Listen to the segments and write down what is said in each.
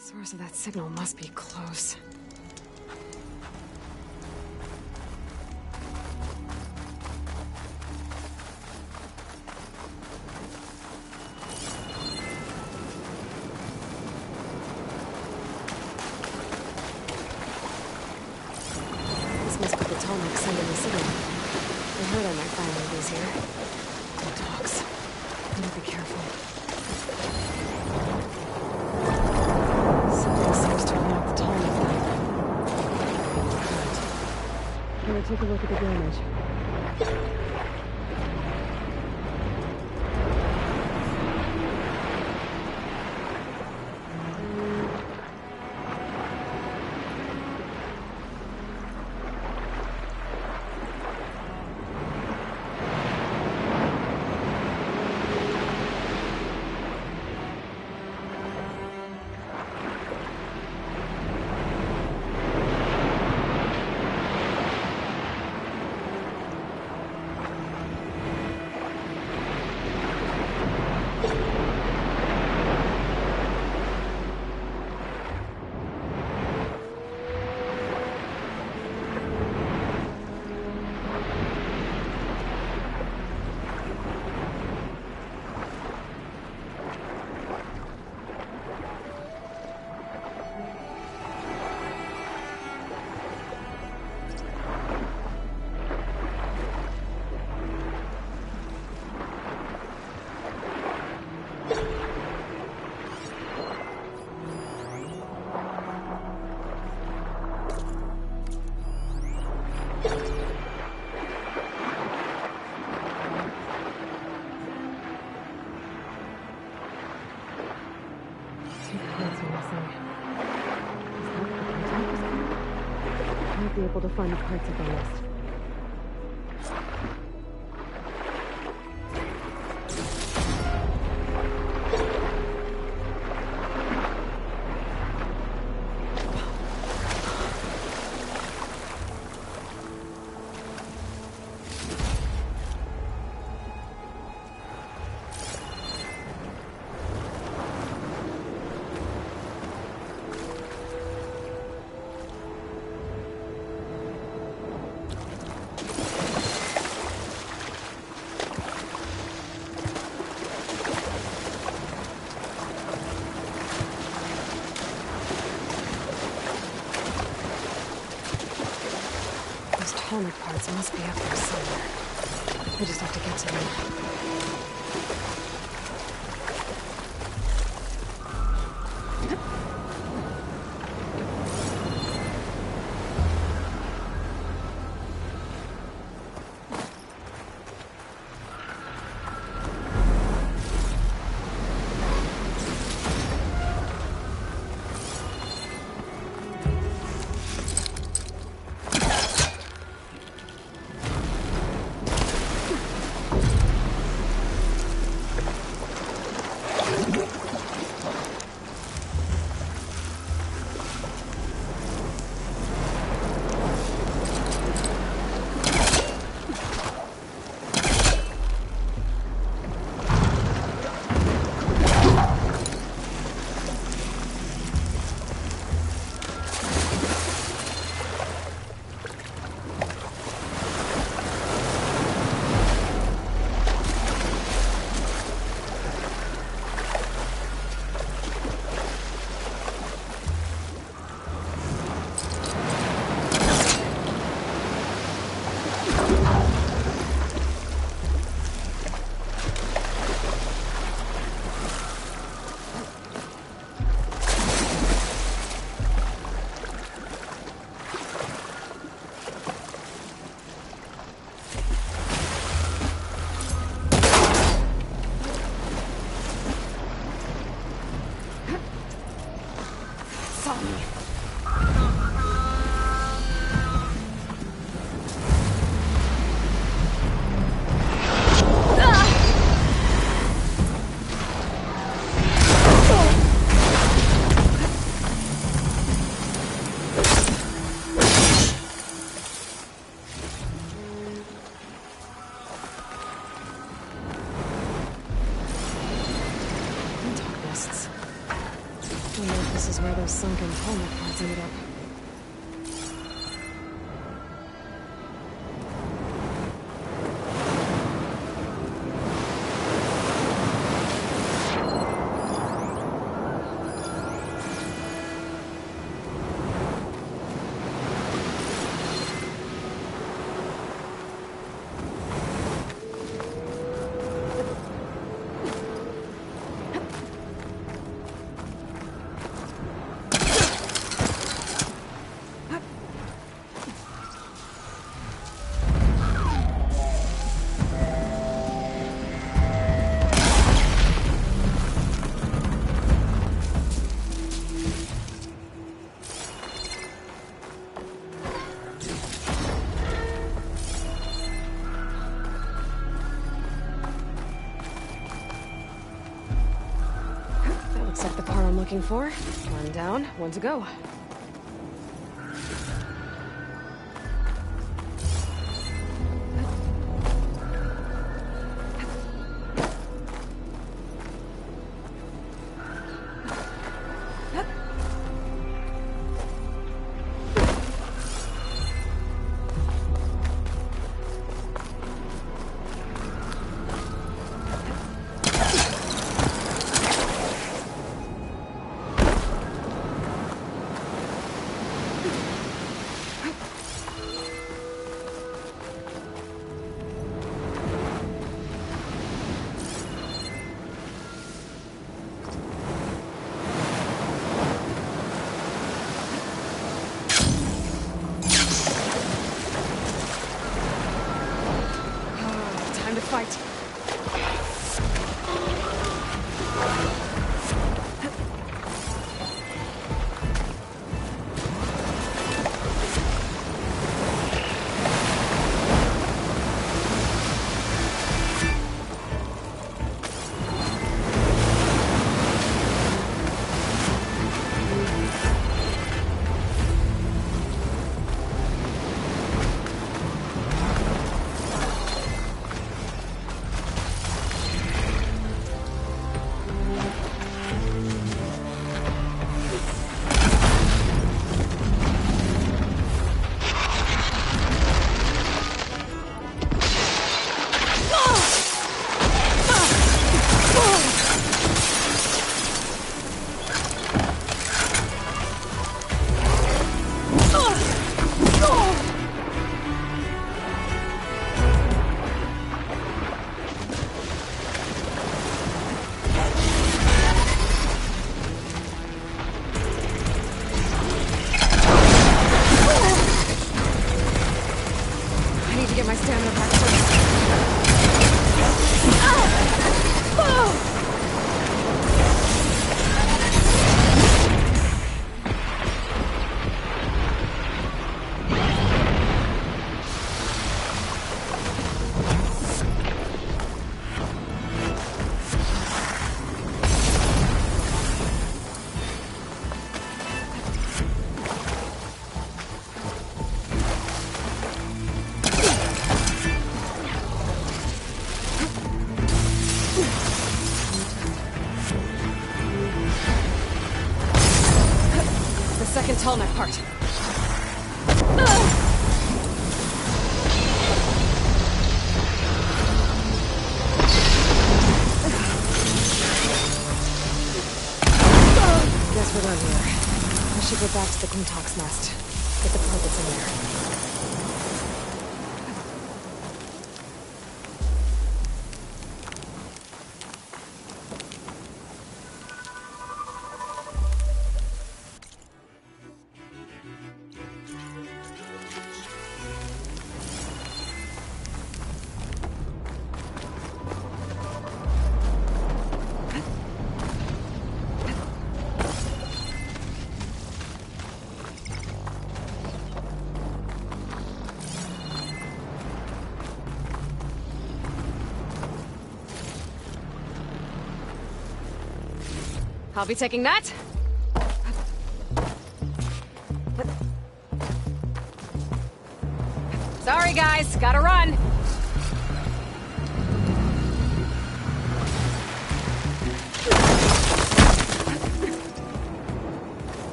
Source of that signal must be close. This must be the Tallneck sending the signal. They heard I might find one of these here. The dogs. Better be careful. Something seems to have knocked the Tallneck line. Can we take a look at the damage? Might be able to find the parts of the list. Tallneck parts must be up there somewhere. We just have to get to them. if this is where those sunken Tallneck pods ended up. Looks like the part I'm looking for. One down, one to go. Time to fight. Get my stamina back first. Second Tallneck part. Guess we're done here. I should get back to the Quintok's nest. Get the part that's in there. I'll be taking that. Sorry, guys. Gotta run.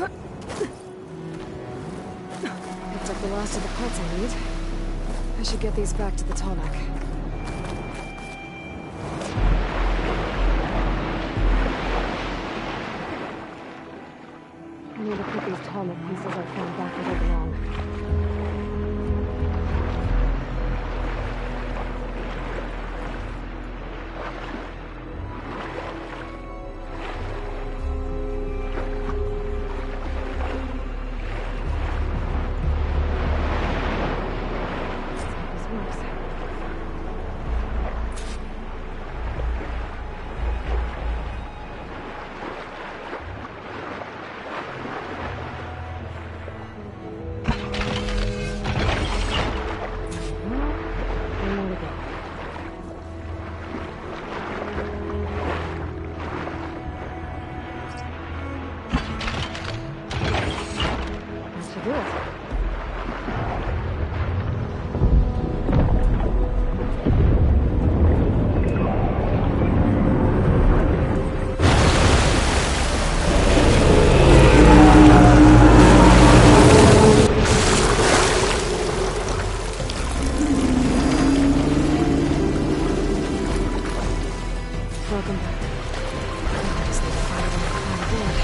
Picked up the last of the parts I need. I should get these back to the Tallneck. I need to put these Tallneck pieces I found back where they belong. Welcome back. I just need to find them on board.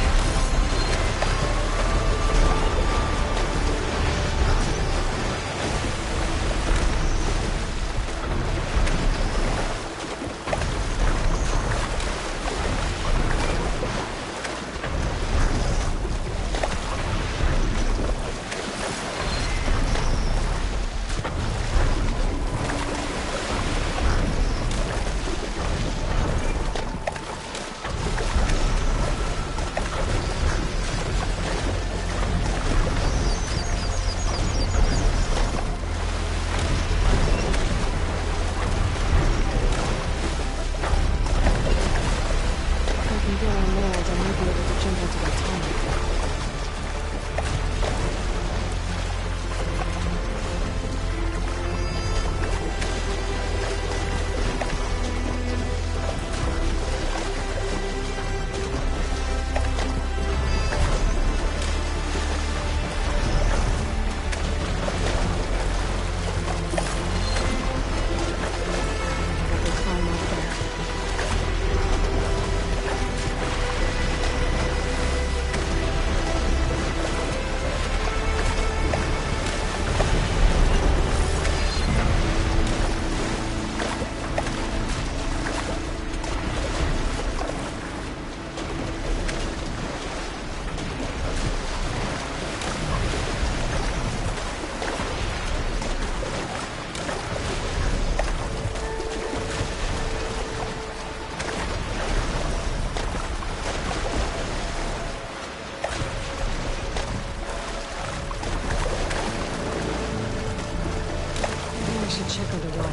Check underwater.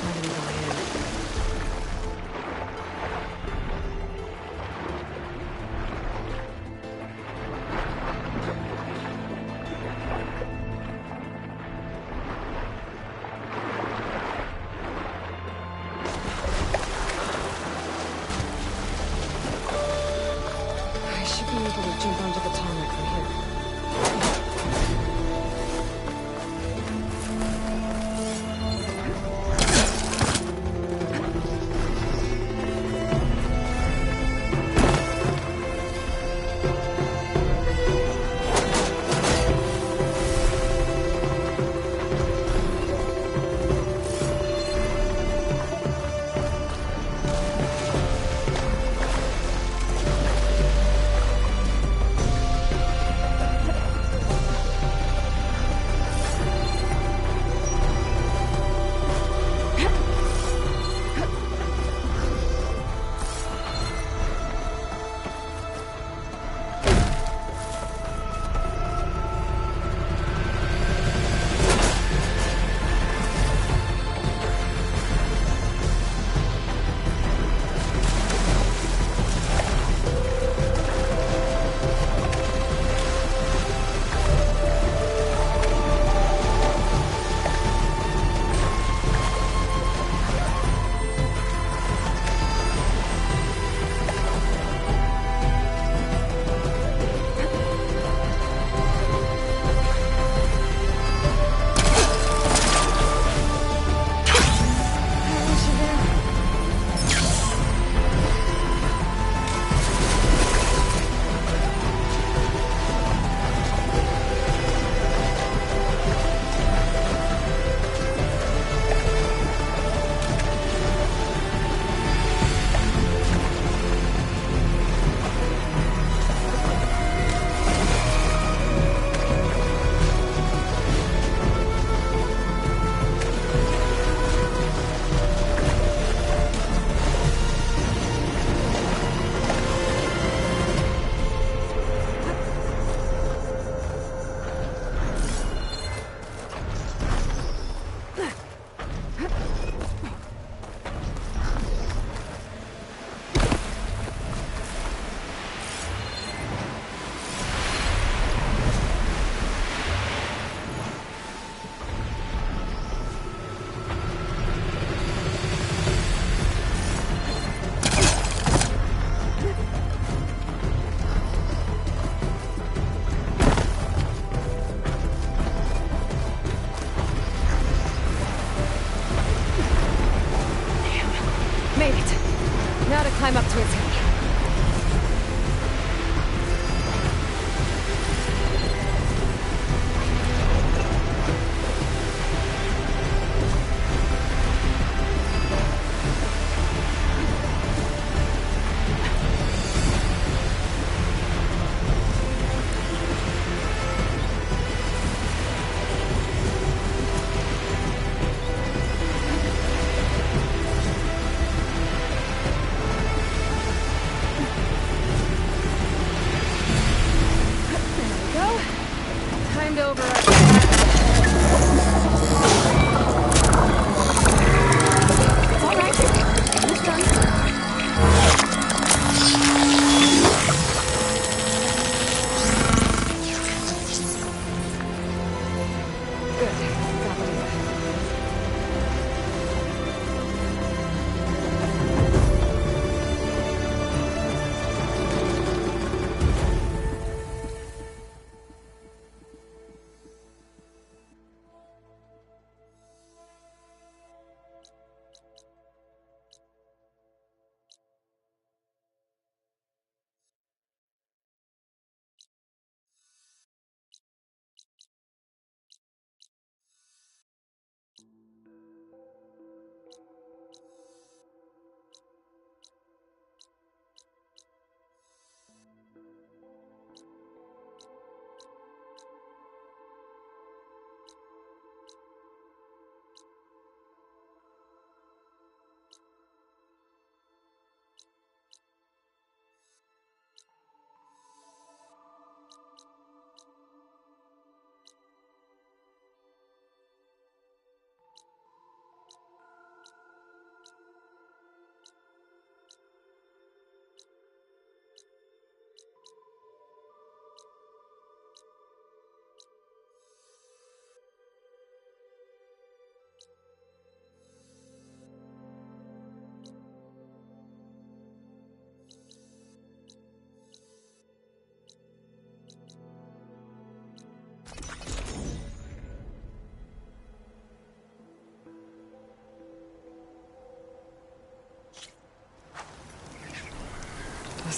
Not even going in. I should be able to jump onto the Tallneck from here.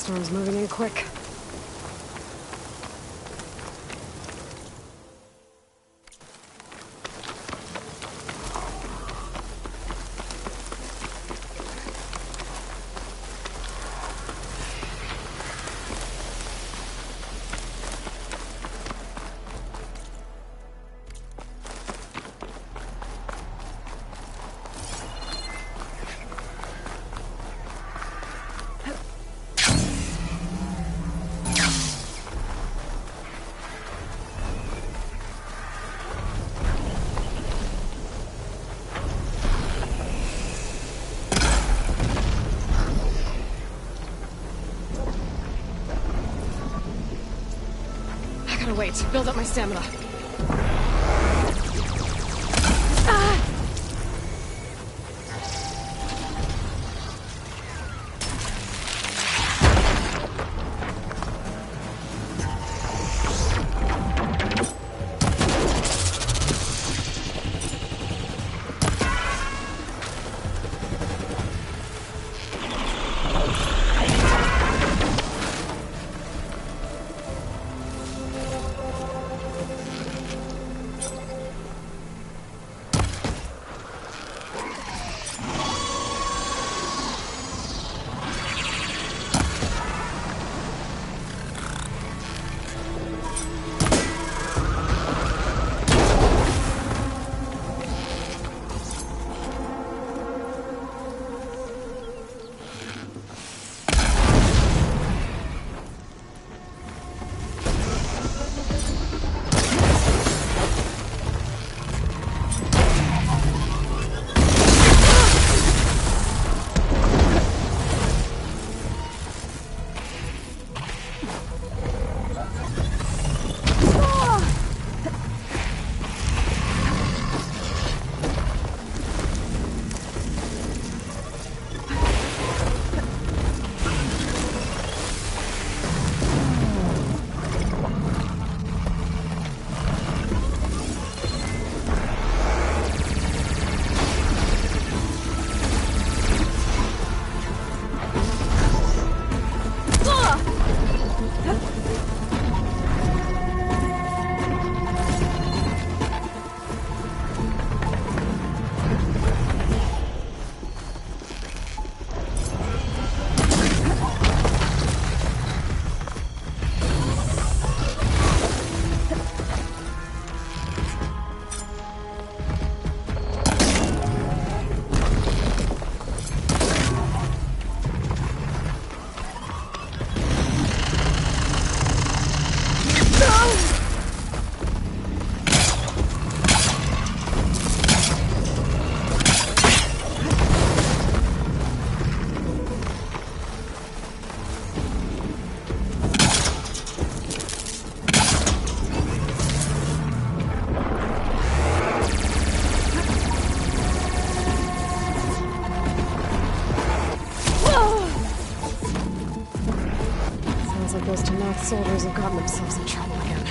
Storm's moving in quick. Wait, build up my stamina. Those Tanath soldiers have gotten themselves in trouble again.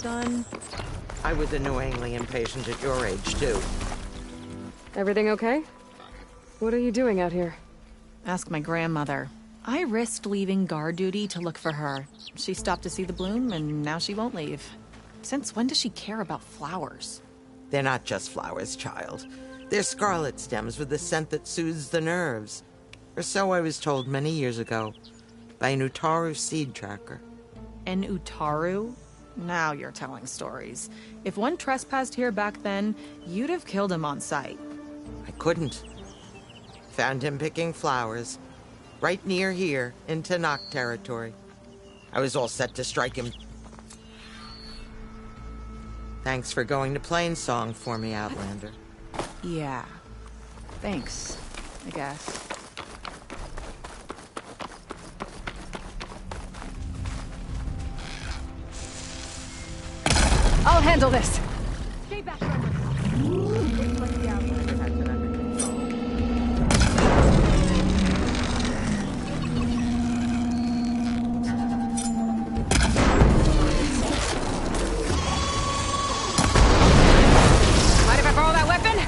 done. I was annoyingly impatient at your age, too. Everything okay? What are you doing out here? Ask my grandmother. I risked leaving guard duty to look for her. She stopped to see the bloom, and now she won't leave. Since when does she care about flowers? They're not just flowers, child. They're scarlet stems with a scent that soothes the nerves. Or so I was told many years ago, by an Utaru seed tracker. An Utaru? Now you're telling stories. If one trespassed here back then, you'd have killed him on sight. I couldn't. Found him picking flowers, right near here, in Tanakh territory. I was all set to strike him. Thanks for going to Plainsong for me, Outlander. Yeah. Thanks, I guess. I'll handle this! Stay back from her. Looks like the Outlander has it under control. Mind if I borrow that weapon?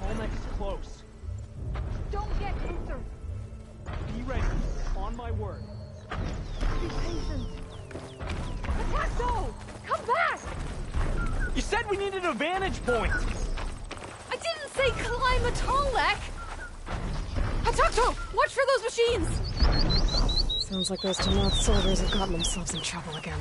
Tolmec's close. Don't get closer. Be ready. On my word. Be patient. Picasso! Come back! You said we needed a vantage point. I didn't say climb a Tolmec! Hatakto! Watch for those machines! Sounds like those Tanakh soldiers have gotten themselves in trouble again.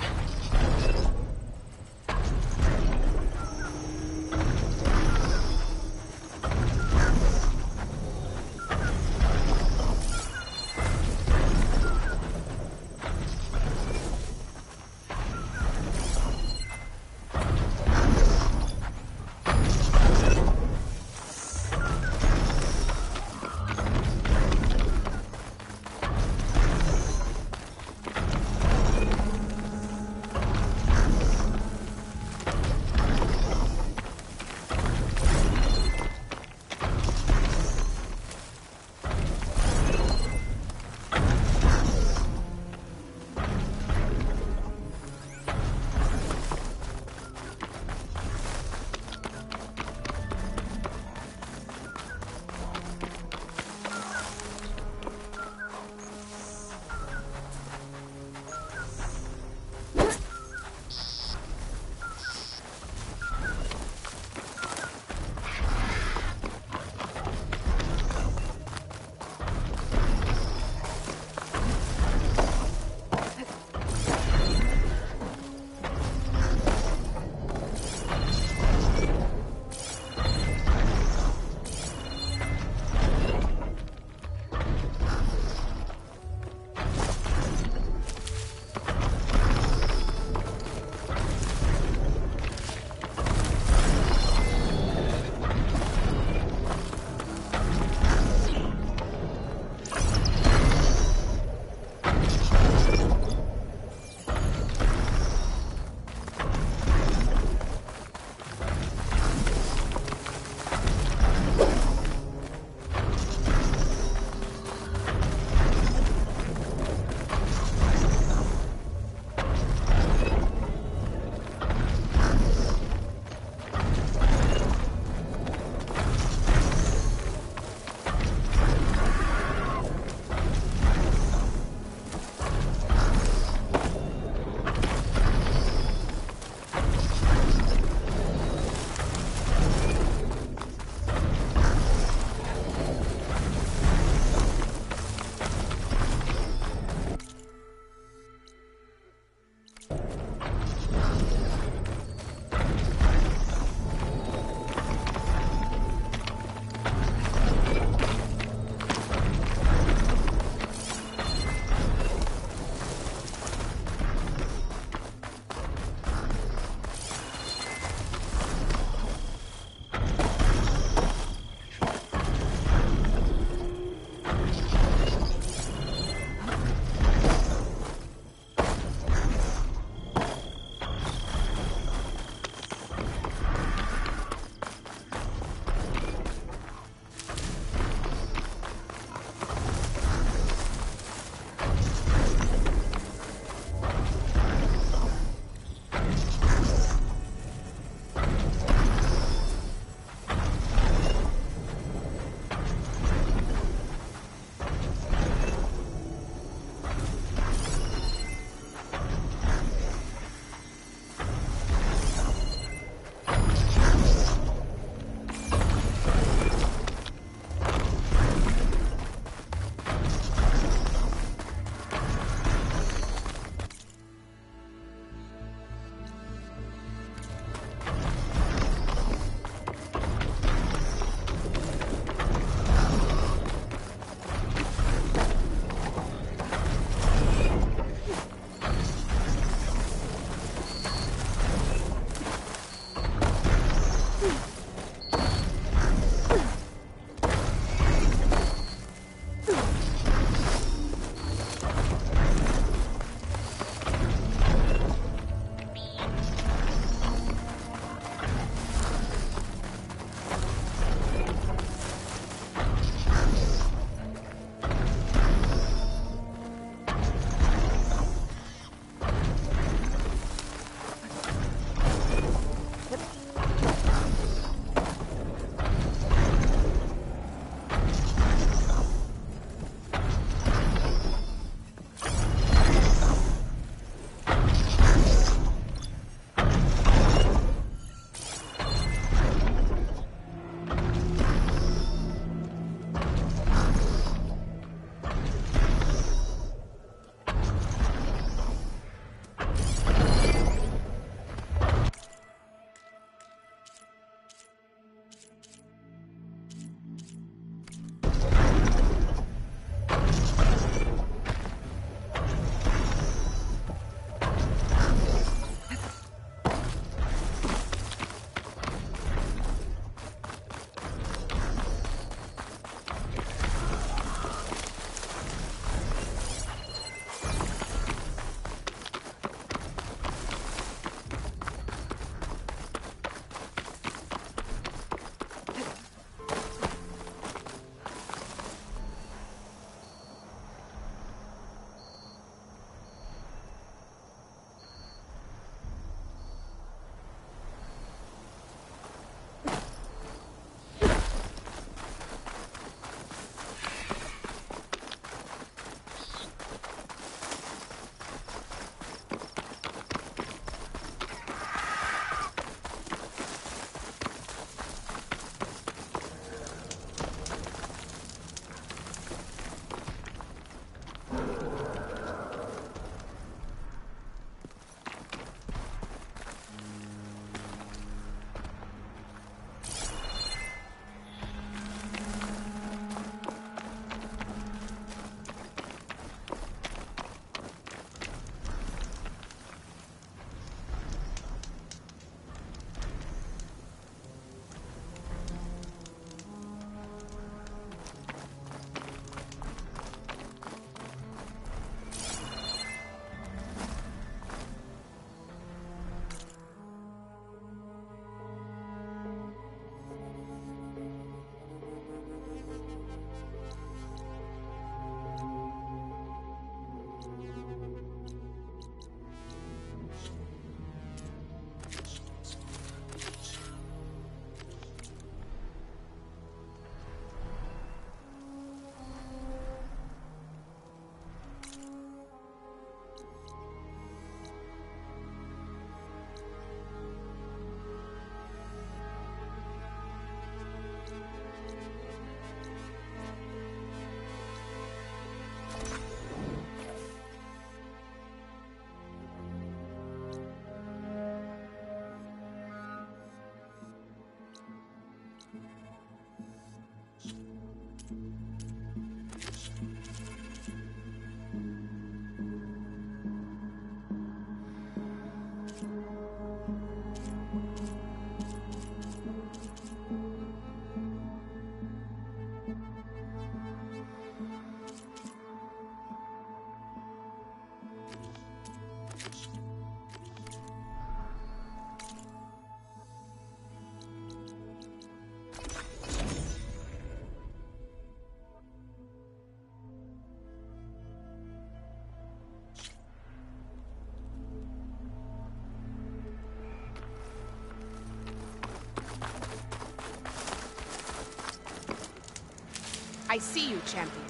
I see you, champion.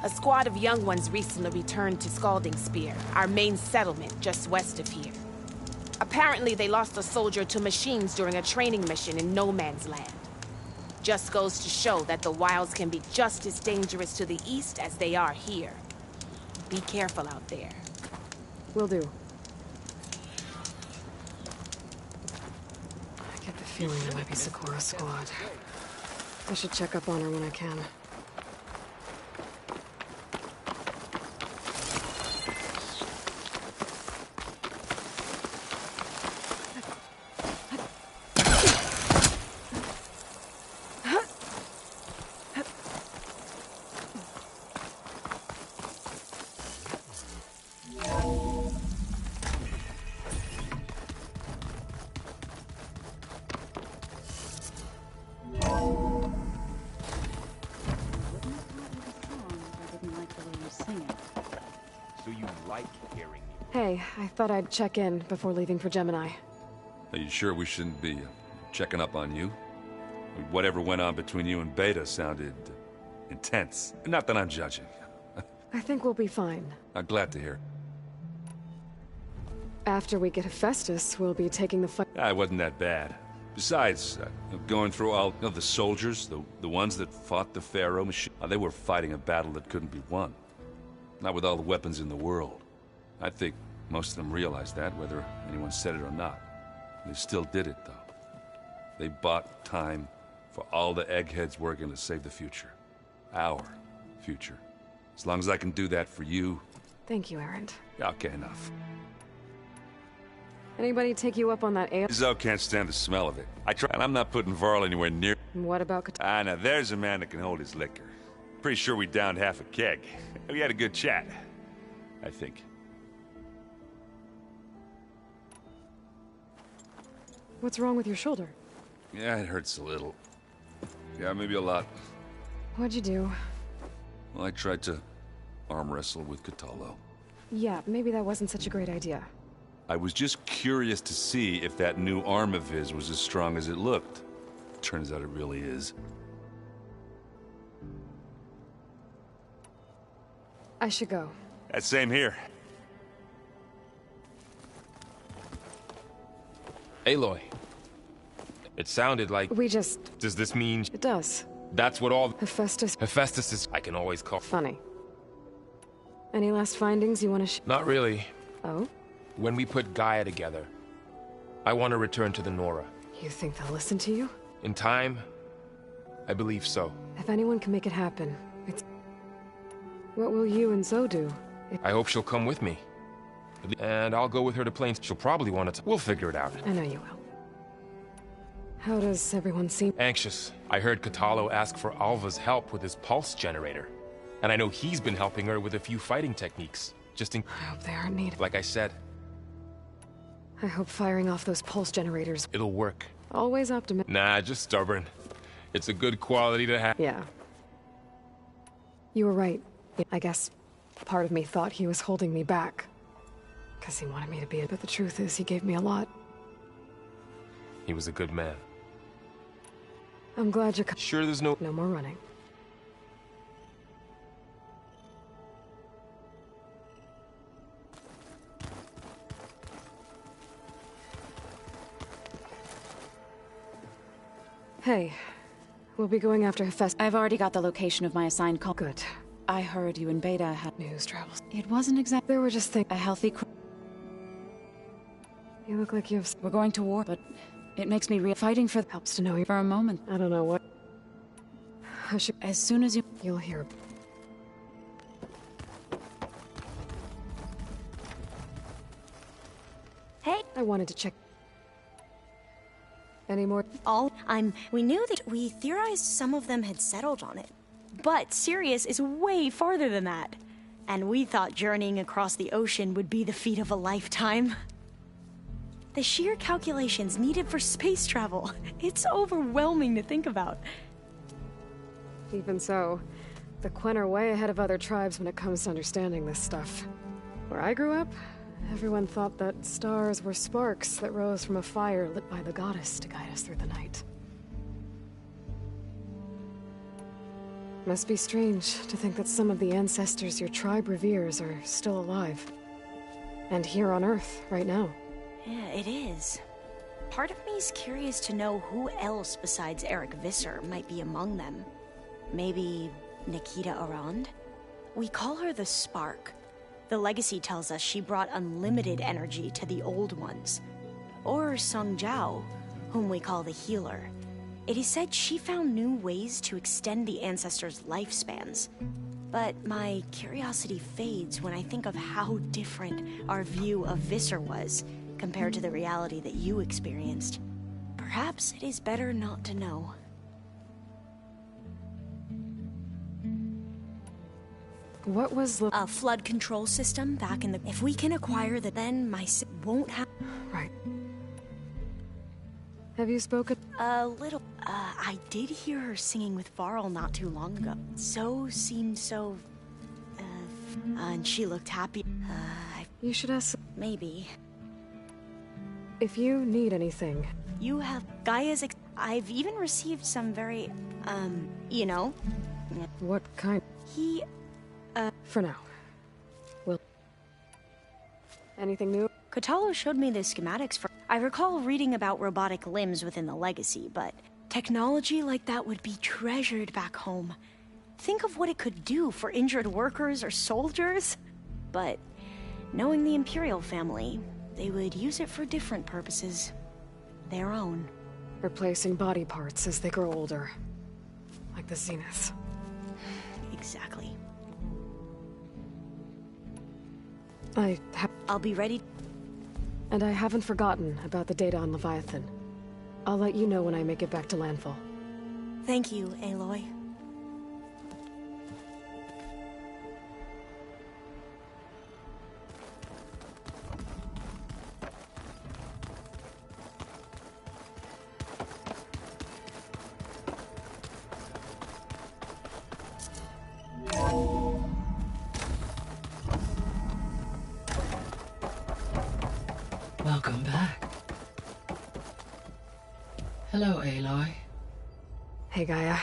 A squad of young ones recently returned to Scalding Spear, our main settlement just west of here. Apparently, they lost a soldier to machines during a training mission in No Man's Land. Just goes to show that the wilds can be just as dangerous to the east as they are here. Be careful out there. Will do. I get the feeling it might be Sakura's squad. I should check up on her when I can. So you like hearing me? Hey, I thought I'd check in before leaving for Gemini. Are you sure we shouldn't be checking up on you? Whatever went on between you and Beta sounded intense. Not that I'm judging. I think we'll be fine. I'm glad to hear. After we get Hephaestus, we'll be taking the fight. It wasn't that bad. Besides, going through all the soldiers, the ones that fought the Pharaoh machine, they were fighting a battle that couldn't be won. Not with all the weapons in the world. I think most of them realized that, whether anyone said it or not. They still did it, though. They bought time for all the eggheads working to save the future. Our future. As long as I can do that for you... Thank you, Erend. Okay, enough. Anybody take you up on that ale? Zoe can't stand the smell of it. I try, and I'm not putting Varl anywhere near... What about Now there's a man that can hold his liquor. Pretty sure we downed half a keg. We had a good chat, I think. What's wrong with your shoulder? Yeah, it hurts a little. Yeah, maybe a lot. What'd you do? Well, I tried to arm wrestle with Kotallo. Yeah, maybe that wasn't such a great idea. I was just curious to see if that new arm of his was as strong as it looked. Turns out it really is. I should go. That same here. Aloy. It sounded like... We just... Does this mean... It does. That's what all... Hephaestus... Hephaestus is... I can always call... Funny. Any last findings you want to Not really. Oh? When we put Gaia together, I want to return to the Nora. You think they'll listen to you? In time, I believe so. If anyone can make it happen, it's... What will you and Zoe do? I hope she'll come with me. And I'll go with her to Plains. She'll probably want to... We'll figure it out. I know you will. How does everyone seem? Anxious. I heard Kotallo ask for Alva's help with his pulse generator. And I know he's been helping her with a few fighting techniques. Just in... I hope they aren't needed. Like I said, I hope firing off those pulse generators... it'll work. Always optimistic. Nah, just stubborn. It's a good quality to have. Yeah. You were right. I guess part of me thought he was holding me back. Because he wanted me to be it. But the truth is, he gave me a lot. He was a good man. I'm glad you're... Sure there's no... No more running. Hey, we'll be going after Hephaestus. I've already got the location of my assigned call. Good. I heard you and Beta had News travels. It wasn't exactly There were just things... a healthy... You look like you have... We're going to war, but it makes me fighting for... Helps to know you. For a moment. I don't know what... I should... As soon as you... You'll hear... Hey. I wanted to check... Any more? We knew that we theorized some of them had settled on it. But Sirius is way farther than that. And we thought journeying across the ocean would be the feat of a lifetime. The sheer calculations needed for space travel, it's overwhelming to think about. Even so, the Quen are way ahead of other tribes when it comes to understanding this stuff. Where I grew up, everyone thought that stars were sparks that rose from a fire lit by the goddess to guide us through the night. Must be strange to think that some of the ancestors your tribe reveres are still alive. And here on Earth, right now. Yeah, it is. Part of me's curious to know who else besides Eric Visser might be among them. Maybe Nikita Arand? We call her the Spark. The legacy tells us she brought unlimited energy to the old ones. Or Sung Jiao, whom we call the Healer. It is said she found new ways to extend the ancestors' lifespans. But my curiosity fades when I think of how different our view of Visser was compared to the reality that you experienced. Perhaps it is better not to know. What was the... A flood control system back in the... If we can acquire the... Then my... won't have... Right. Have you spoken? A little. I did hear her singing with Varl not too long ago. Seemed so... and she looked happy. You should ask... Maybe. If you need anything... You have... Gaia's... I've even received some very... you know? What kind? He... For now. Will... Anything new? Kotallo showed me the schematics for... I recall reading about robotic limbs within the Legacy, but technology like that would be treasured back home. Think of what it could do for injured workers or soldiers. But knowing the Imperial family, they would use it for different purposes. Their own. Replacing body parts as they grow older. Like the Zenith. Exactly. I'll be ready. And I haven't forgotten about the data on Leviathan. I'll let you know when I make it back to landfall. Thank you, Aloy. Welcome back. Hello, Aloy. Hey, Gaia.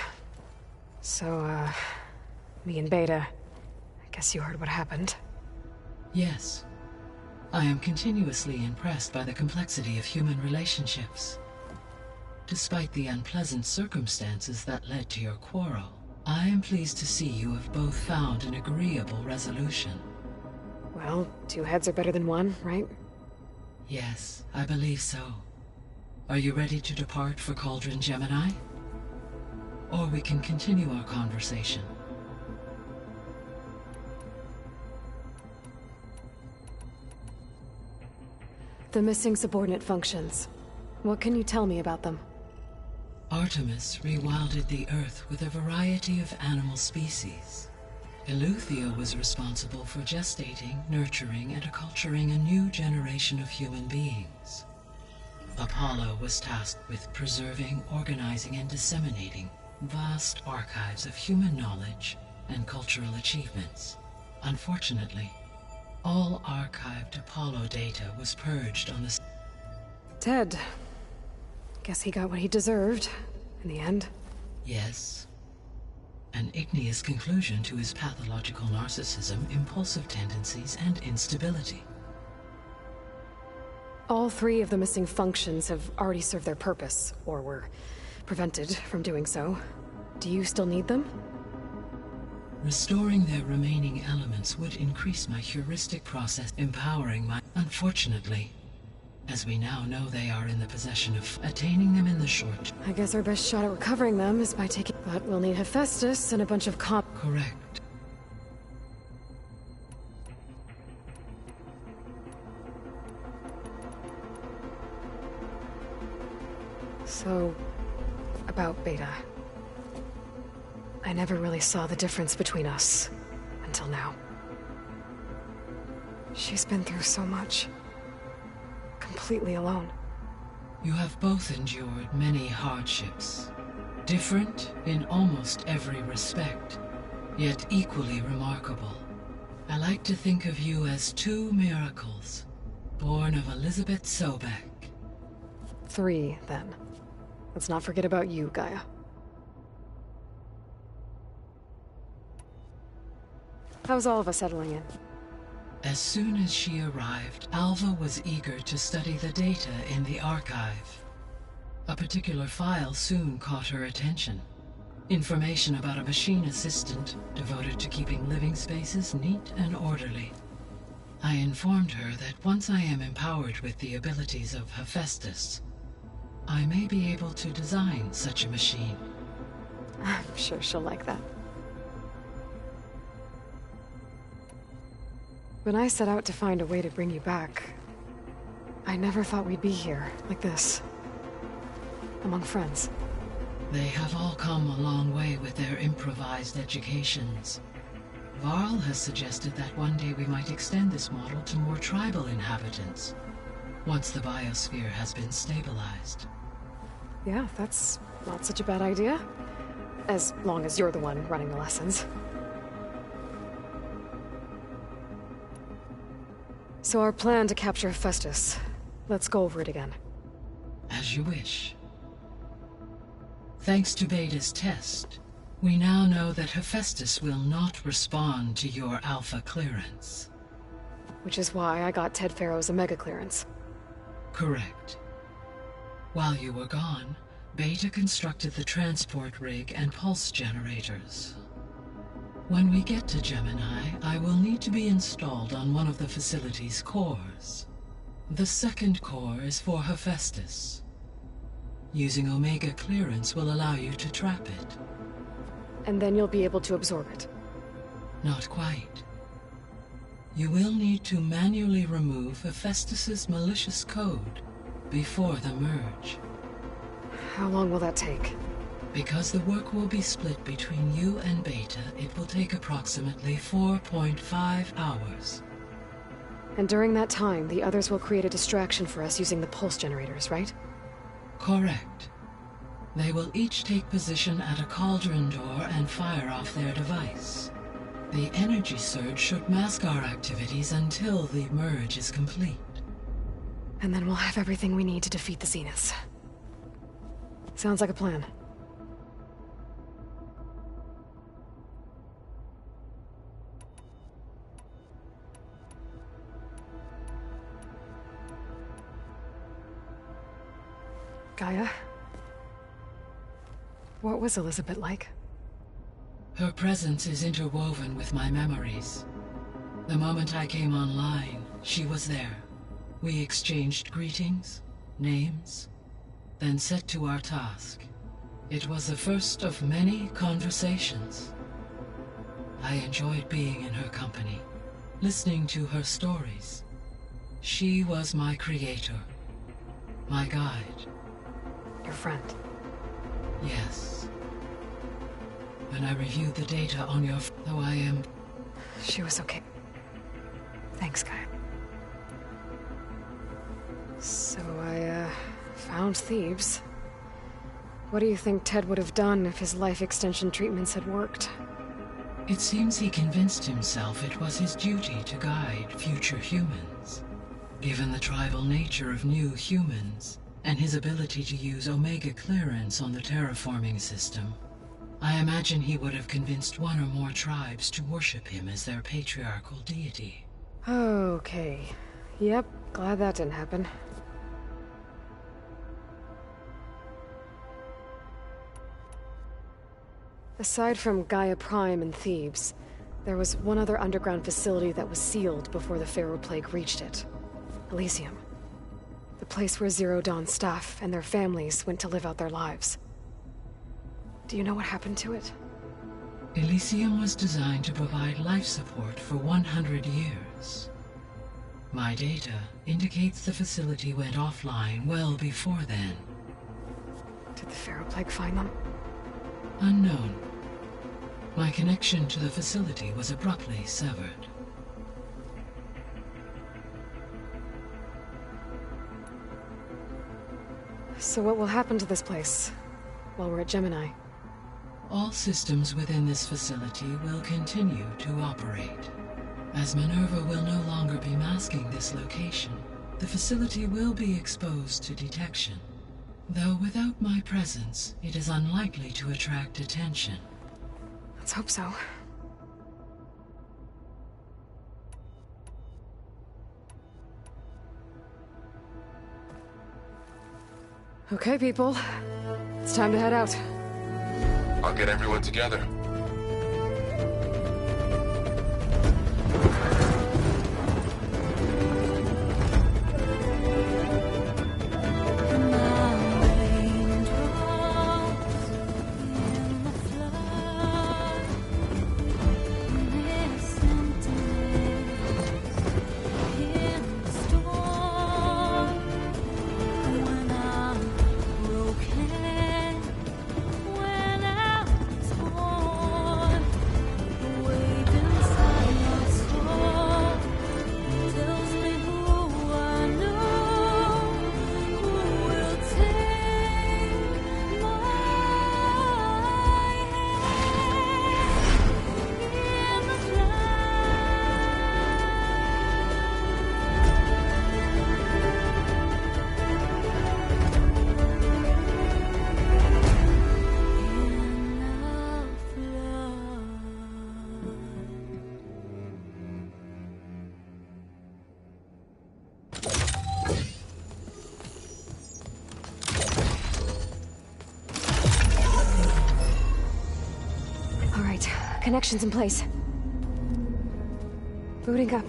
So, me and Beta... I guess you heard what happened. Yes. I am continuously impressed by the complexity of human relationships. Despite the unpleasant circumstances that led to your quarrel, I am pleased to see you have both found an agreeable resolution. Well, two heads are better than one, right? Yes, I believe so. Are you ready to depart for Cauldron Gemini? Or we can continue our conversation. The missing subordinate functions. What can you tell me about them? Artemis rewilded the Earth with a variety of animal species. Eleuthia was responsible for gestating, nurturing, and acculturating a new generation of human beings. Apollo was tasked with preserving, organizing, and disseminating vast archives of human knowledge and cultural achievements. Unfortunately, all archived Apollo data was purged on the... Ted. Guess he got what he deserved, in the end. Yes. An igneous conclusion to his pathological narcissism, impulsive tendencies, and instability. All three of the missing functions have already served their purpose, or were prevented from doing so. Do you still need them? Restoring their remaining elements would increase my heuristic process, empowering my... Unfortunately, as we now know, they are in the possession of attaining them in the short... I guess our best shot at recovering them is by taking... But we'll need Hephaestus and a bunch of Correct. So, about Beta. I never really saw the difference between us, until now. She's been through so much. Completely alone. You have both endured many hardships. Different in almost every respect, yet equally remarkable. I like to think of you as two miracles, born of Elizabeth Sobek. 3, then. Let's not forget about you, Gaia. How's Alva settling in? As soon as she arrived, Alva was eager to study the data in the archive. A particular file soon caught her attention. Information about a machine assistant devoted to keeping living spaces neat and orderly. I informed her that once I am empowered with the abilities of Hephaestus, I may be able to design such a machine. I'm sure she'll like that. When I set out to find a way to bring you back, I never thought we'd be here, like this. Among friends. They have all come a long way with their improvised educations. Varl has suggested that one day we might extend this model to more tribal inhabitants, once the biosphere has been stabilized. Yeah, that's not such a bad idea. As long as you're the one running the lessons. So our plan to capture Hephaestus. Let's go over it again. As you wish. Thanks to Beta's test, we now know that Hephaestus will not respond to your Alpha clearance. Which is why I got Ted Farrow's Omega clearance. Correct. While you were gone, Beta constructed the transport rig and pulse generators. When we get to Gemini, I will need to be installed on one of the facility's cores. The second core is for Hephaestus. Using Omega clearance will allow you to trap it. And then you'll be able to absorb it. Not quite. You will need to manually remove Hephaestus's malicious code before the merge. How long will that take? Because the work will be split between you and Beta, it will take approximately 4.5 hours. And during that time, the others will create a distraction for us using the pulse generators, right? Correct. They will each take position at a cauldron door and fire off their device. The energy surge should mask our activities until the merge is complete. And then we'll have everything we need to defeat the Zeniths. Sounds like a plan. Gaia? What was Elizabeth like? Her presence is interwoven with my memories. The moment I came online, she was there. We exchanged greetings, names, then set to our task. It was the first of many conversations. I enjoyed being in her company, listening to her stories. She was my creator, my guide. Your friend? Yes. When I reviewed the data on your... though I am... She was okay. Thanks, Gaia. So I, found thieves. What do you think Ted would have done if his life extension treatments had worked? It seems he convinced himself it was his duty to guide future humans. Given the tribal nature of new humans, and his ability to use Omega clearance on the terraforming system, I imagine he would have convinced one or more tribes to worship him as their patriarchal deity. Okay. Yep, glad that didn't happen. Aside from Gaia Prime and Thebes, there was one other underground facility that was sealed before the Pharaoh Plague reached it. Elysium. The place where Zero Dawn staff and their families went to live out their lives. Do you know what happened to it? Elysium was designed to provide life support for 100 years. My data indicates the facility went offline well before then. Did the Pharaoh Plague find them? Unknown. My connection to the facility was abruptly severed. So what will happen to this place while we're at Gemini? All systems within this facility will continue to operate. As Minerva will no longer be masking this location, the facility will be exposed to detection. Though without my presence, it is unlikely to attract attention. Let's hope so. Okay, people. It's time to head out. I'll get everyone together. Connections in place. Booting up.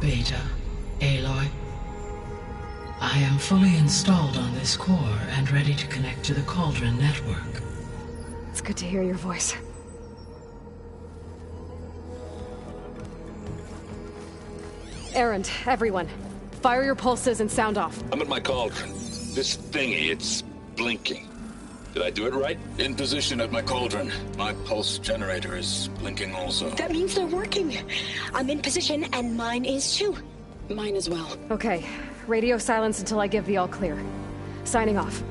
Beta, Aloy. I am fully installed on this core and ready to connect to the Cauldron network. It's good to hear your voice. Erend, everyone. Fire your pulses and sound off. I'm at my Cauldron. This thingy, it's blinking. Did I do it right? In position at my Cauldron. My pulse generator is blinking also. That means they're working. I'm in position and mine is too. Mine as well. Okay. Radio silence until I give the all clear. Signing off.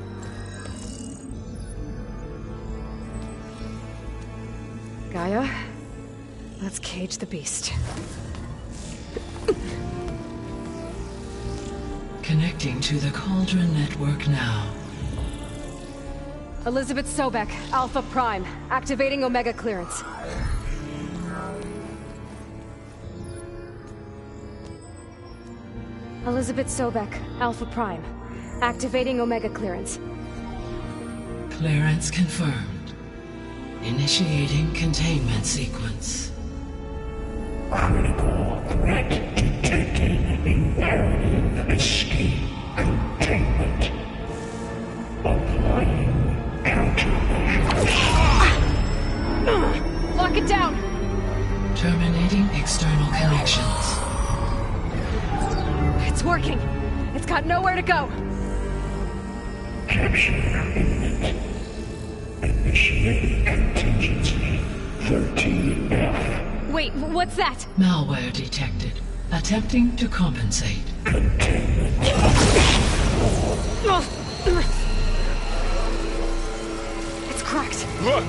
Gaia, let's cage the beast. Connecting to the Cauldron network now. Elizabeth Sobek, Alpha Prime, activating Omega clearance. Elizabeth Sobek, Alpha Prime, activating Omega clearance. Clearance confirmed. Initiating containment sequence. Critical threat detected. Imperative escape containment. Applying countermeasures. Lock it down! Terminating external connections. It's working. It's got nowhere to go. Capture imminent. Initiating contingency 13F. Wait, what's that? Malware detected. Attempting to compensate. Containment. It's cracked. Look!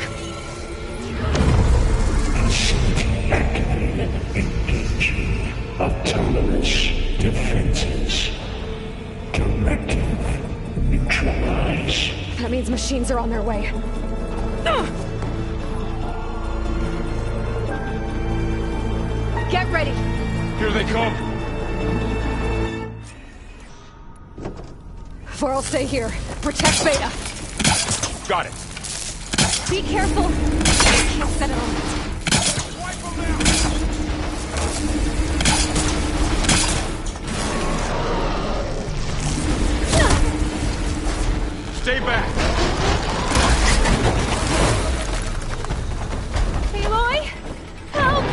Facility activated. Engaging autonomous defenses. Directive neutralize. That means machines are on their way. Get ready! Here they come! Varl, stay here. Protect Beta. Got it. Be careful. Can't set it on it. Stay back! Aloy? Help!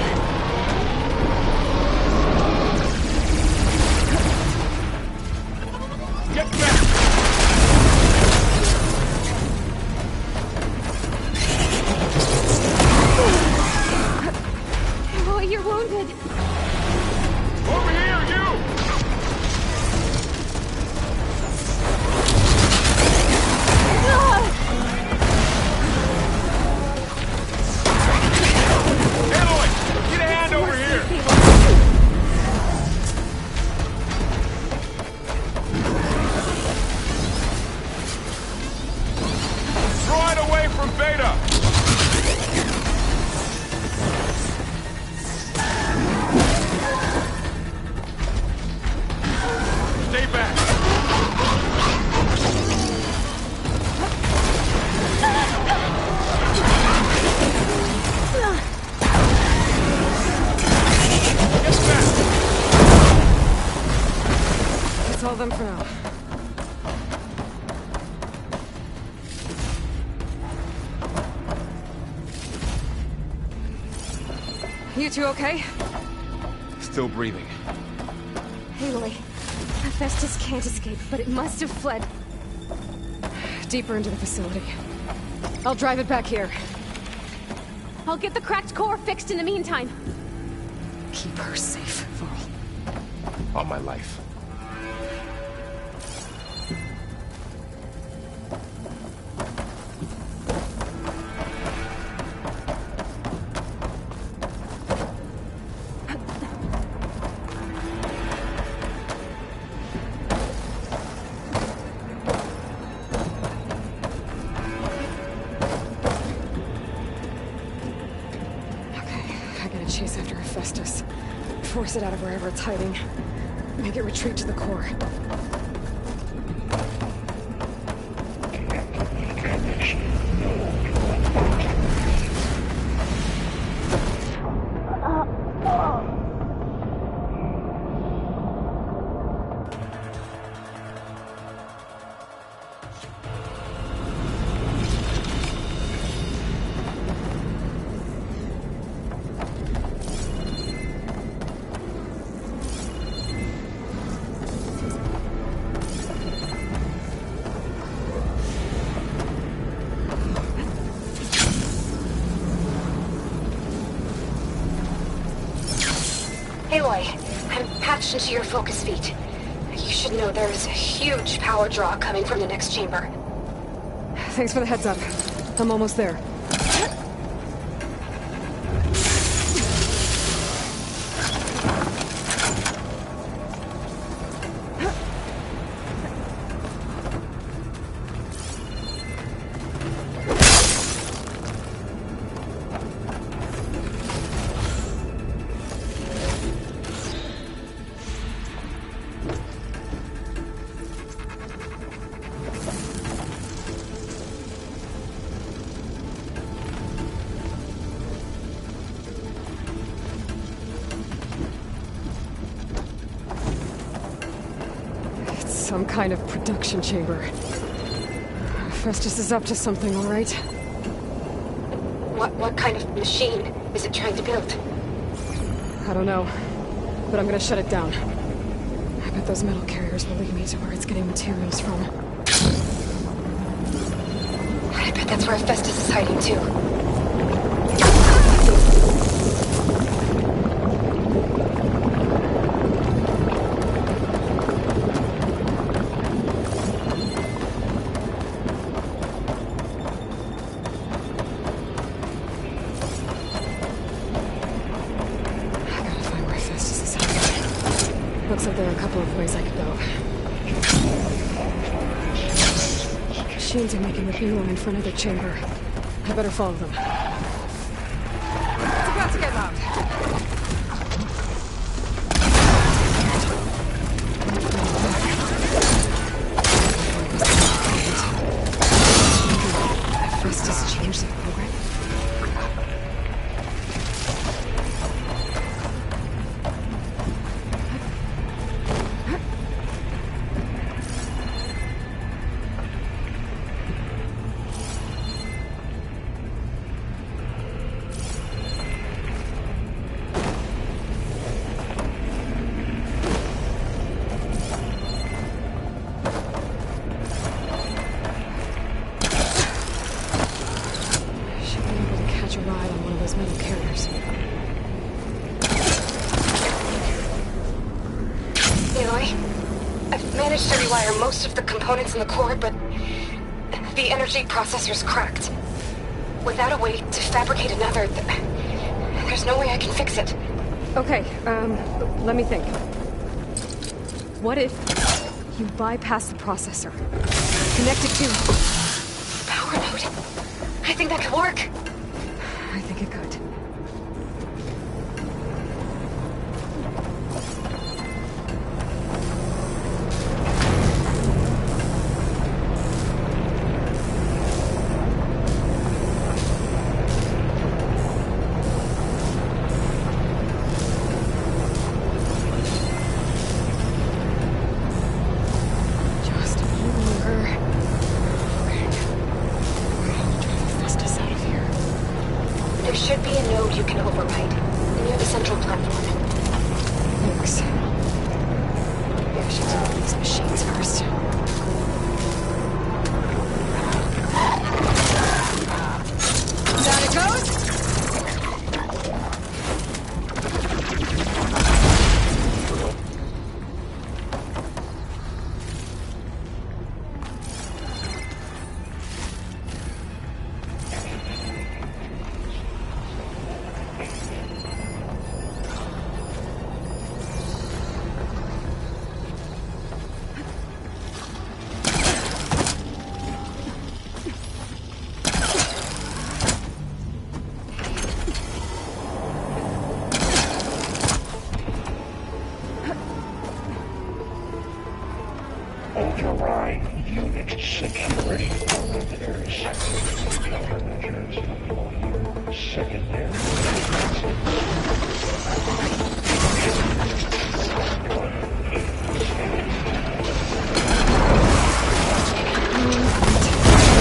Get back! Stay back! That's all them for now. You two okay? Still breathing. Aloy, Hephaestus can't escape, but it must have fled. Deeper into the facility. I'll drive it back here. I'll get the cracked core fixed in the meantime. Keep her safe, Varl. On my life. Chase after Hephaestus. Force it out of wherever it's hiding. Make it retreat to the core. Aloy, I'm patched into your focus feed. You should know there's a huge power draw coming from the next chamber. Thanks for the heads up. I'm almost there. Some kind of production chamber. Festus is up to something, all right? What kind of machine is it trying to build? I don't know, but I'm gonna shut it down. I bet those metal carriers will lead me to where it's getting materials from. I bet that's where Festus is hiding too. Looks like there are a couple of ways I could go. Machines are making a beeline in front of the chamber. I better follow them. It's about to get loud. Festus changed the program. Most of the components in the core, but the energy processor's cracked. Without a way to fabricate another, there's no way I can fix it. Okay, let me think. What if you bypass the processor? Connect it to... Power node? I think that could work. I think it could. should deal with these machines first. Down it goes! Override unit security parameters. Countermeasures deployed. Secondary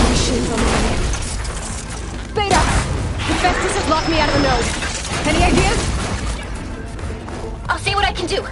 Machines on the way. Beta! Hephaestus has locked me out of the node. Any ideas? I'll see what I can do.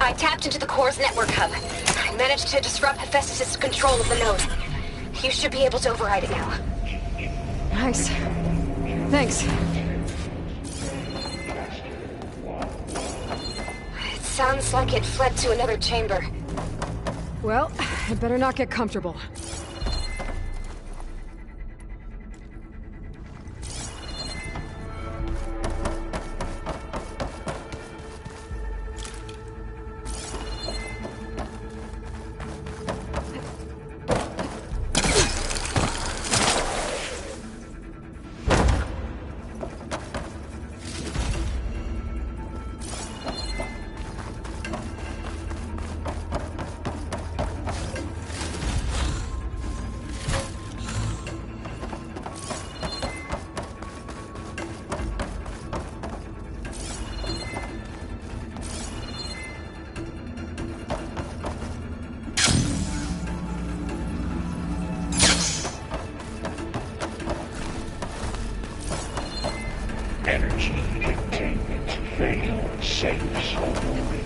I tapped into the core's network hub. I managed to disrupt Hephaestus' control of the node. You should be able to override it now. Nice. Thanks. It sounds like it fled to another chamber. Well, I better not get comfortable. Energy containment failed. Saves overloaded.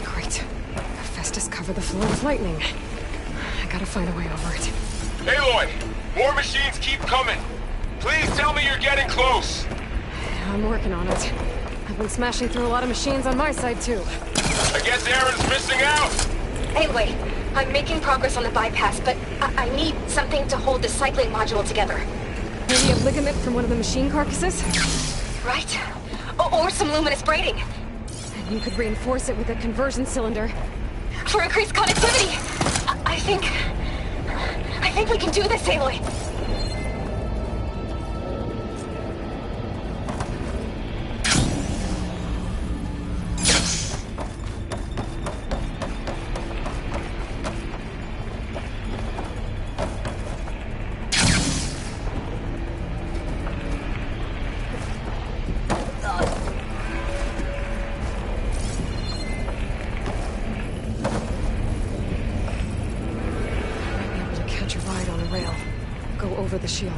Great. Hephaestus covered the floor with lightning. I gotta find a way over it. Aloy! More machines keep coming! Please tell me you're getting close! I'm working on it. I've been smashing through a lot of machines on my side, too. I guess Aaron's missing out! Anyway, I'm making progress on the bypass, but I need something to hold the cycling module together. Maybe a ligament from one of the machine carcasses? Right. Or some luminous braiding. And you could reinforce it with a conversion cylinder. For increased connectivity! I think we can do this, Aloy. Over the shield.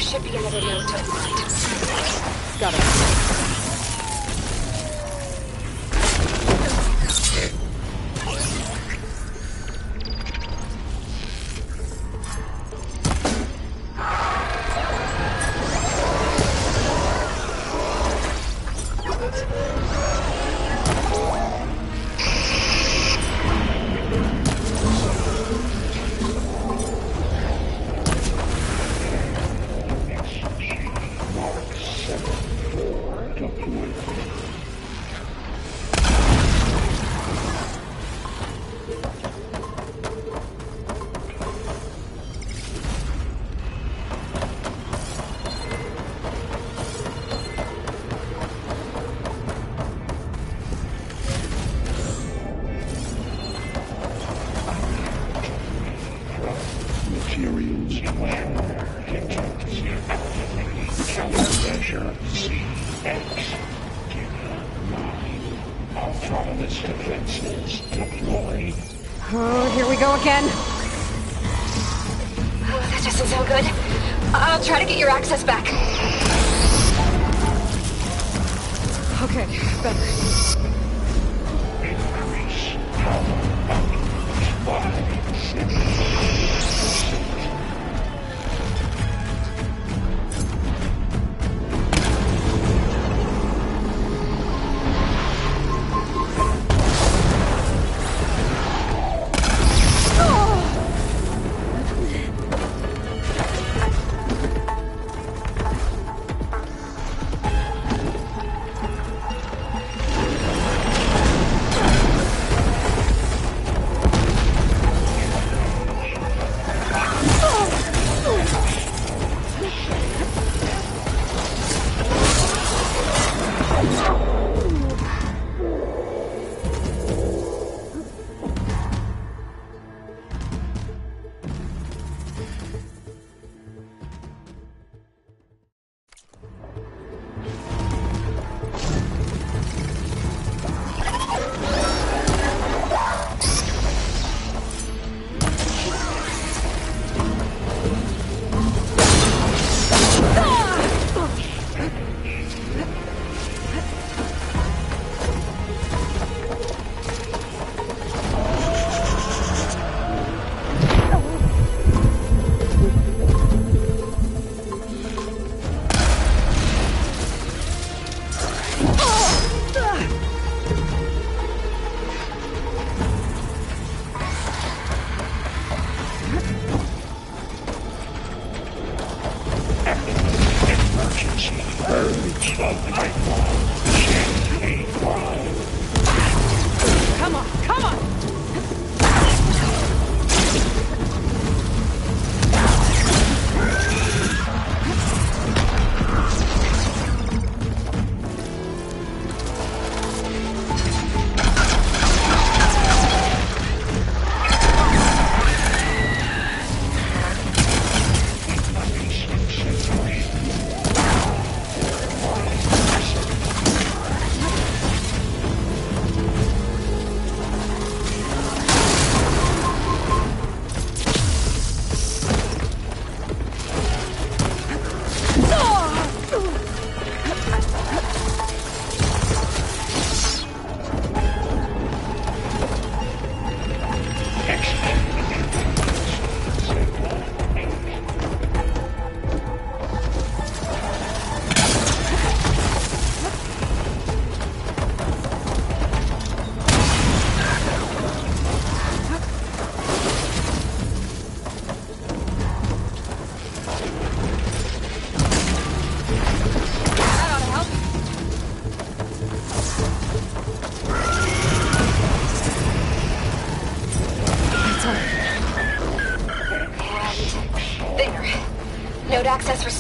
Should be another node to find. Got it. Oh, here we go again. Oh, that doesn't sound good. I'll try to get your access back. Okay, better.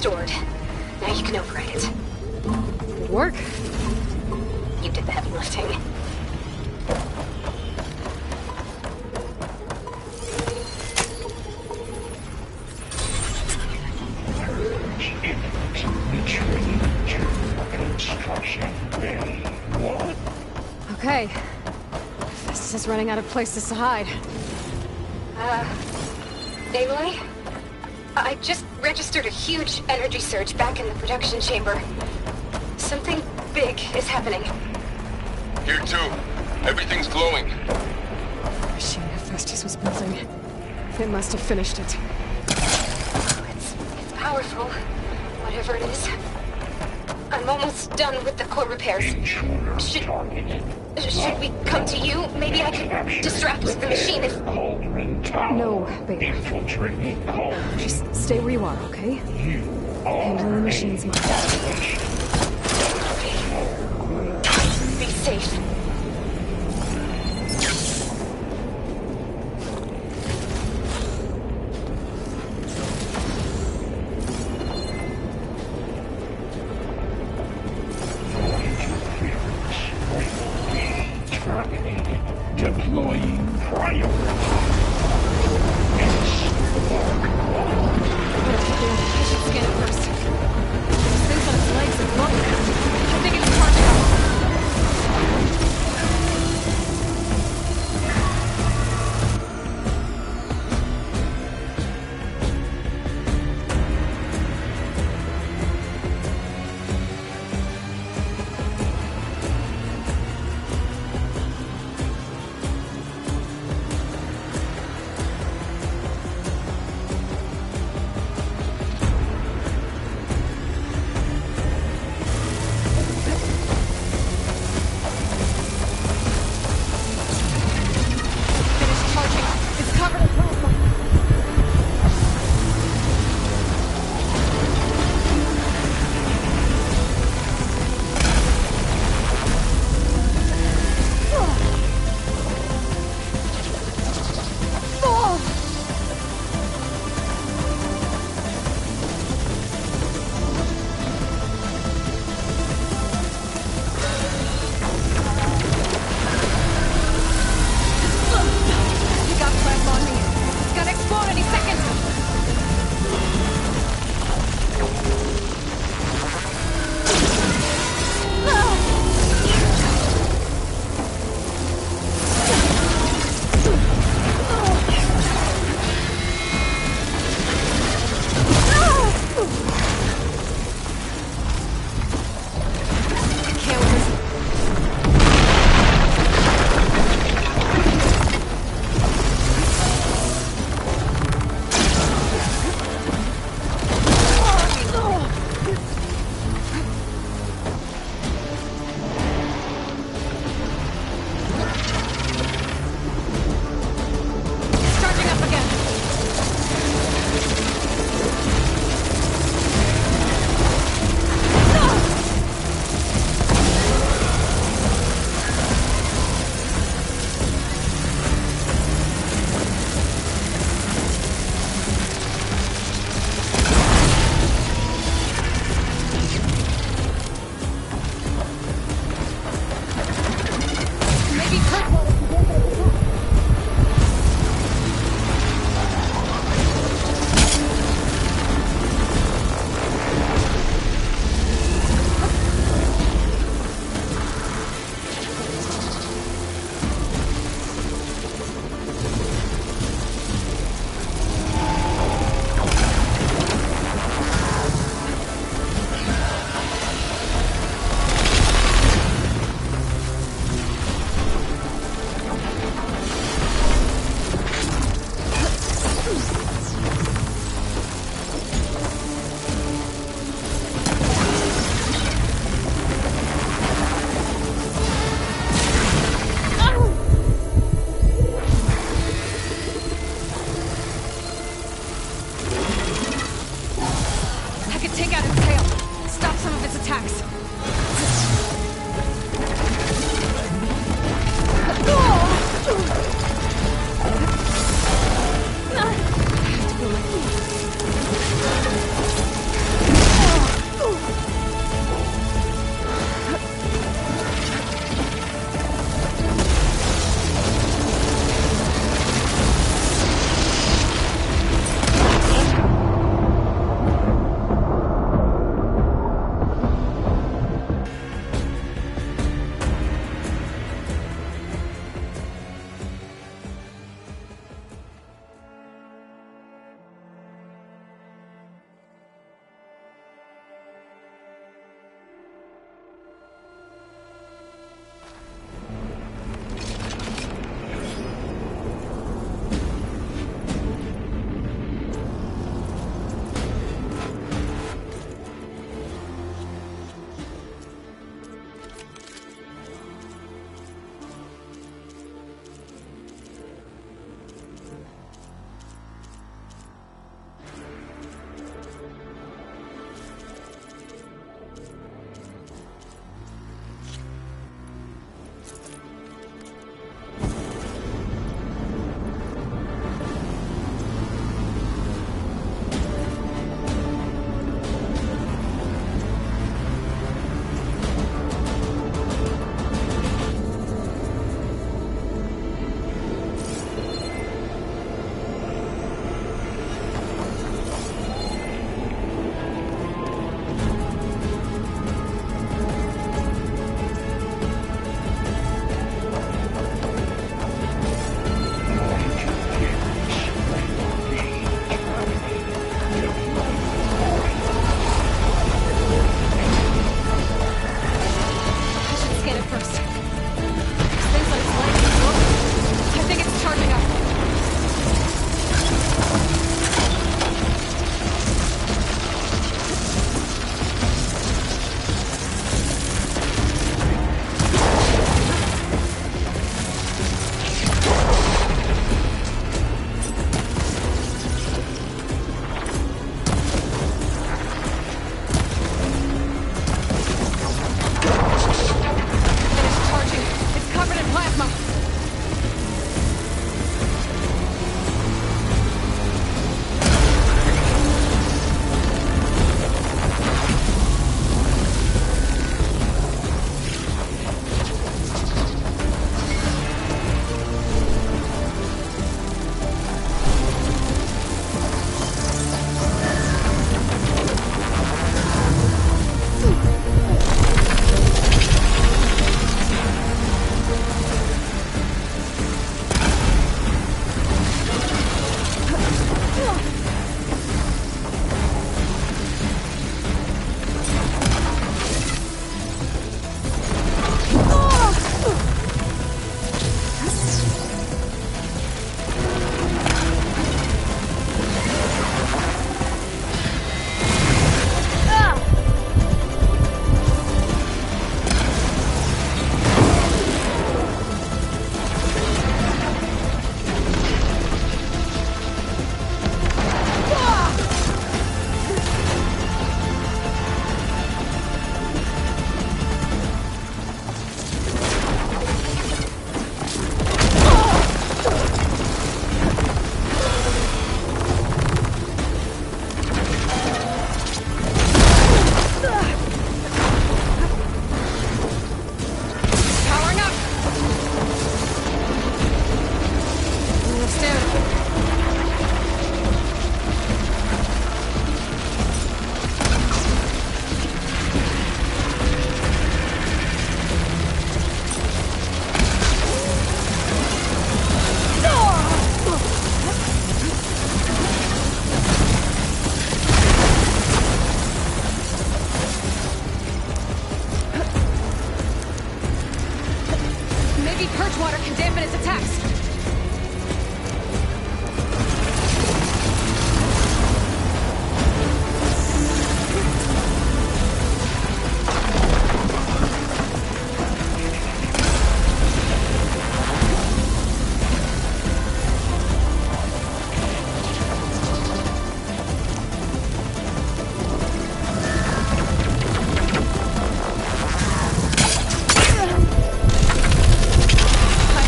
restored. Now you can override it. Good work. You did the heavy lifting. Okay. Festus is running out of places to hide. Aloy? I just registered a huge energy surge back in the production chamber. Something big is happening. Here too. Everything's glowing. The machine Hephaestus was building. It must have finished it. It's powerful, whatever it is. I'm almost done with the core repairs. Should we come to you? Maybe I could distract the machine if... No, baby. Just stay where you are, okay? Handling the machine's mine. Be safe. Deploying priority. I should scan it first. This thing's on its legs and glowing. I think it's charged up.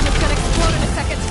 It's gonna explode in a second.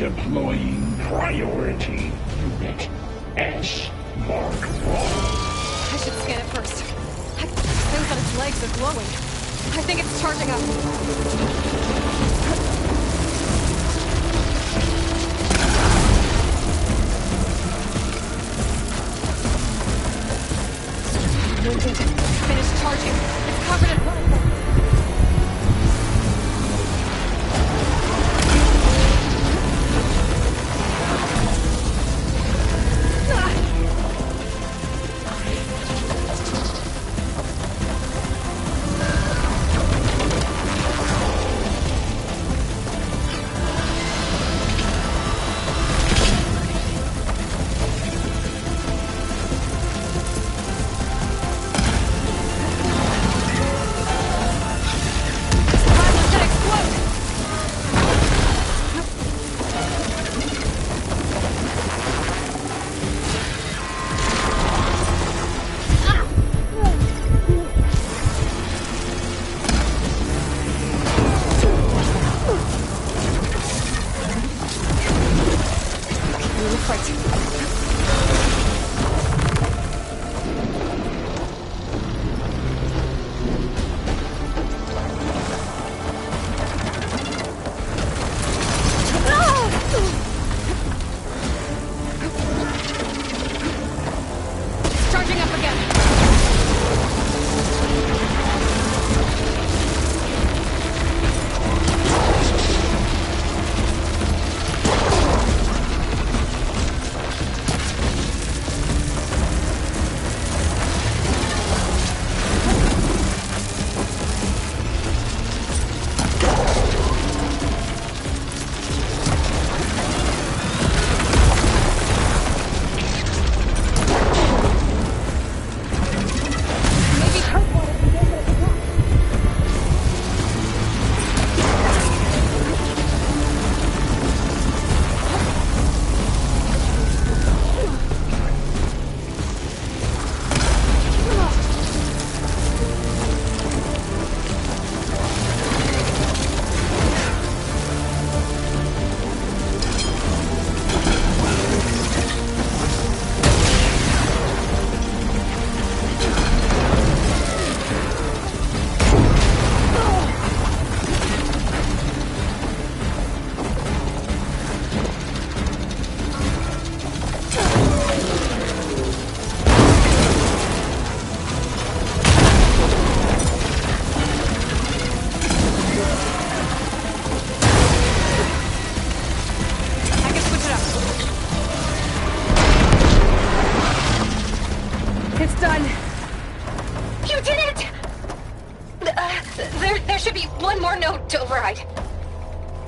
Deploying priority unit S Mark 1. I should scan it first. Things on its legs are glowing. I think it's charging up. Wounded. Finished charging. It's covered in blood.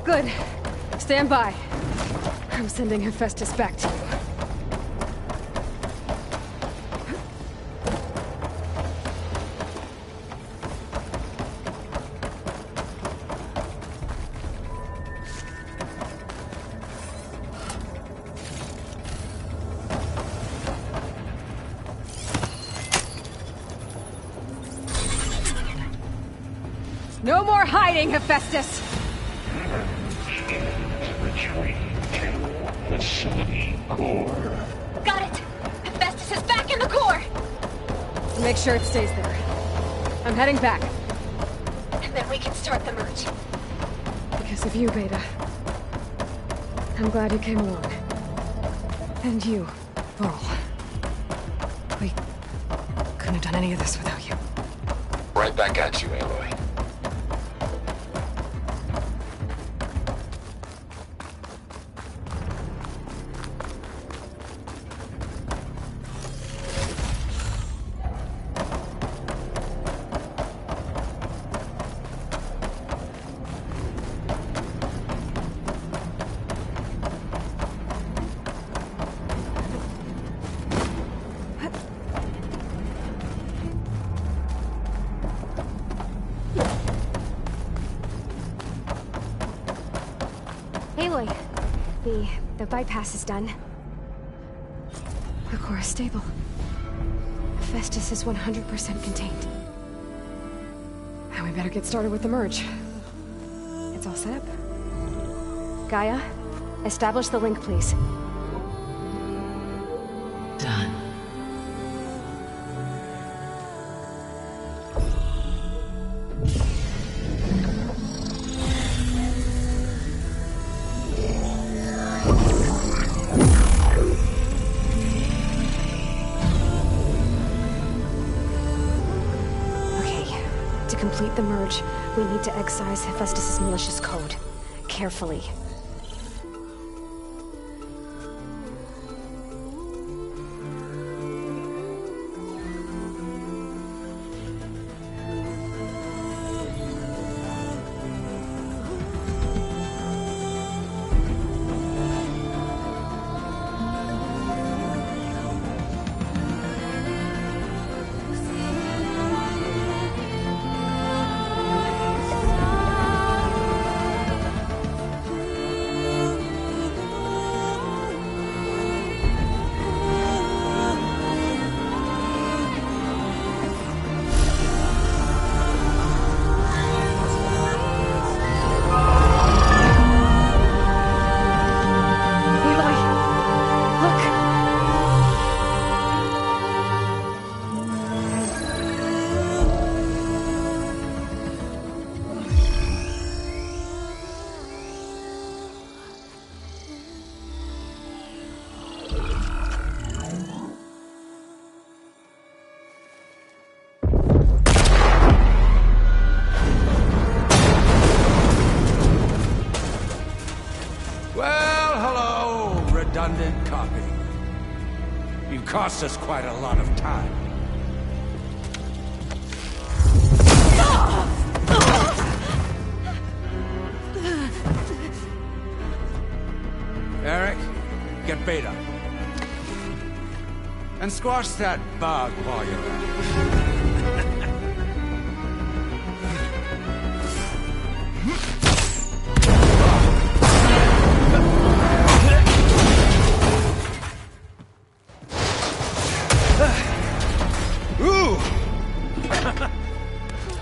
Good. Stand by. I'm sending Hephaestus back to you. No more hiding, Hephaestus! Retreat to facility core. Got it! Hephaestus is back in the core! Make sure it stays there. I'm heading back. And then we can start the merge. Because of you, Beta. I'm glad you came along. And you, Varl. We couldn't have done any of this without you. Right back at you, Aloy. Aloy, the bypass is done. The core is stable. Hephaestus is 100% contained. And we better get started with the merge. It's all set up. Gaia, Establish the link, please. Done. To complete the merge, we need to excise Hephaestus' malicious code. Carefully. Redundant copy. You cost us quite a lot of time. Eric, get Beta. And squash that bug while you're at it.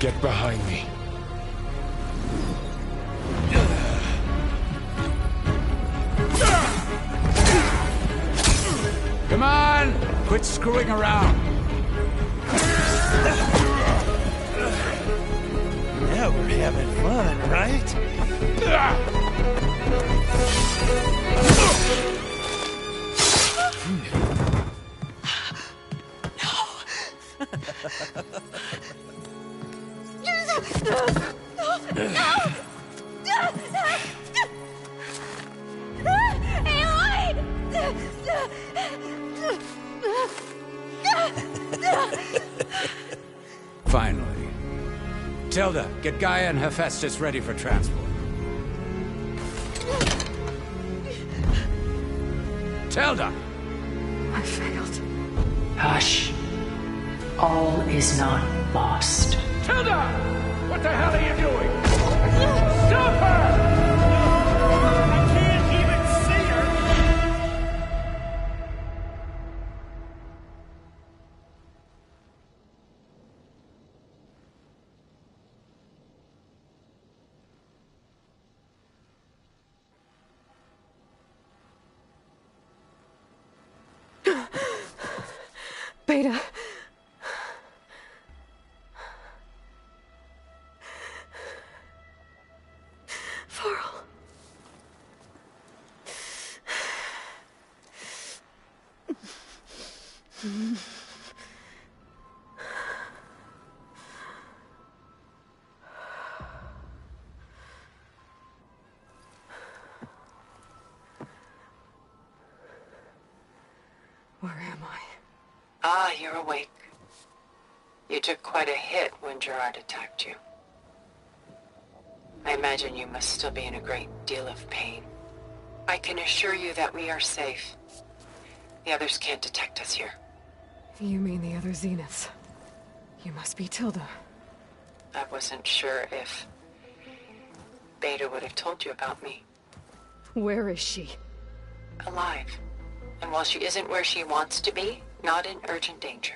Get behind me. Come on! Quit screwing around! Now we're having fun, right? Finally. Tilda, get Gaia and Hephaestus ready for transport. Tilda! I failed. Hush. All is not lost. Tilda! What the hell are you doing? Stop her! I can't even see her! Beta. Varl. Where am I? Ah, you're awake. You took quite a hit when Gerard attacked you. I imagine you must still be in a great deal of pain. I can assure you that we are safe. The others can't detect us here. You mean the other Zeniths? You must be Tilda. I wasn't sure if Beta would have told you about me. Where is she? Alive. And while she isn't where she wants to be, not in urgent danger.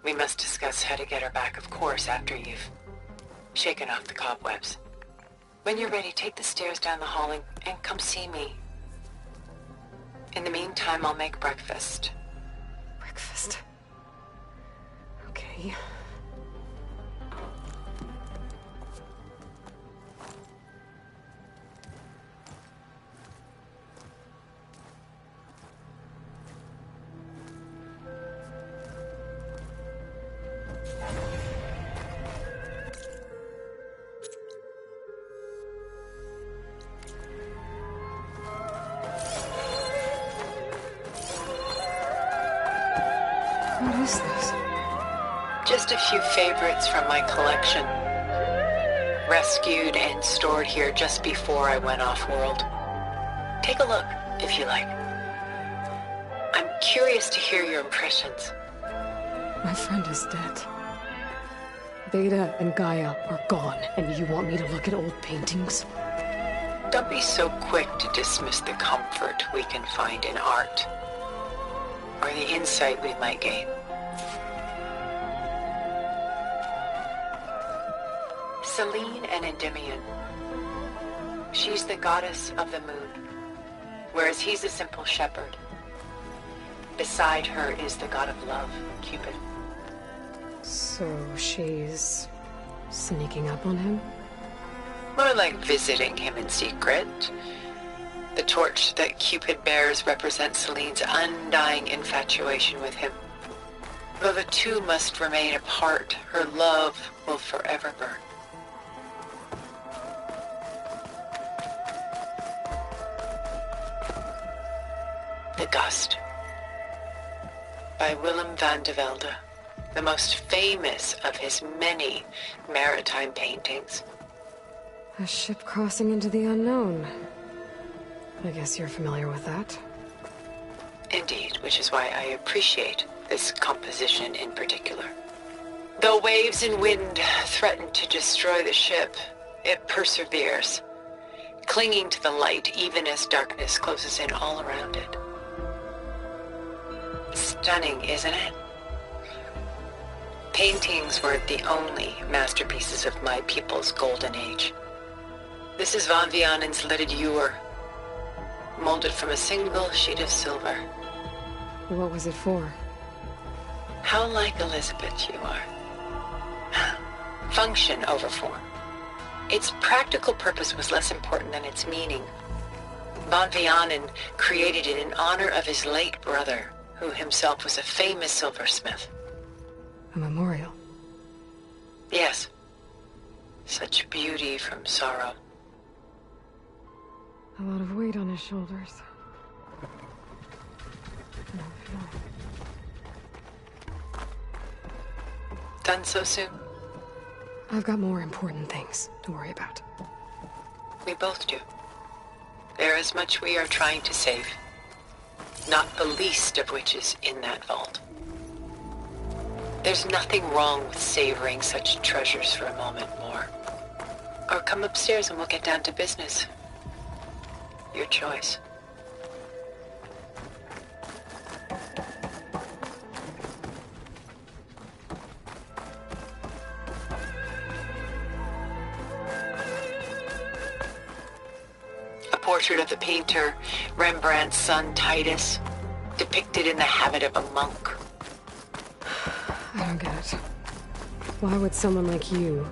We must discuss how to get her back, of course, after you've shaken off the cobwebs. When you're ready, take the stairs down the hall and come see me. In the meantime, I'll make breakfast. Breakfast. Okay. What is this? Just a few favorites from my collection. Rescued and stored here just before I went off-world. Take a look, if you like. I'm curious to hear your impressions. My friend is dead. Beta and Gaia are gone, and you want me to look at old paintings? Don't be so quick to dismiss the comfort we can find in art, or the insight we might gain. Selene and Endymion. She's the goddess of the moon, whereas he's a simple shepherd. Beside her is the god of love, Cupid. So she's sneaking up on him? More like visiting him in secret. The torch that Cupid bears represents Selene's undying infatuation with him. Though the two must remain apart, her love will forever burn. The Gust, by Willem van de Velde, the most famous of his many maritime paintings. A ship crossing into the unknown. I guess you're familiar with that. Indeed, which is why I appreciate this composition in particular. Though waves and wind threaten to destroy the ship, it perseveres, clinging to the light even as darkness closes in all around it. Stunning, isn't it? Paintings weren't the only masterpieces of my people's golden age. This is Van Vianen's Leaded Ewer, molded from a single sheet of silver. What was it for? How like Elizabeth you are. Function over form. Its practical purpose was less important than its meaning. Van Vianen created it in honor of his late brother, who himself was a famous silversmith. A memorial? Yes. Such beauty from sorrow. A lot of weight on his shoulders. Done so soon? I've got more important things to worry about. We both do. There is much we are trying to save. Not the least of which is in that vault. There's nothing wrong with savoring such treasures for a moment more. Or come upstairs and we'll get down to business. Your choice. A portrait of the painter, Rembrandt's son Titus, depicted in the habit of a monk. I don't get it. Why would someone like you,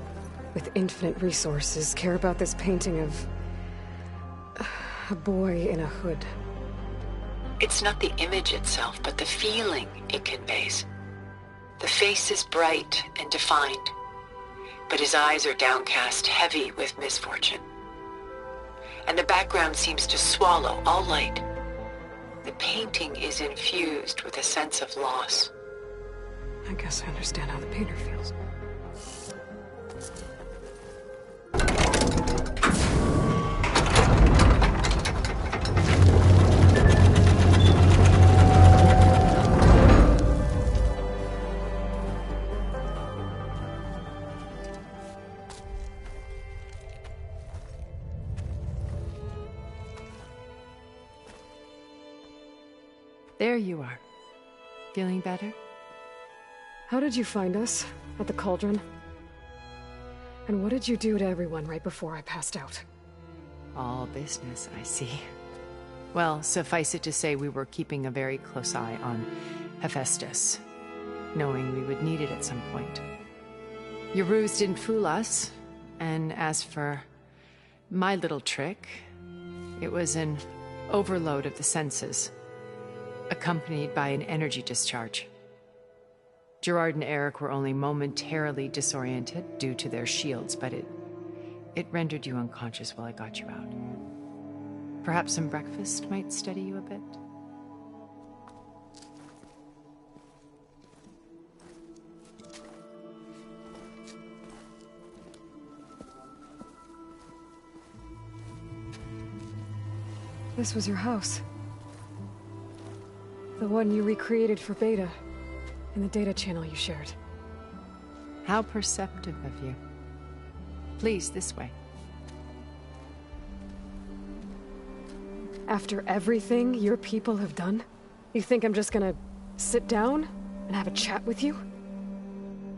with infinite resources, care about this painting of a boy in a hood? It's not the image itself, but the feeling it conveys. The face is bright and defined, but his eyes are downcast, heavy with misfortune. And the background seems to swallow all light. The painting is infused with a sense of loss. I guess I understand how the painter feels. There you are. Feeling better? How did you find us? At the Cauldron? And what did you do to everyone right before I passed out? All business, I see. Well, suffice it to say we were keeping a very close eye on Hephaestus, knowing we would need it at some point. Your ruse didn't fool us, and as for my little trick, it was an overload of the senses, accompanied by an energy discharge. Gerard and Eric were only momentarily disoriented due to their shields, but it rendered you unconscious while I got you out. Perhaps some breakfast might steady you a bit? This was your house. The one you recreated for Beta, in the data channel you shared. How perceptive of you. Please, this way. After everything your people have done, you think I'm just gonna sit down and have a chat with you?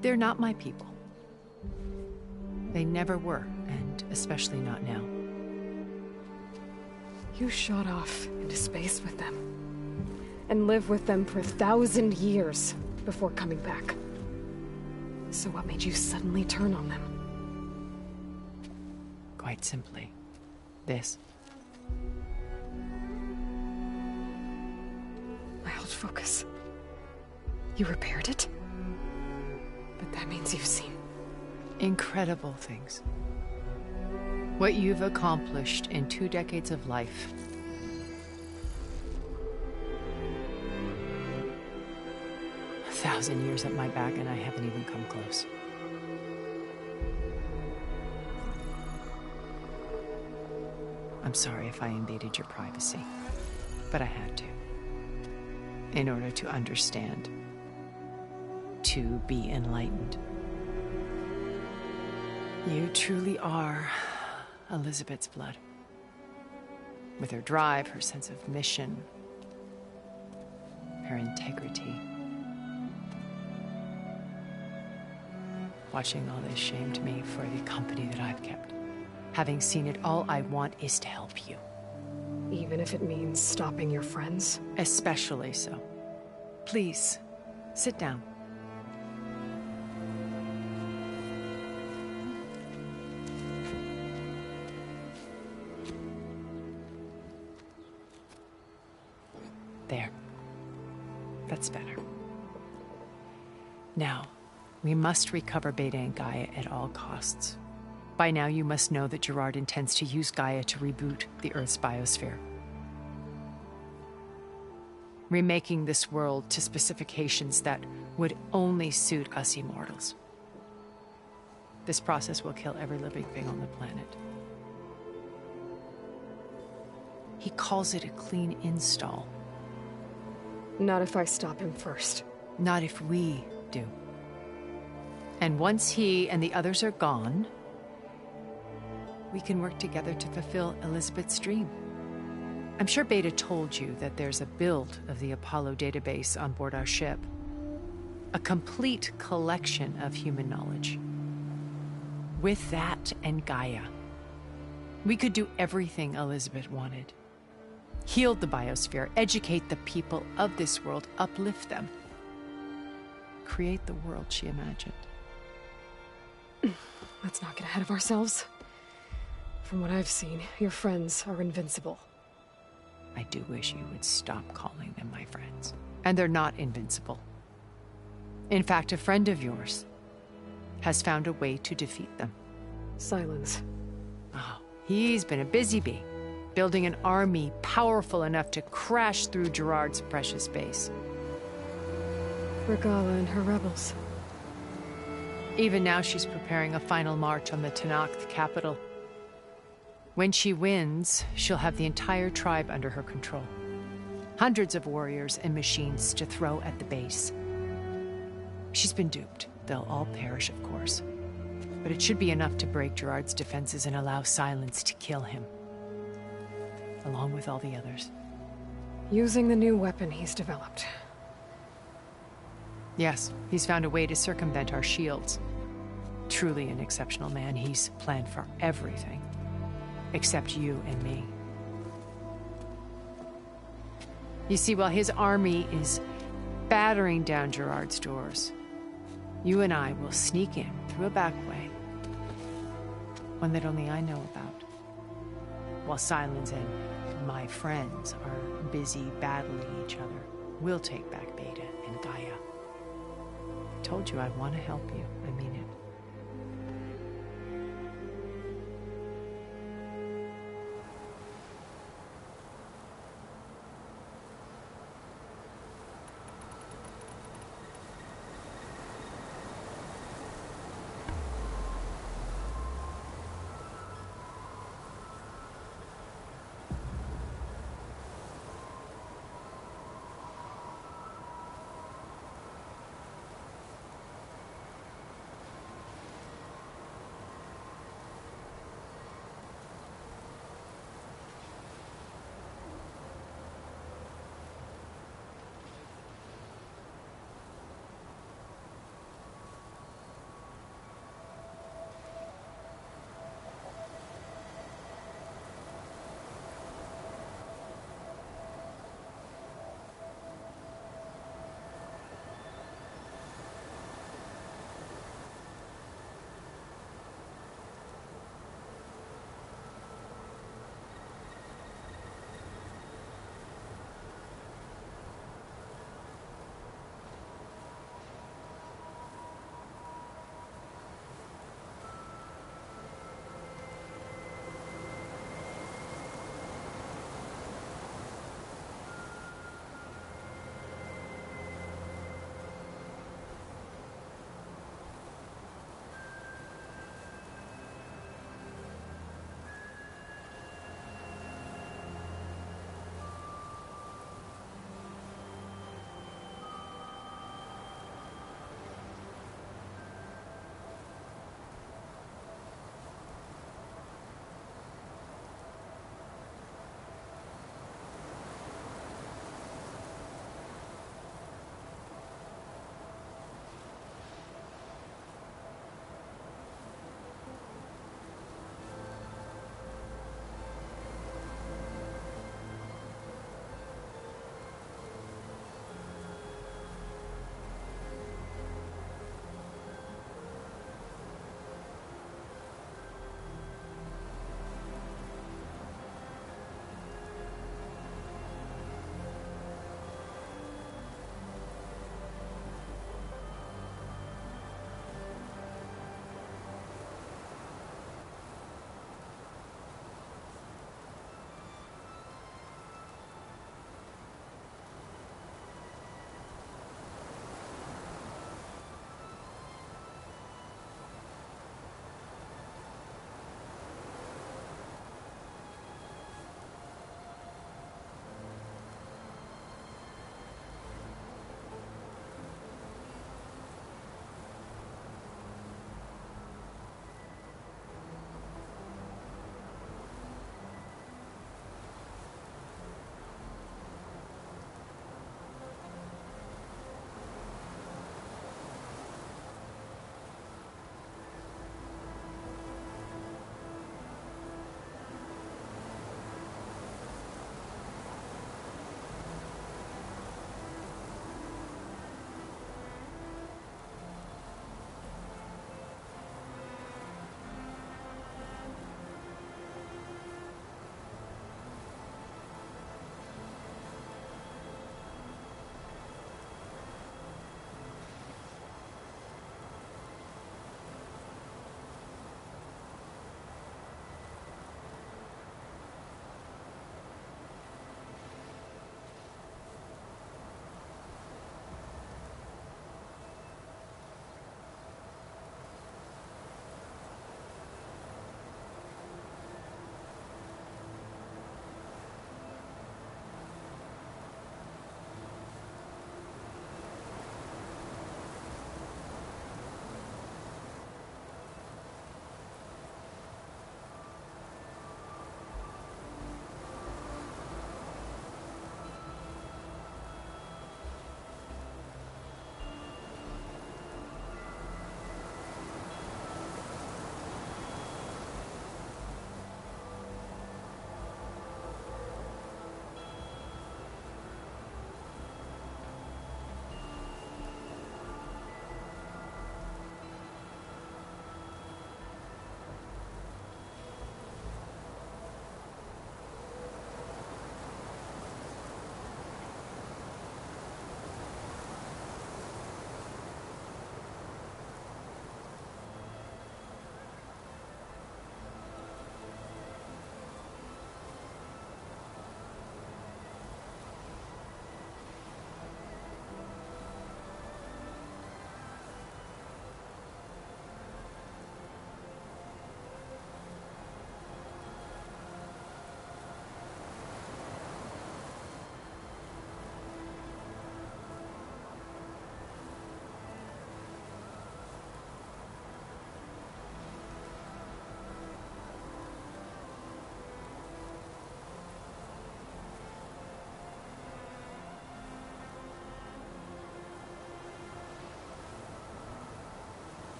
They're not my people. They never were, and especially not now. You shot off into space with them, and lived with them for 1,000 years before coming back. So what made you suddenly turn on them? Quite simply, this. My old focus. You repaired it? But that means you've seen incredible things. What you've accomplished in 2 decades of life. A 1,000 years at my back, and I haven't even come close. I'm sorry if I invaded your privacy, but I had to. In order to understand. To be enlightened. You truly are Elizabeth's blood. With her drive, her sense of mission, her integrity. Watching all this shamed me for the company that I've kept. Having seen it, all I want is to help you. Even if it means stopping your friends? Especially so. Please, sit down. There. That's better. Now, we must recover Beta and Gaia at all costs. By now, you must know that Gerard intends to use Gaia to reboot the Earth's biosphere. Remaking this world to specifications that would only suit us immortals. This process will kill every living thing on the planet. He calls it a clean install. Not if I stop him first. Not if we do. And once he and the others are gone, we can work together to fulfill Elizabeth's dream. I'm sure Beta told you that there's a build of the Apollo database on board our ship. A complete collection of human knowledge. With that and Gaia, we could do everything Elizabeth wanted. Heal the biosphere, educate the people of this world, uplift them. Create the world she imagined. Let's not get ahead of ourselves. From what I've seen, your friends are invincible. I do wish you would stop calling them my friends. And they're not invincible. In fact, a friend of yours has found a way to defeat them. Silence. Oh, he's been a busy bee, building an army powerful enough to crash through Gerard's precious base. Regala and her rebels. Even now, she's preparing a final march on the Tenakth capital. When she wins, she'll have the entire tribe under her control. Hundreds of warriors and machines to throw at the base. She's been duped. They'll all perish, of course. But it should be enough to break Gerard's defenses and allow Silence to kill him. Along with all the others. Using the new weapon he's developed. Yes, he's found a way to circumvent our shields. Truly an exceptional man. He's planned for everything. Except you and me. You see, while his army is battering down Gerard's doors, you and I will sneak in through a back way, one that only I know about, while Sylens and my friends are busy battling each other. We'll take back Beta and Gaia. I told you I want to help you. I mean it.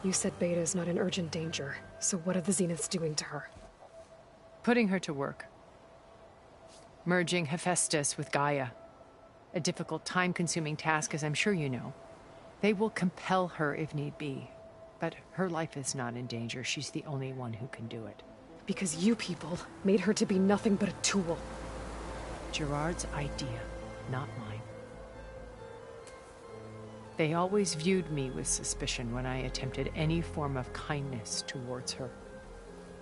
You said Beta's not in urgent danger, so what are the Zeniths doing to her? Putting her to work. Merging Hephaestus with Gaia. A difficult, time-consuming task, as I'm sure you know. They will compel her if need be. But her life is not in danger. She's the only one who can do it. Because you people made her to be nothing but a tool. Gerard's idea, not mine. They always viewed me with suspicion when I attempted any form of kindness towards her.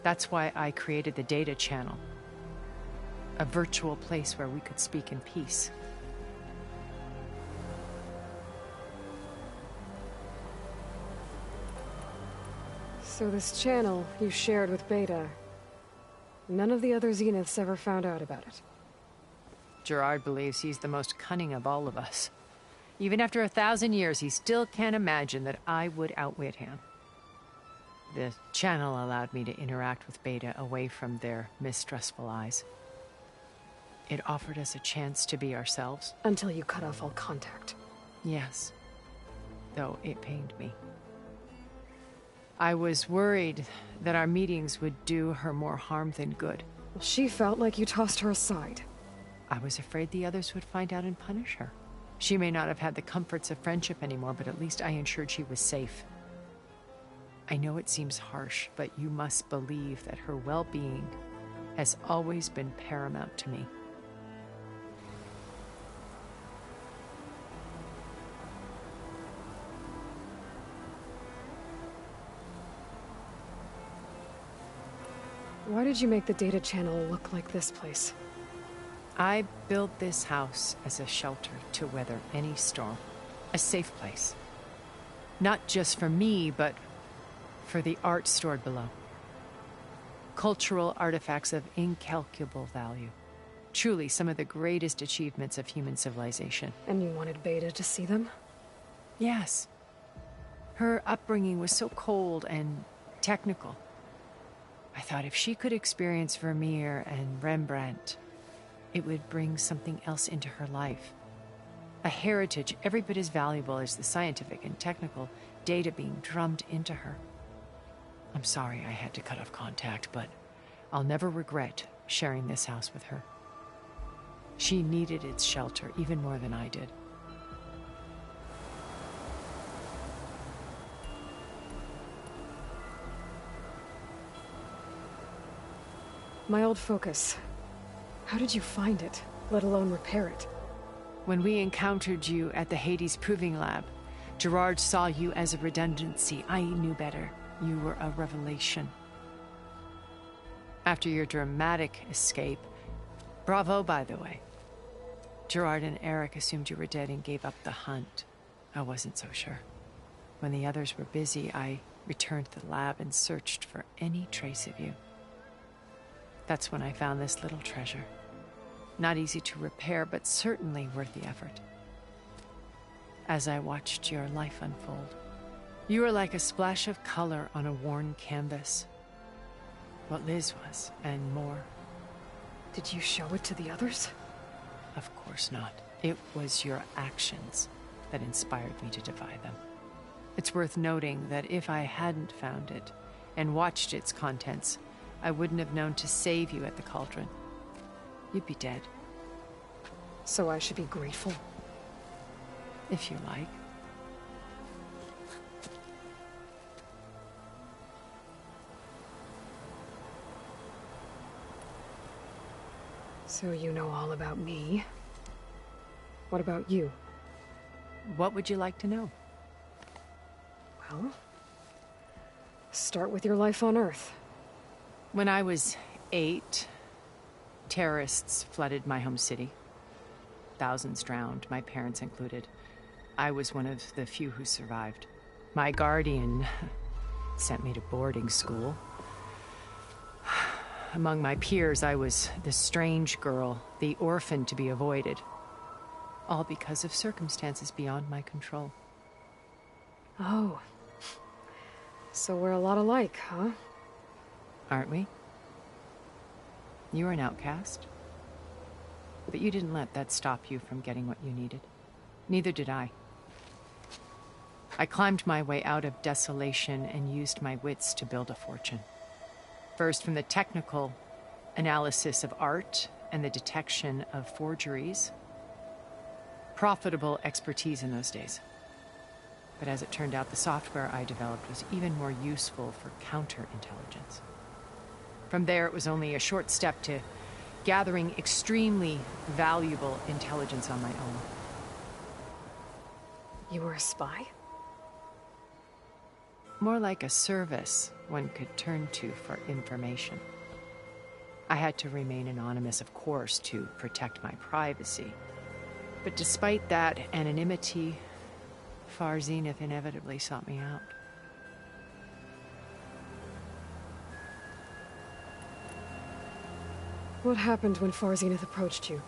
That's why I created the Data Channel. A virtual place where we could speak in peace. So this channel you shared with Beta, none of the other Zeniths ever found out about it. Gerard believes he's the most cunning of all of us. Even after 1,000 years, he still can't imagine that I would outwit him. The channel allowed me to interact with Beta away from their mistrustful eyes. It offered us a chance to be ourselves. Until you cut off all contact. Yes. Though it pained me. I was worried that our meetings would do her more harm than good. Well, she felt like you tossed her aside. I was afraid the others would find out and punish her. She may not have had the comforts of friendship anymore, but at least I ensured she was safe. I know it seems harsh, but you must believe that her well-being has always been paramount to me. Why did you make the Data Channel look like this place? I built this house as a shelter to weather any storm. A safe place. Not just for me, but for the art stored below. Cultural artifacts of incalculable value. Truly some of the greatest achievements of human civilization. And you wanted Beta to see them? Yes. Her upbringing was so cold and technical. I thought if she could experience Vermeer and Rembrandt, it would bring something else into her life. A heritage every bit as valuable as the scientific and technical data being drummed into her. I'm sorry I had to cut off contact, but I'll never regret sharing this house with her. She needed its shelter even more than I did. My old focus. How did you find it, let alone repair it? When we encountered you at the Hades Proving Lab, Gerard saw you as a redundancy. I knew better. You were a revelation. After your dramatic escape, bravo, by the way. Gerard and Eric assumed you were dead and gave up the hunt. I wasn't so sure. When the others were busy, I returned to the lab and searched for any trace of you. That's when I found this little treasure. Not easy to repair, but certainly worth the effort. As I watched your life unfold, you were like a splash of color on a worn canvas. What Liz was, and more. Did you show it to the others? Of course not. It was your actions that inspired me to defy them. It's worth noting that if I hadn't found it and watched its contents, I wouldn't have known to save you at the cauldron. You'd be dead. So I should be grateful? If you like. So you know all about me. What about you? What would you like to know? Well, start with your life on Earth. When I was 8, terrorists flooded my home city. Thousands drowned, my parents included. I was one of the few who survived. My guardian sent me to boarding school. Among my peers, I was the strange girl, the orphan to be avoided. All because of circumstances beyond my control. Oh. So we're a lot alike, huh? Aren't we? You were an outcast. But you didn't let that stop you from getting what you needed. Neither did I. I climbed my way out of desolation and used my wits to build a fortune. First, from the technical analysis of art and the detection of forgeries. Profitable expertise in those days. But as it turned out, the software I developed was even more useful for counterintelligence. From there, it was only a short step to gathering extremely valuable intelligence on my own. You were a spy? More like a service one could turn to for information. I had to remain anonymous, of course, to protect my privacy. But despite that anonymity, Far Zenith inevitably sought me out. What happened when Far Zenith approached you?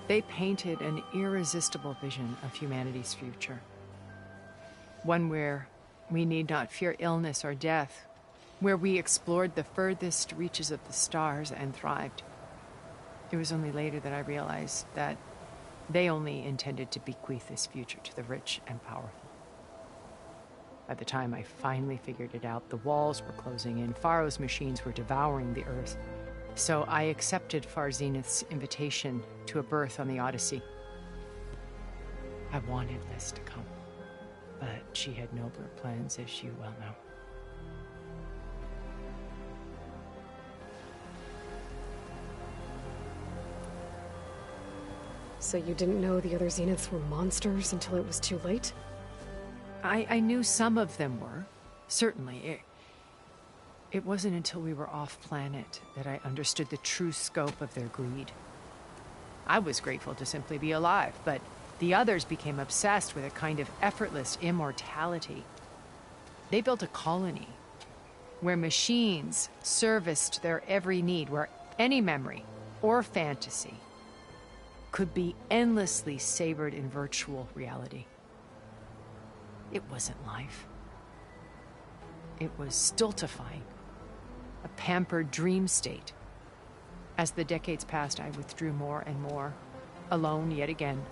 They painted an irresistible vision of humanity's future. One where we need not fear illness or death, where we explored the furthest reaches of the stars and thrived. It was only later that I realized that they only intended to bequeath this future to the rich and powerful. By the time I finally figured it out, the walls were closing in, Pharaoh's machines were devouring the Earth. So I accepted Far Zenith's invitation to a berth on the Odyssey. I wanted Liz to come, but she had nobler plans, as you well know. So you didn't know the other Zeniths were monsters until it was too late? I knew some of them were, certainly. It wasn't until we were off-planet that I understood the true scope of their greed. I was grateful to simply be alive, but the others became obsessed with a kind of effortless immortality. They built a colony where machines serviced their every need, where any memory or fantasy could be endlessly savored in virtual reality. It wasn't life. It was stultifying, a pampered dream state. As the decades passed, I withdrew more and more, alone yet again,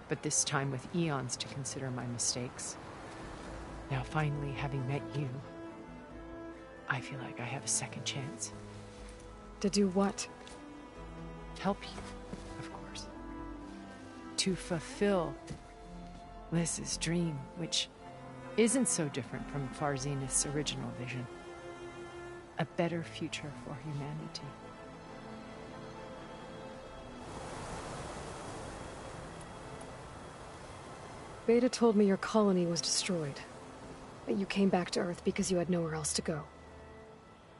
but this time with eons to consider my mistakes. Now finally, having met you, I feel like I have a second chance. To do what? Help you, of course. To fulfill Liz's dream, which isn't so different from Far Zenith's original vision. A better future for humanity. Beta told me your colony was destroyed. That you came back to Earth because you had nowhere else to go.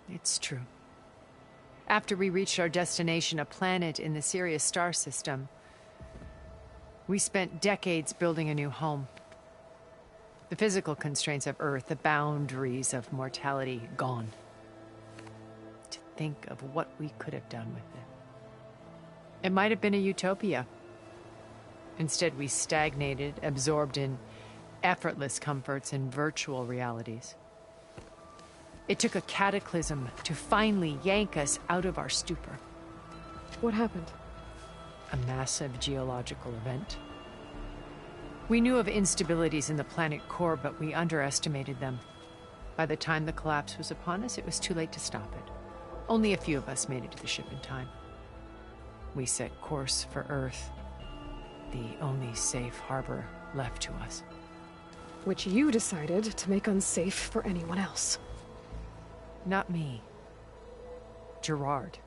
It's true. After we reached our destination, a planet in the Sirius star system, we spent decades building a new home. The physical constraints of Earth, the boundaries of mortality, gone. To think of what we could have done with it. It might have been a utopia. Instead, we stagnated, absorbed in effortless comforts and virtual realities. It took a cataclysm to finally yank us out of our stupor. What happened? A massive geological event. We knew of instabilities in the planet core, but we underestimated them. By the time the collapse was upon us, it was too late to stop it. Only a few of us made it to the ship in time. We set course for Earth, the only safe harbor left to us. Which you decided to make unsafe for anyone else. Not me. Gerard.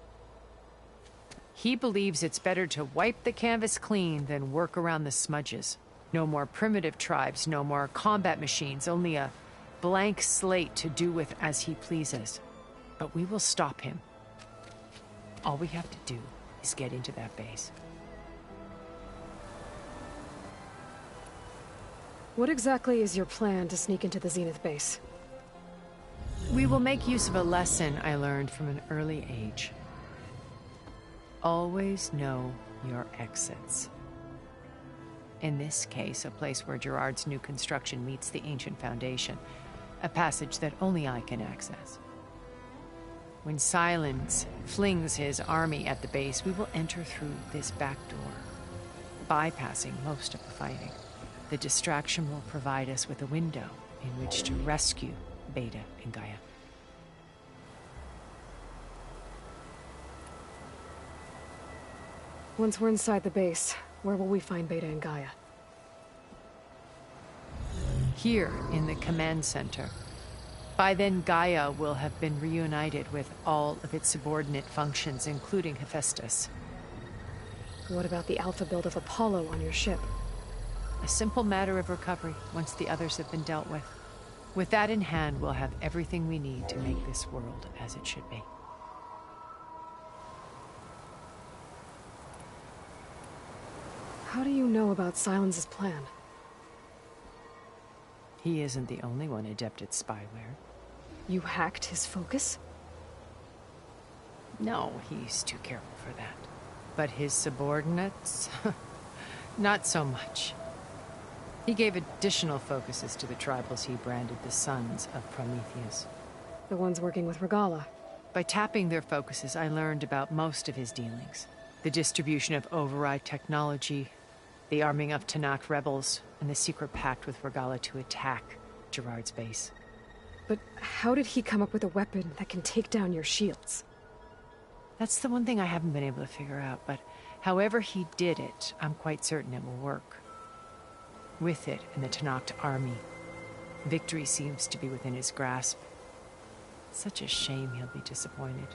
He believes it's better to wipe the canvas clean than work around the smudges. No more primitive tribes, no more combat machines, only a blank slate to do with as he pleases. But we will stop him. All we have to do is get into that base. What exactly is your plan to sneak into the Zenith base? We will make use of a lesson I learned from an early age. Always know your exits. In this case, a place where Gerard's new construction meets the ancient foundation, a passage that only I can access. When Silence flings his army at the base, we will enter through this back door, bypassing most of the fighting. the distraction will provide us with a window in which to rescue Beta and Gaia. Once we're inside the base, where will we find Beta and Gaia? Here, in the command center. By then, Gaia will have been reunited with all of its subordinate functions, including Hephaestus. What about the Alpha build of Apollo on your ship? A simple matter of recovery, once the others have been dealt with. With that in hand, we'll have everything we need to make this world as it should be. How do you know about Silence's plan? He isn't the only one adept at spyware. You hacked his focus? No, he's too careful for that. But his subordinates? Not so much. He gave additional focuses to the tribals he branded the Sons of Prometheus. The ones working with Regalla. By tapping their focuses, I learned about most of his dealings. The distribution of override technology, the arming of Tanakh rebels, and the secret pact with Regalla to attack Gerard's base. But how did he come up with a weapon that can take down your shields? That's the one thing I haven't been able to figure out, but however he did it, I'm quite certain it will work. With it and the Tanakh army, victory seems to be within his grasp. Such a shame he'll be disappointed.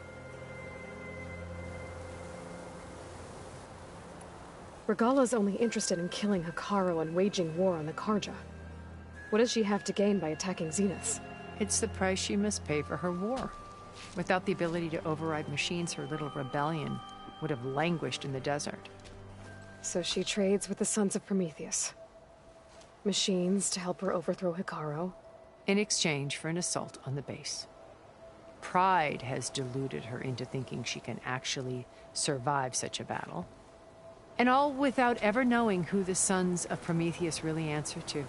Regalla's only interested in killing Hekarro and waging war on the Karja. What does she have to gain by attacking Zeniths? It's the price she must pay for her war. Without the ability to override machines, her little rebellion would have languished in the desert. So she trades with the Sons of Prometheus. Machines to help her overthrow Hekarro. In exchange for an assault on the base. Pride has deluded her into thinking she can actually survive such a battle. And all without ever knowing who the Sons of Prometheus really answer to.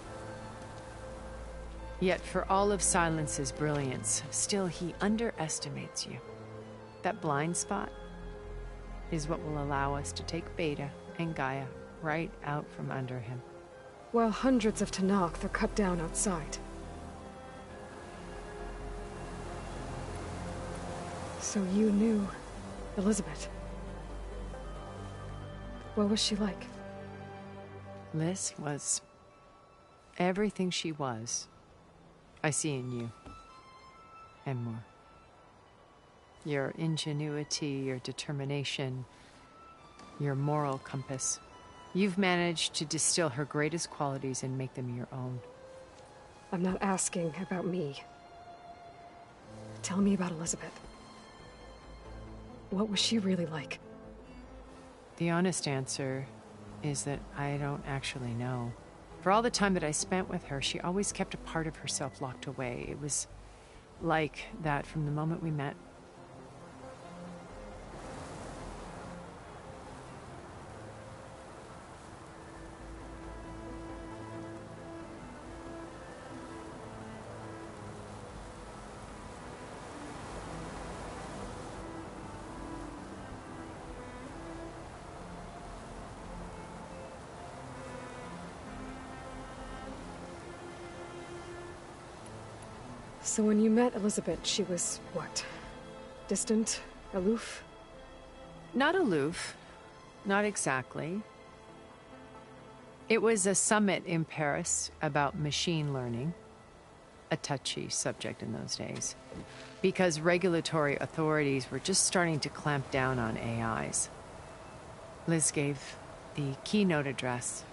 Yet for all of Silence's brilliance, still he underestimates you. That blind spot is what will allow us to take Beta and Gaia right out from under him. While hundreds of Tanakh are cut down outside. So you knew Elizabeth. What was she like? Liz was everything she was. I see in you. And more. Your ingenuity, your determination, your moral compass. You've managed to distill her greatest qualities and make them your own. I'm not asking about me. Tell me about Elizabeth. What was she really like? The honest answer is that I don't actually know. For all the time that I spent with her, she always kept a part of herself locked away. It was like that from the moment we met. So when you met Elizabeth, she was what? Distant? Aloof? Not aloof. Not exactly. It was a summit in Paris about machine learning. A touchy subject in those days. Because regulatory authorities were just starting to clamp down on AIs. Liz gave the keynote address.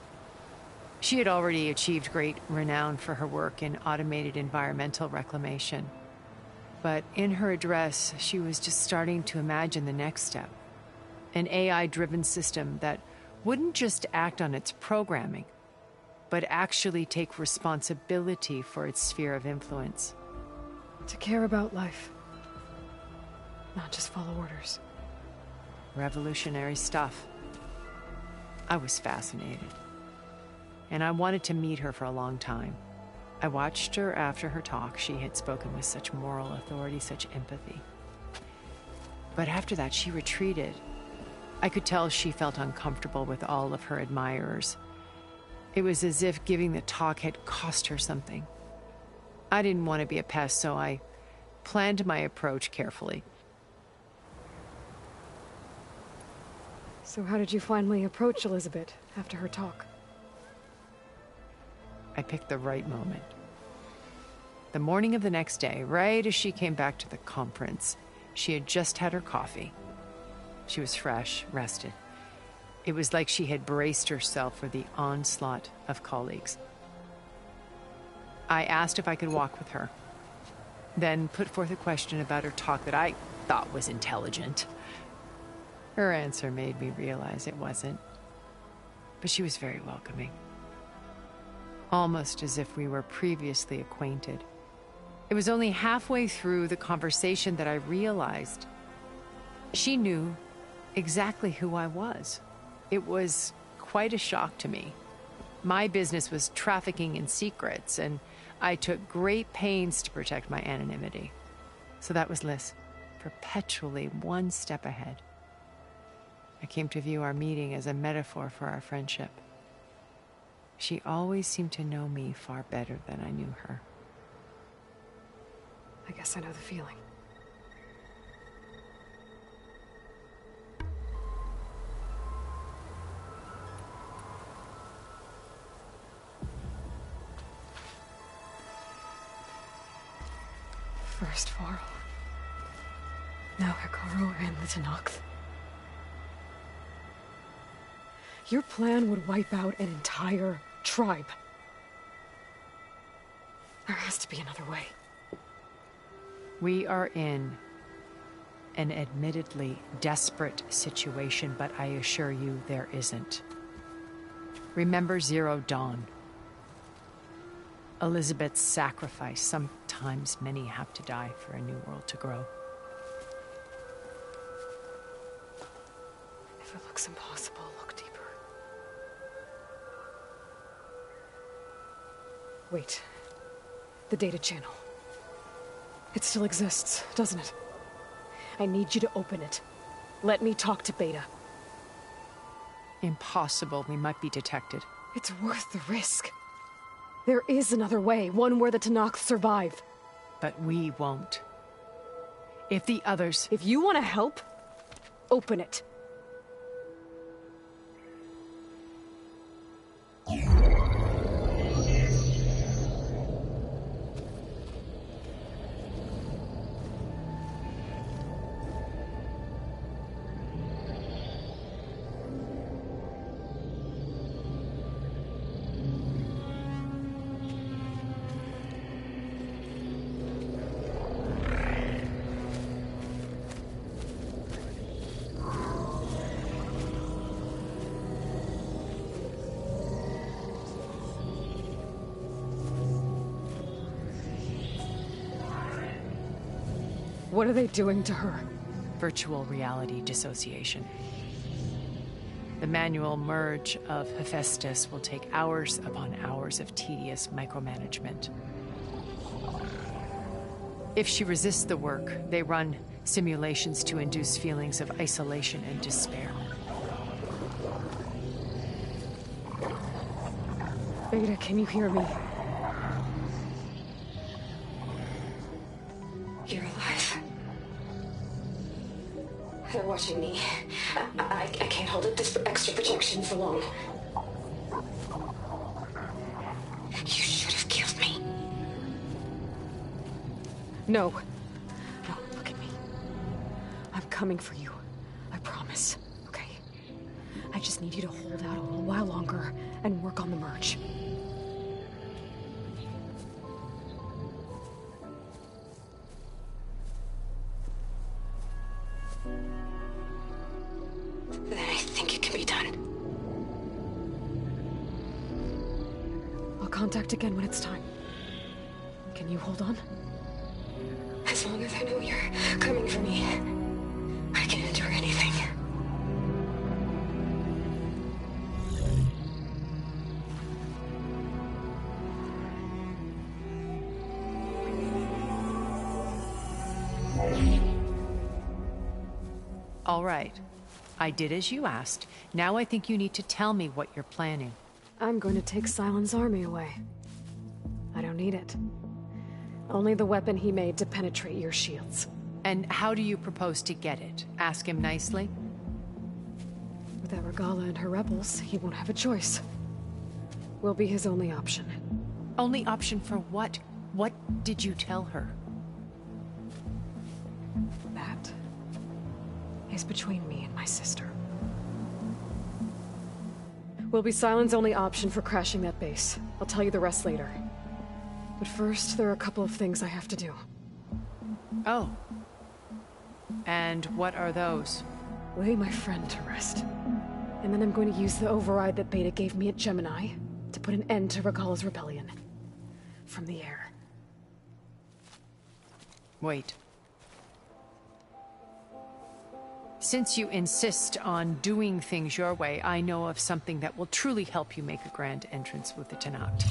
She had already achieved great renown for her work in automated environmental reclamation. But in her address, she was just starting to imagine the next step. An AI-driven system that wouldn't just act on its programming, but actually take responsibility for its sphere of influence. To care about life. Not just follow orders. Revolutionary stuff. I was fascinated. And I wanted to meet her for a long time. I watched her after her talk. She had spoken with such moral authority, such empathy. But after that, she retreated. I could tell she felt uncomfortable with all of her admirers. It was as if giving the talk had cost her something. I didn't want to be a pest, so I planned my approach carefully. So how did you finally approach Elizabeth after her talk? I picked the right moment. The morning of the next day, right as she came back to the conference, she had just had her coffee. She was fresh, rested. It was like she had braced herself for the onslaught of colleagues. I asked if I could walk with her, then put forth a question about her talk that I thought was intelligent. Her answer made me realize it wasn't, but she was very welcoming. Almost as if we were previously acquainted. It was only halfway through the conversation that I realized she knew exactly who I was. It was quite a shock to me. My business was trafficking in secrets, and I took great pains to protect my anonymity. So that was Liz, perpetually one step ahead. I came to view our meeting as a metaphor for our friendship. She always seemed to know me far better than I knew her. I guess I know the feeling. First Varl, now Hekarro and the Tenakth. Your plan would wipe out an entire tribe. There has to be another way. We are in an admittedly desperate situation, but I assure you there isn't. Remember Zero Dawn. Elizabeth's sacrifice. Sometimes many have to die for a new world to grow. If it looks impossible, look deeper. Wait. The data channel. It still exists, doesn't it? I need you to open it. Let me talk to Beta. Impossible. We might be detected. It's worth the risk. There is another way, one where the Tenakth survive. But we won't. If the others... If you want to help, open it. What are they doing to her? Virtual reality dissociation. The manual merge of Hephaestus will take hours upon hours of tedious micromanagement. If she resists the work, they run simulations to induce feelings of isolation and despair. Beta, can you hear me? You're alive. They're watching me. I can't hold up this extra projection for long. You should have killed me. No. No, look at me. I'm coming for you. I promise, okay? I just need you to hold out a little while longer and work on the merge. Then I think it can be done. I'll contact again when it's time. Can you hold on? As long as I know you're coming for me, I can endure anything. All right. I did as you asked. Now I think you need to tell me what you're planning. I'm going to take Sylens' army away. I don't need it. Only the weapon he made to penetrate your shields. And how do you propose to get it? Ask him nicely? Without Regala and her rebels, he won't have a choice. We'll be his only option. Only option for what? What did you tell her? That is between me and my sister. Will be Sylens' only option for crashing that base. I'll tell you the rest later. But first, there are a couple of things I have to do. Oh. And what are those? Lay my friend to rest. And then I'm going to use the override that Beta gave me at Gemini to put an end to Regala's rebellion. From the air. Wait. Since you insist on doing things your way, I know of something that will truly help you make a grand entrance with the Tenakth.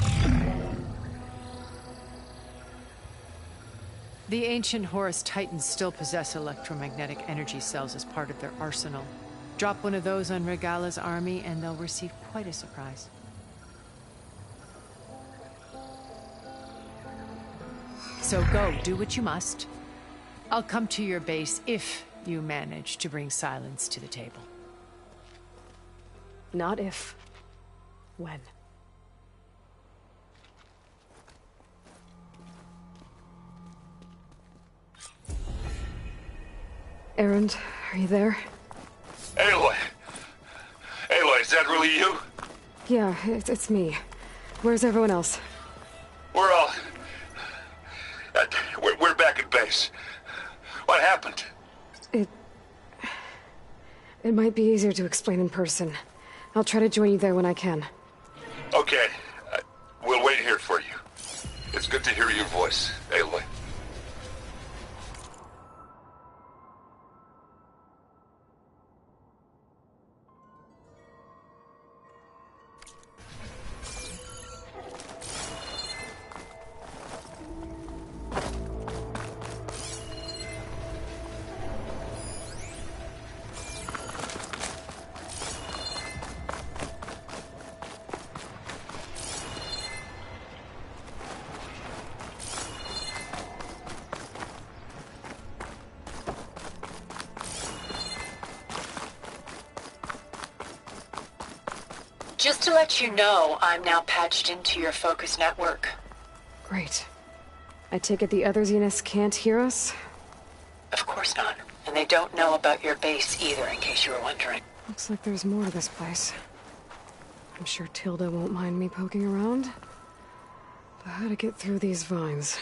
The ancient Horus Titans still possess electromagnetic energy cells as part of their arsenal. Drop one of those on Regala's army and they'll receive quite a surprise. So go, do what you must. I'll come to your base if you manage to bring Sylens to the table. Not if. When. Erend, are you there? Aloy! Aloy, is that really you? Yeah, it's me. Where's everyone else? We're all... We're back at base. What happened? It might be easier to explain in person. I'll try to join you there when I can. Okay. We'll wait here for you. It's good to hear your voice, Aloy. Just to let you know, I'm now patched into your focus network. Great. I take it the other Zeniths can't hear us? Of course not. And they don't know about your base either, in case you were wondering. Looks like there's more to this place. I'm sure Tilda won't mind me poking around. But how to get through these vines?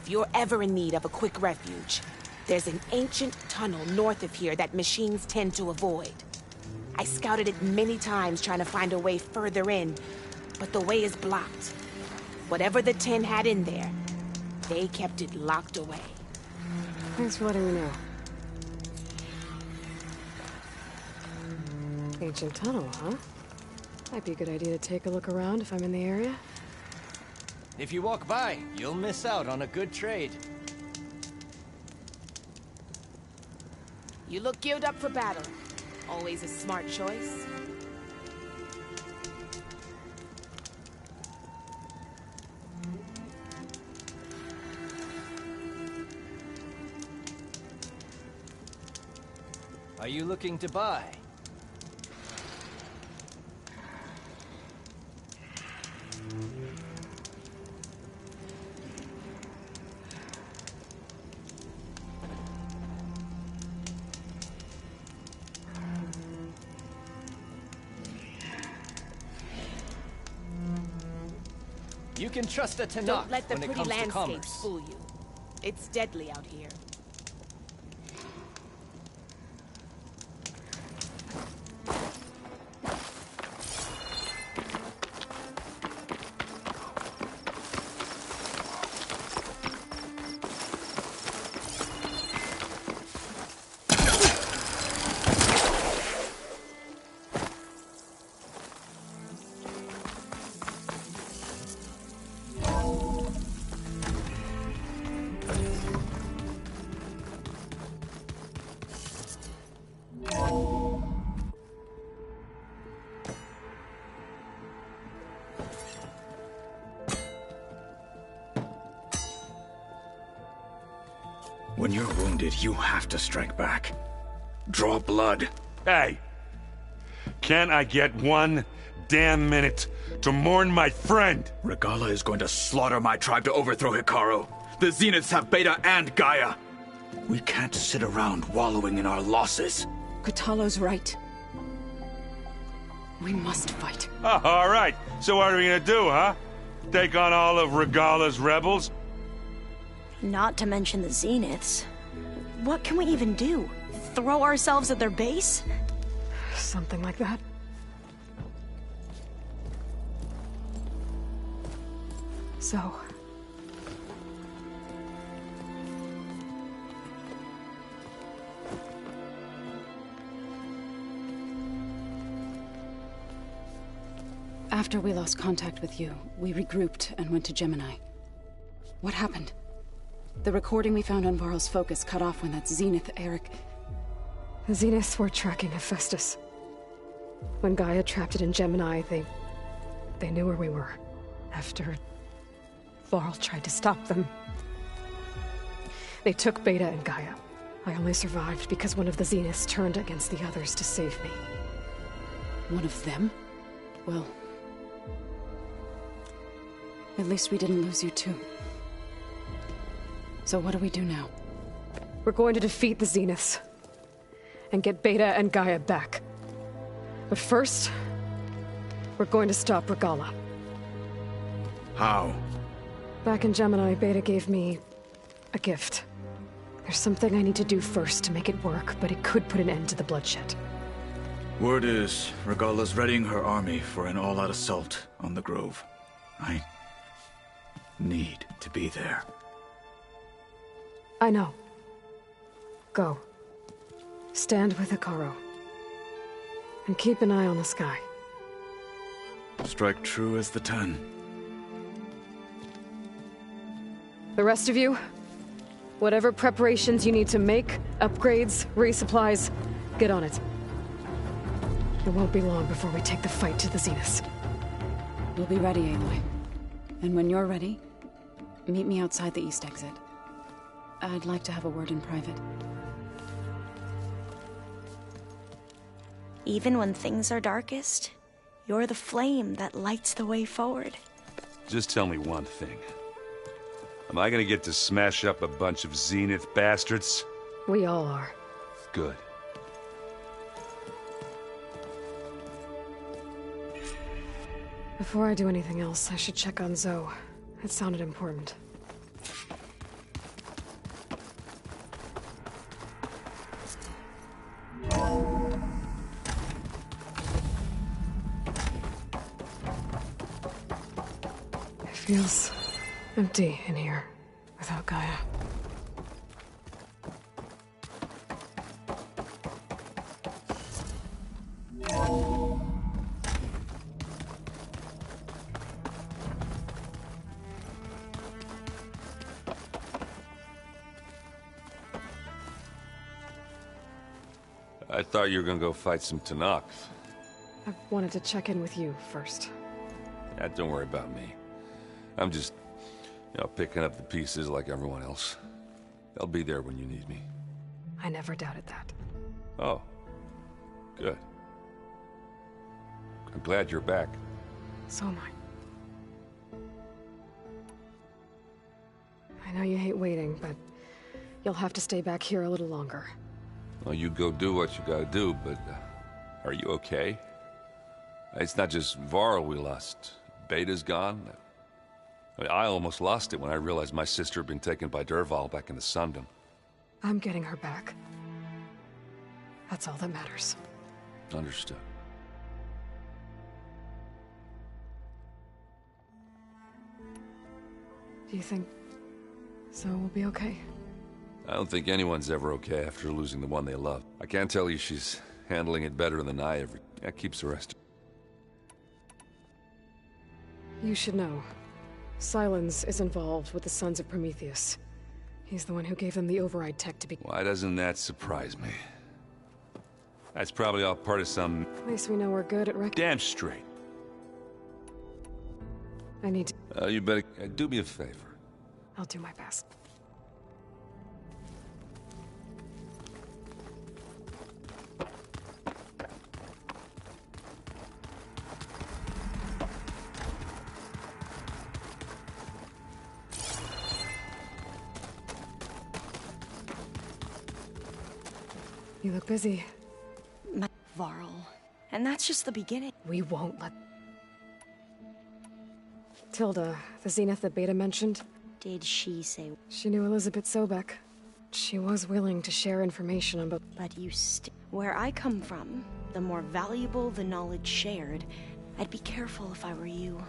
If you're ever in need of a quick refuge, there's an ancient tunnel north of here that machines tend to avoid. I scouted it many times trying to find a way further in, but the way is blocked. Whatever the tin had in there, they kept it locked away. Thanks for letting me know. Ancient tunnel, huh? Might be a good idea to take a look around if I'm in the area. If you walk by, you'll miss out on a good trade. You look geared up for battle. Always a smart choice. Are you looking to buy? You can trust a Tenakth Don't let the when it pretty comes to landscapes commerce. fool you. It's deadly out here. When you're wounded, you have to strike back. Draw blood. Hey! Can't I get one damn minute to mourn my friend? Regalla is going to slaughter my tribe to overthrow Hikaru. The Zeniths have Beta and Gaia. We can't sit around wallowing in our losses. Kotallo's right. We must fight. Oh, all right. So what are we gonna do, huh? Take on all of Regalla's rebels? Not to mention the Zeniths. What can we even do? Throw ourselves at their base? Something like that. So... After we lost contact with you, we regrouped and went to Gemini. What happened? The recording we found on Varl's focus cut off when that Zenith, Eric... The Zeniths were tracking Hephaestus. When Gaia trapped it in Gemini, they knew where we were. After Varl tried to stop them. They took Beta and Gaia. I only survived because one of the Zeniths turned against the others to save me. One of them? Well... at least we didn't lose you too. So what do we do now? We're going to defeat the Zeniths. And get Beta and Gaia back. But first... we're going to stop Regalla. How? Back in Gemini, Beta gave me... a gift. There's something I need to do first to make it work, but it could put an end to the bloodshed. Word is, Regalla's readying her army for an all-out assault on the Grove. I need to be there. I know. Go. Stand with Hikaru. And keep an eye on the sky. Strike true as the 10. The rest of you, whatever preparations you need to make, upgrades, resupplies, get on it. It won't be long before we take the fight to the Zeniths. We'll be ready, Aloy. And when you're ready, meet me outside the east exit. I'd like to have a word in private. Even when things are darkest, you're the flame that lights the way forward. Just tell me one thing. Am I gonna get to smash up a bunch of Zenith bastards? We all are. Good. Before I do anything else, I should check on Zoe. It sounded important. Feels empty in here without Gaia. I thought you were gonna go fight some Tenakth. I wanted to check in with you first. Yeah, don't worry about me. I'm just, picking up the pieces like everyone else. I'll be there when you need me. I never doubted that. Oh. Good. I'm glad you're back. So am I. I know you hate waiting, but you'll have to stay back here a little longer. Well, you go do what you gotta do, but are you okay? It's not just Varl we lost. Beta's gone. I almost lost it when I realized my sister had been taken by Dervahl back in the Sundom. I'm getting her back. That's all that matters. Understood. Do you think Zoe will be okay? I don't think anyone's ever okay after losing the one they love. I can't tell you she's handling it better than I ever. That keeps the rest. You should know. Sylens is involved with the Sons of Prometheus. He's the one who gave them the override tech to be— Why doesn't that surprise me? That's probably all part of some— At least we know we're good at Damn straight. I need to— You better do me a favor. I'll do my best. You look busy. Varl. And that's just the beginning. We won't let— Tilda, the Zenith that Beta mentioned. Did she say— She knew Elizabeth Sobek. She was willing to share information about— But you where I come from, the more valuable the knowledge shared, I'd be careful if I were you.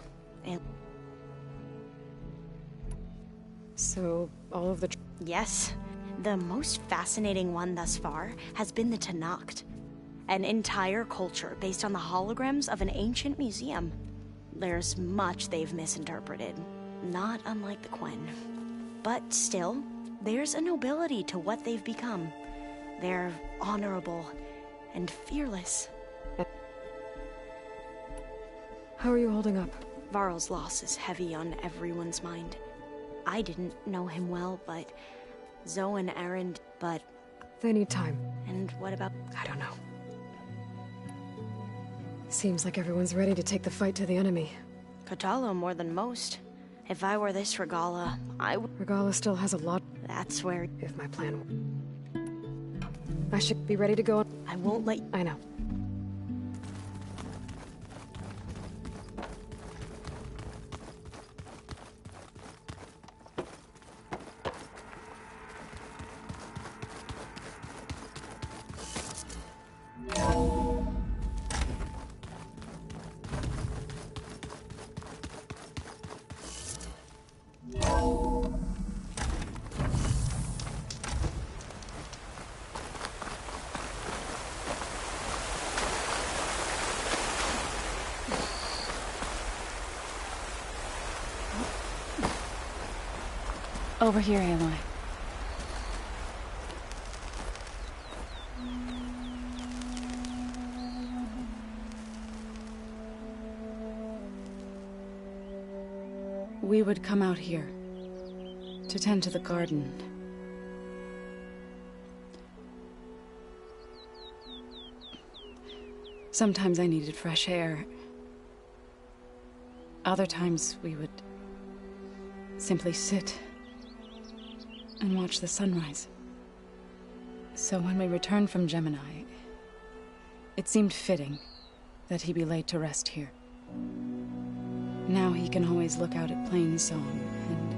And so, all of the— Yes. The most fascinating one thus far has been the Tenakth. An entire culture based on the holograms of an ancient museum. There's much they've misinterpreted, not unlike the Quen. But still, there's a nobility to what they've become. They're honorable and fearless. How are you holding up? Varl's loss is heavy on everyone's mind. I didn't know him well, but Zoe and Aaron, but... They need time. And what about... I don't know. Seems like everyone's ready to take the fight to the enemy. Kotallo more than most. If I were this Regalla, I would... Regalla still has a lot... That's where... If my plan... I should be ready to go. I won't let... I know. Over here, Aloy. We would come out here to tend to the garden. Sometimes I needed fresh air. Other times we would simply sit and watch the sunrise. So when we returned from Gemini, it seemed fitting that he be laid to rest here. Now he can always look out at Plainsong and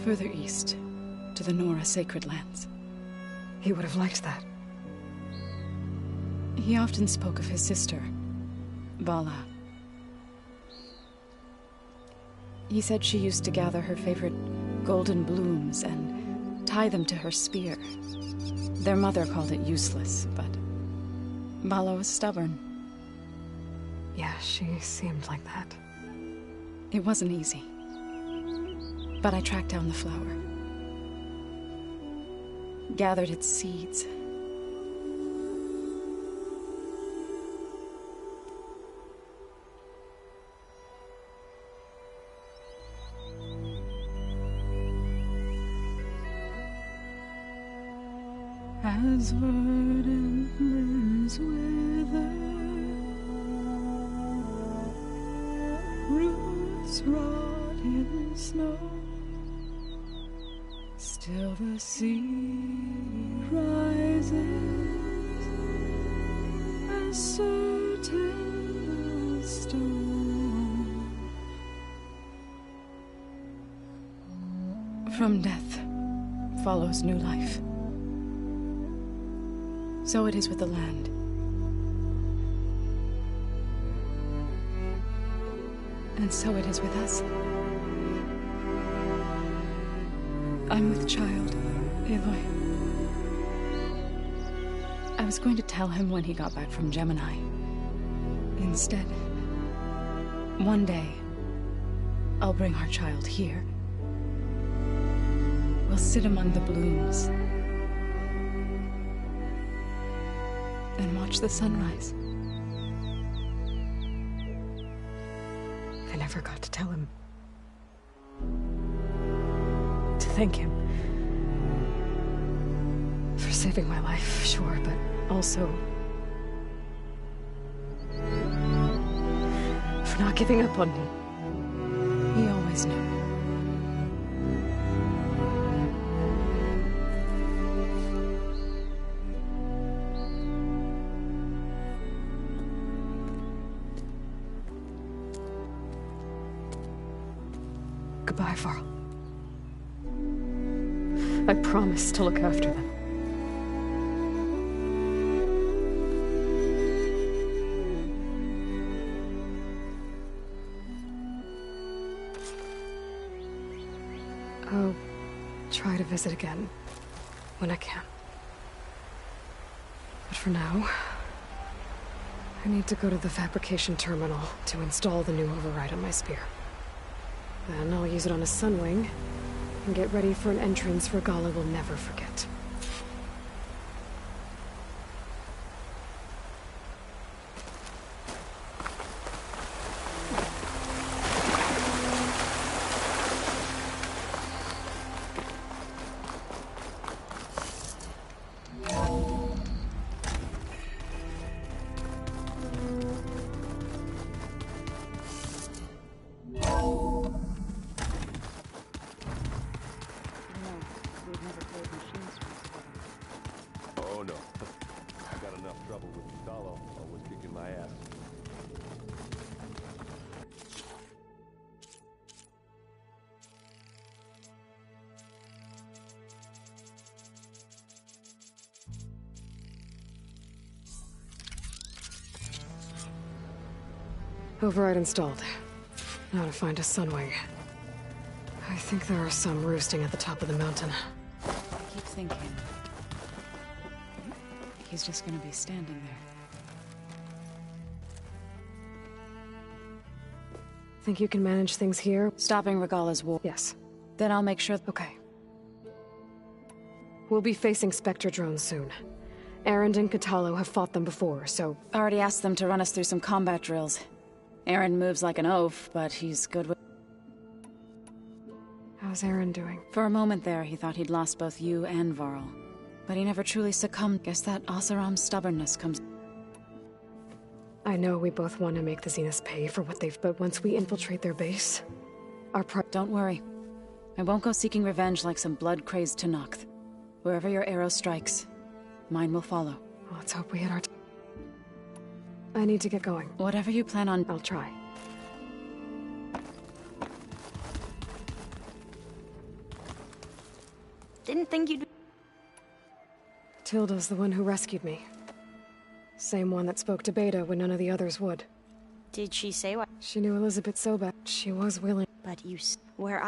further east to the Nora Sacred Lands. He would have liked that. He often spoke of his sister, Bala. He said she used to gather her favorite golden blooms and tie them to her spear. Their mother called it useless, but Bala was stubborn. Yeah, she seemed like that. It wasn't easy. But I tracked down the flower. Gathered its seeds. As verdant limbs wither, roots rot in snow, still the sea rises, as certain as stone. From death follows new life. So it is with the land. And so it is with us. I'm with child, Aloy. I was going to tell him when he got back from Gemini. Instead, one day, I'll bring our child here. We'll sit among the blooms and watch the sunrise. I never got to tell him. To thank him. For saving my life, sure, but also for not giving up on me. He always knew. Goodbye, Varl. I promise to look after them. I'll try to visit again when I can. But for now, I need to go to the fabrication terminal to install the new override on my spear. Then I'll use it on a Sunwing, and get ready for an entrance Regalla will never forget. Oh no. I got enough trouble with Kotallo, always kicking my ass. Override installed. Now to find a Sunwing. I think there are some roosting at the top of the mountain. I keep thinking he's just gonna be standing there. Think you can manage things here? Stopping Regalla's war. Yes. Then I'll make sure. Okay. We'll be facing Spectre drones soon. Erend and Kotallo have fought them before, so... Already asked them to run us through some combat drills. Erend moves like an oaf, but he's good with... How's Erend doing? For a moment there, he thought he'd lost both you and Varl. But he never truly succumbed. Guess that Oseram's stubbornness comes... I know we both want to make the Zeniths pay for what they've... But once we infiltrate their base, our Don't worry. I won't go seeking revenge like some blood-crazed Tenakth. Wherever your arrow strikes, mine will follow. Let's hope we hit our... I need to get going. Whatever you plan on... I'll try. Didn't think you'd... Tilda's the one who rescued me. Same one that spoke to Beta when none of the others would. Did she say what? She knew Elizabeth Sobek. She was willing. But you... Where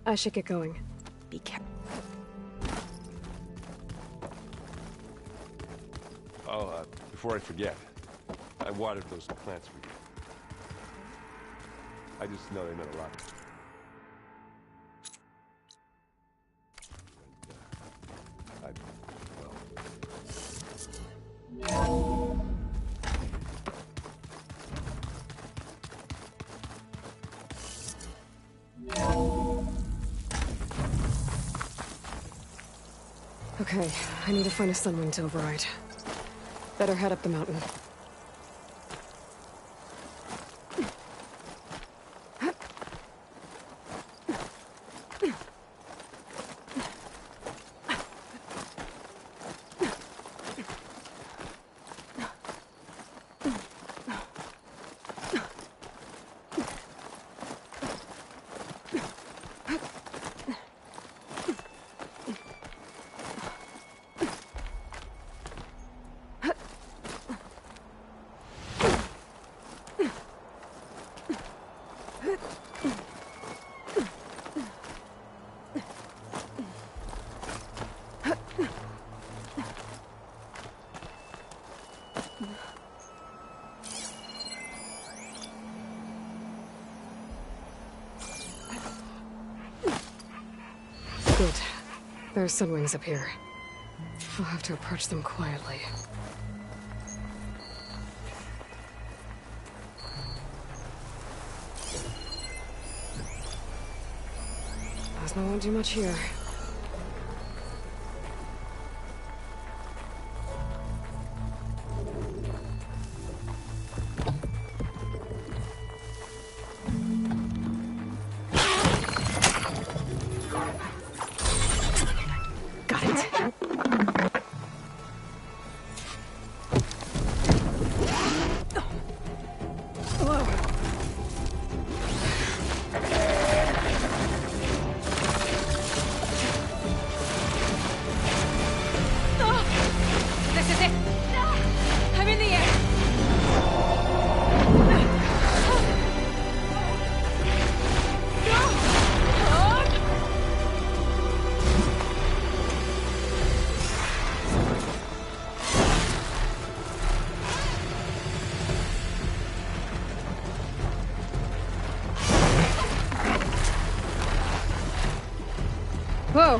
I should get going. Be careful. Oh, before I forget, I watered those plants for you. I just know they meant a lot. Okay, I need to find a Sunwing to override. Better head up the mountain. Good. There are Sunwings up here. I'll have to approach them quietly. There's not too much here. Whoa!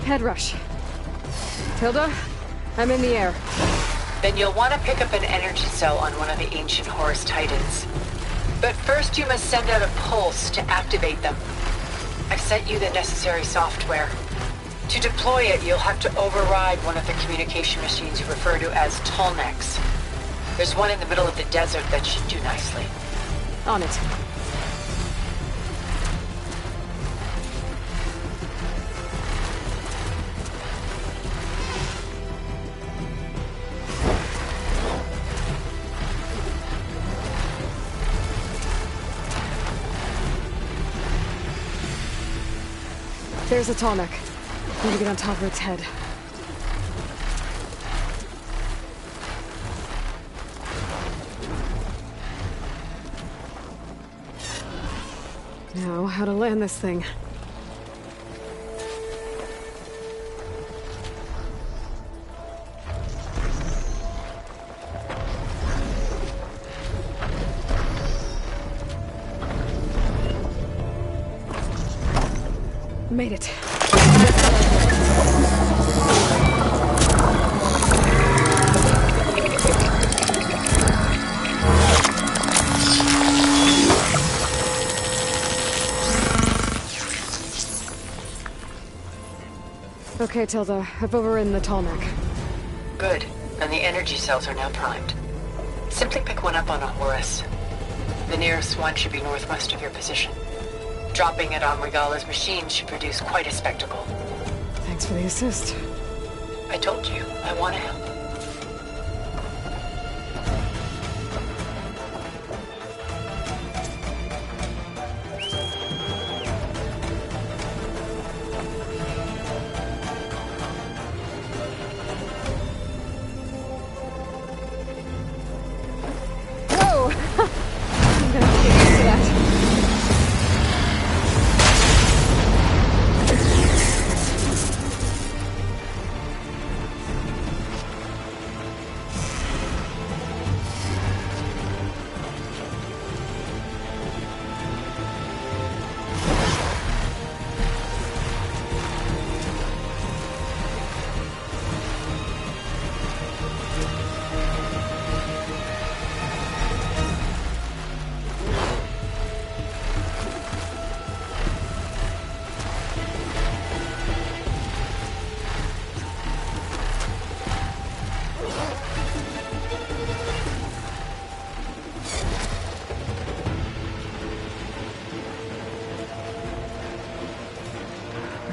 Head rush. Tilda, I'm in the air. Then you'll want to pick up an energy cell on one of the ancient Horus Titans. But first you must send out a pulse to activate them. I've sent you the necessary software. To deploy it, you'll have to override one of the communication machines you refer to as Tallnecks. There's one in the middle of the desert that should do nicely. On it. There's a Tallneck. Need to get on top of its head. Now, how to land this thing. Made it. Okay, Tilda. I've overridden the Tallneck. Good. And the energy cells are now primed. Simply pick one up on a Horus. The nearest one should be northwest of your position. Dropping it on Regala's machine should produce quite a spectacle. Thanks for the assist. I told you, I want to help.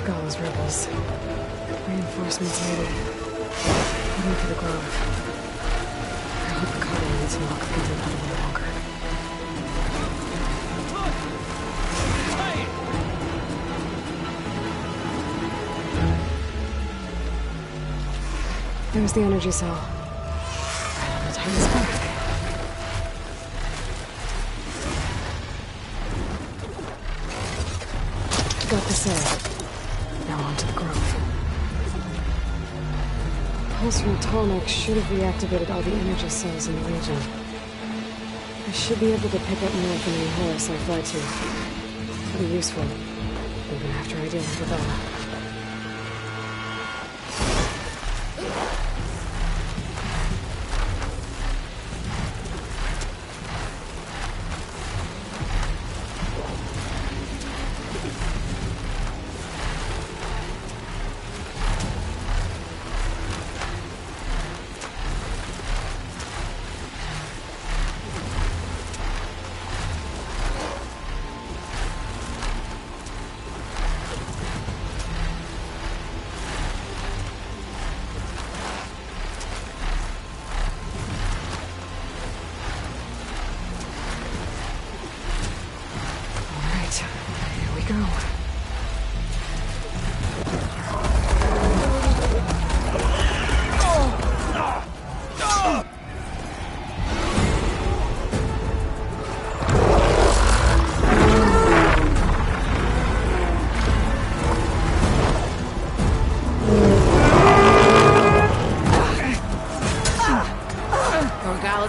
Regala's rebels. Reinforcements needed. Heading for the Grove. I hope Ricardo needs to lock things in a little longer. There's the energy cell. The time is back. Got this air. Now on to the Grove. Pulse from Tallneck should have reactivated all the energy cells in the region. I should be able to pick up more from the Horus I fly to. It'll be useful, even after I deal with Rebella.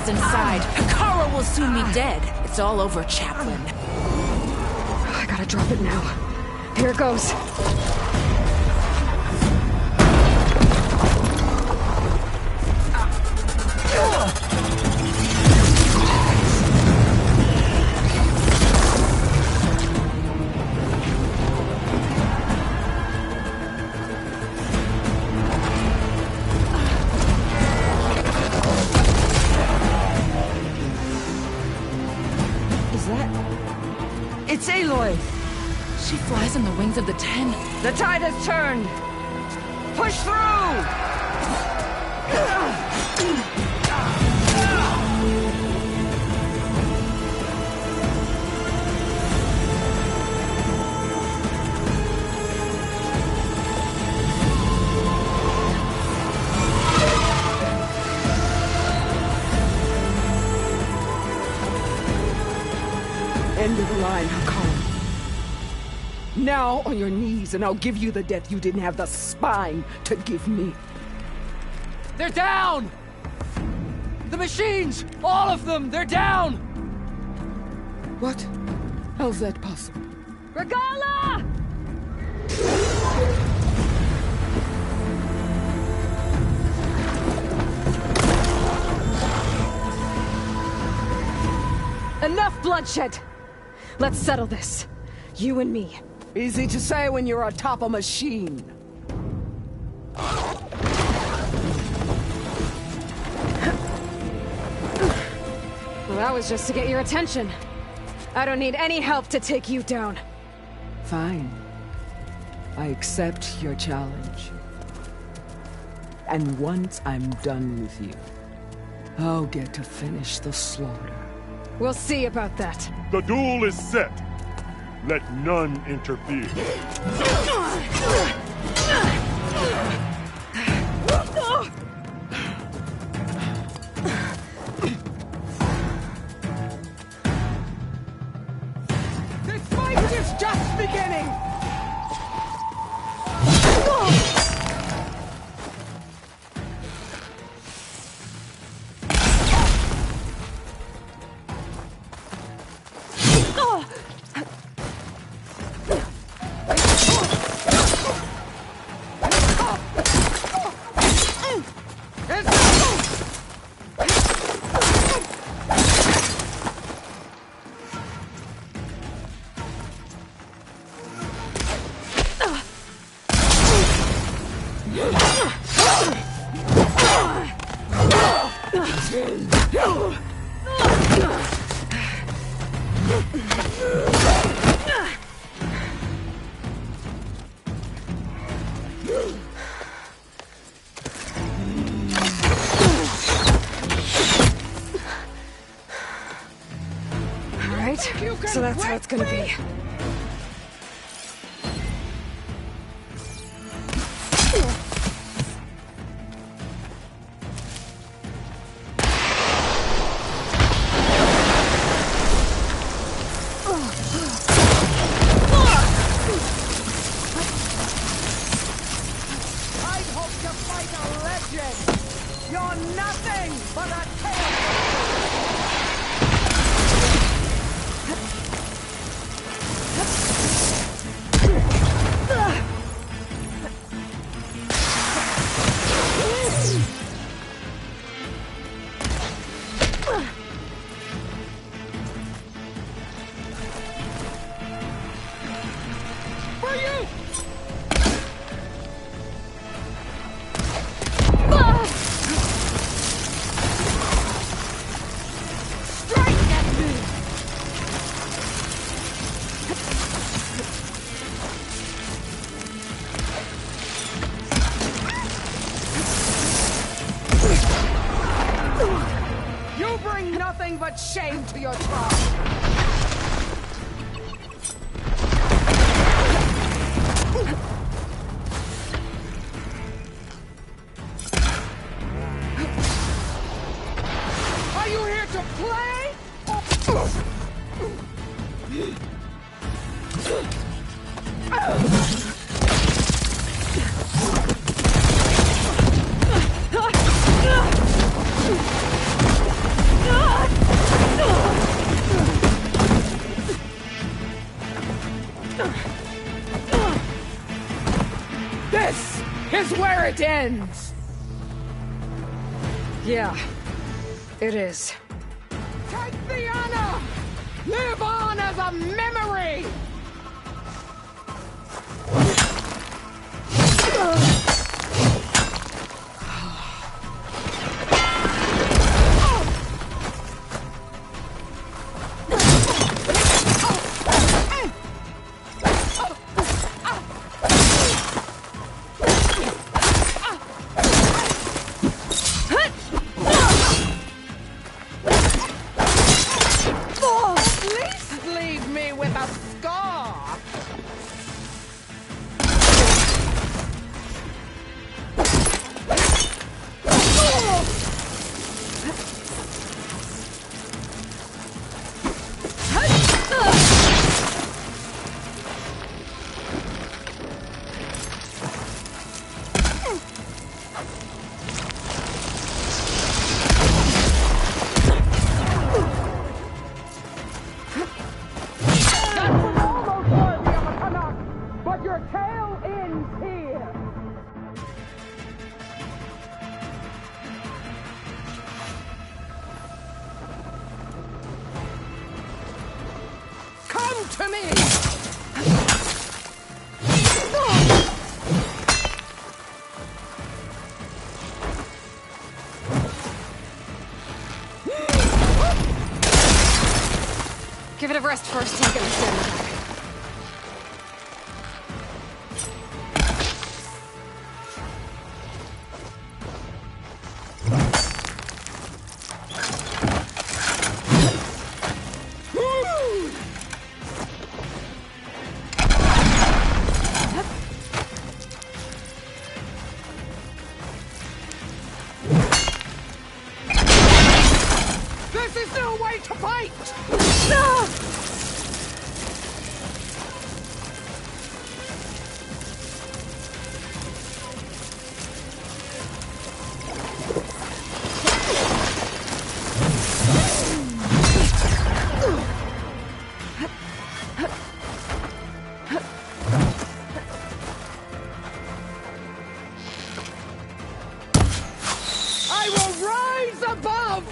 Inside. Hekara will soon be dead. It's all over, Chaplain. I gotta drop it now. Here it goes. It's Aloy! She flies on the wings of the Ten. The tide has turned! Push through! End of the line, Hekara. Now on your knees, and I'll give you the death you didn't have the spine to give me. They're down! The machines! All of them! They're down! What? How's that possible? Regala! Enough bloodshed! Let's settle this. You and me. Easy to say when you're atop a machine. Well, that was just to get your attention. I don't need any help to take you down. Fine. I accept your challenge. And once I'm done with you, I'll get to finish the slaughter. We'll see about that. The duel is set. Let none interfere. This fight is just beginning! So that's how it's gonna be. I'd hope to fight a legend! You're nothing but a tale! For you! Strike at me! You bring nothing but shame to your tribe! Are you here to play? This is where it ends! Yeah, it is. Take the honor! Live on as a memory! At least leave me with a scar! But your tale ends here! Come to me! Give it a rest first, take it and stand back. This is no way to fight! I will rise above!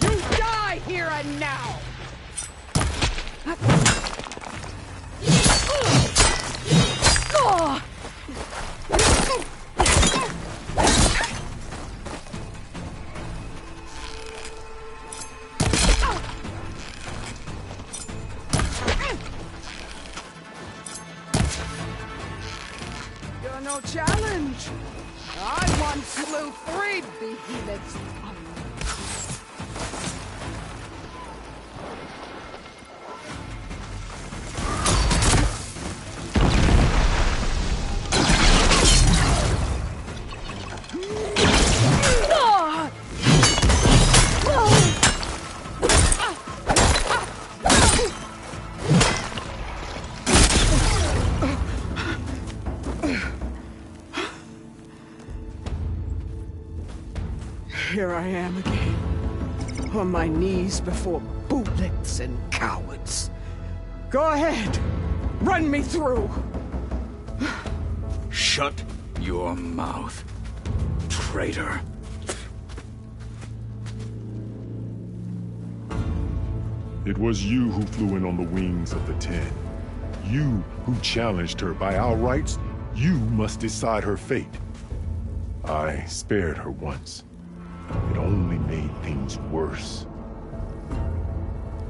You die here and now! no challenge. I once slew 3 behemoths. Here I am again, on my knees before bootlets and cowards. Go ahead, run me through. Shut your mouth, traitor. It was you who flew in on the wings of the Ten. You who challenged her by our rights. You must decide her fate. I spared her once. It only made things worse.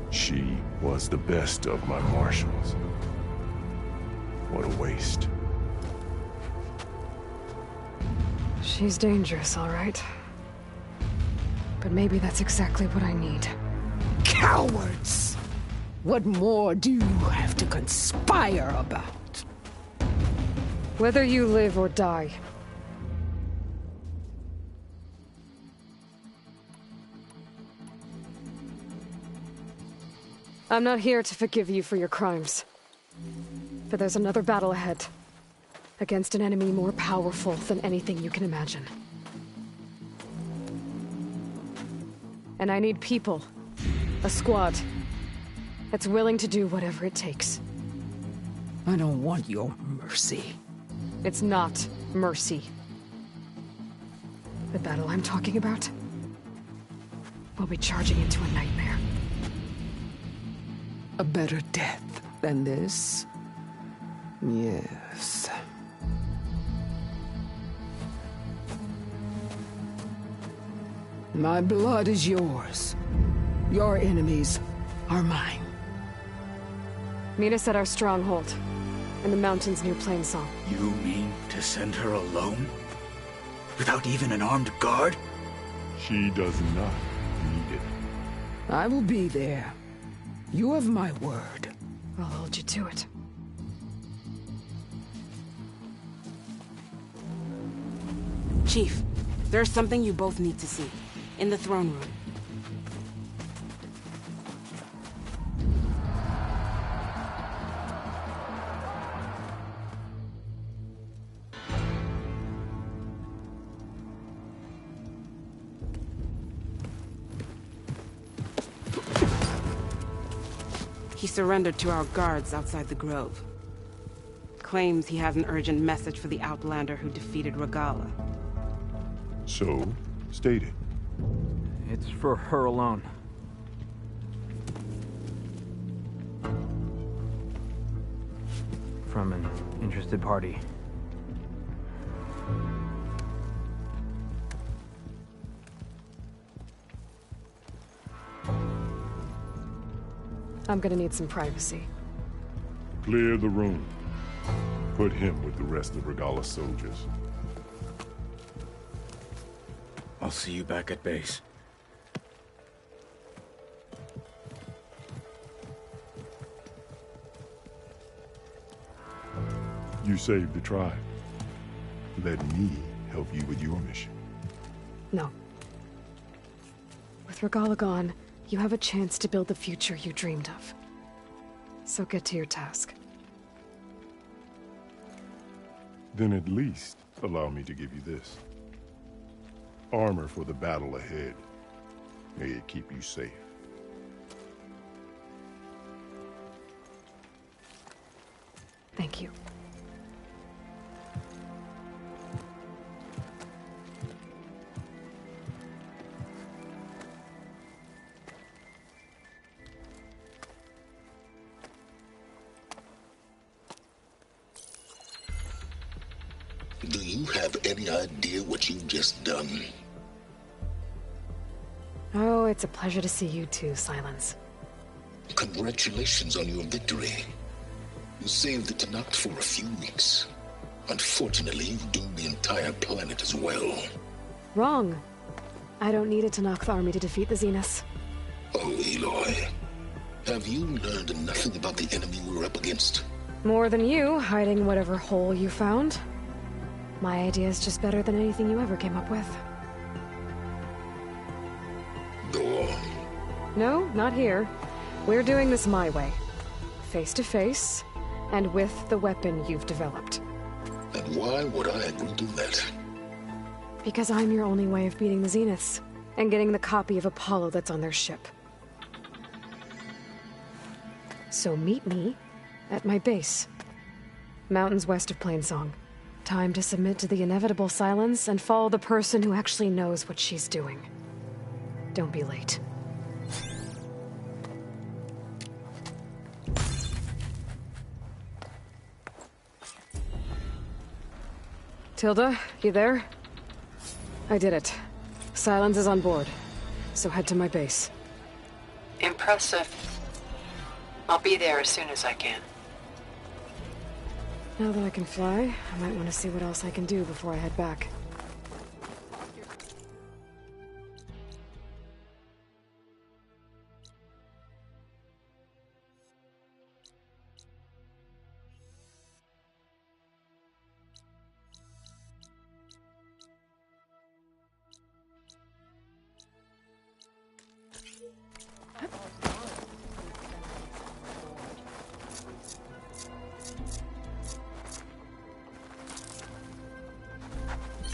She was the best of my marshals. What a waste. She's dangerous, all right. But maybe that's exactly what I need. Cowards! What more do you have to conspire about? Whether you live or die. I'm not here to forgive you for your crimes. But there's another battle ahead. Against an enemy more powerful than anything you can imagine. And I need people. A squad. That's willing to do whatever it takes. I don't want your mercy. It's not mercy. The battle I'm talking about will be charging into a nightmare. A better death than this? Yes. My blood is yours. Your enemies are mine. Meet us at our stronghold, in the mountains near Plainsong. You mean to send her alone? Without even an armed guard? She does not need it. I will be there. You have my word. I'll hold you to it. Chief, there's something you both need to see. In the throne room. He surrendered to our guards outside the grove. Claims he has an urgent message for the Outlander who defeated Regalla. So, state it. It's for her alone. From an interested party. I'm gonna need some privacy. Clear the room. Put him with the rest of Regalla's soldiers. I'll see you back at base. You saved the tribe. Let me help you with your mission. No. With Regalla gone, you have a chance to build the future you dreamed of. So get to your task. Then at least allow me to give you this. Armor for the battle ahead. May it keep you safe. Thank you. Do you have any idea what you've just done? Oh, it's a pleasure to see you too, Silence. Congratulations on your victory. You saved the Tenakth for a few weeks. Unfortunately, you've doomed the entire planet as well. Wrong. I don't need it to knock the army to defeat the Zeniths. Oh, Aloy. Have you learned nothing about the enemy we're up against? More than you, hiding whatever hole you found. My idea is just better than anything you ever came up with. Go on. No, not here. We're doing this my way. Face to face, and with the weapon you've developed. And why would I agree to that? Because I'm your only way of beating the Zeniths, and getting the copy of Apollo that's on their ship. So meet me at my base. Mountains west of Plainsong. Time to submit to the inevitable silence and follow the person who actually knows what she's doing. Don't be late. Tilda, you there? I did it. Silence is on board, so head to my base. Impressive. I'll be there as soon as I can. Now that I can fly, I might want to see what else I can do before I head back.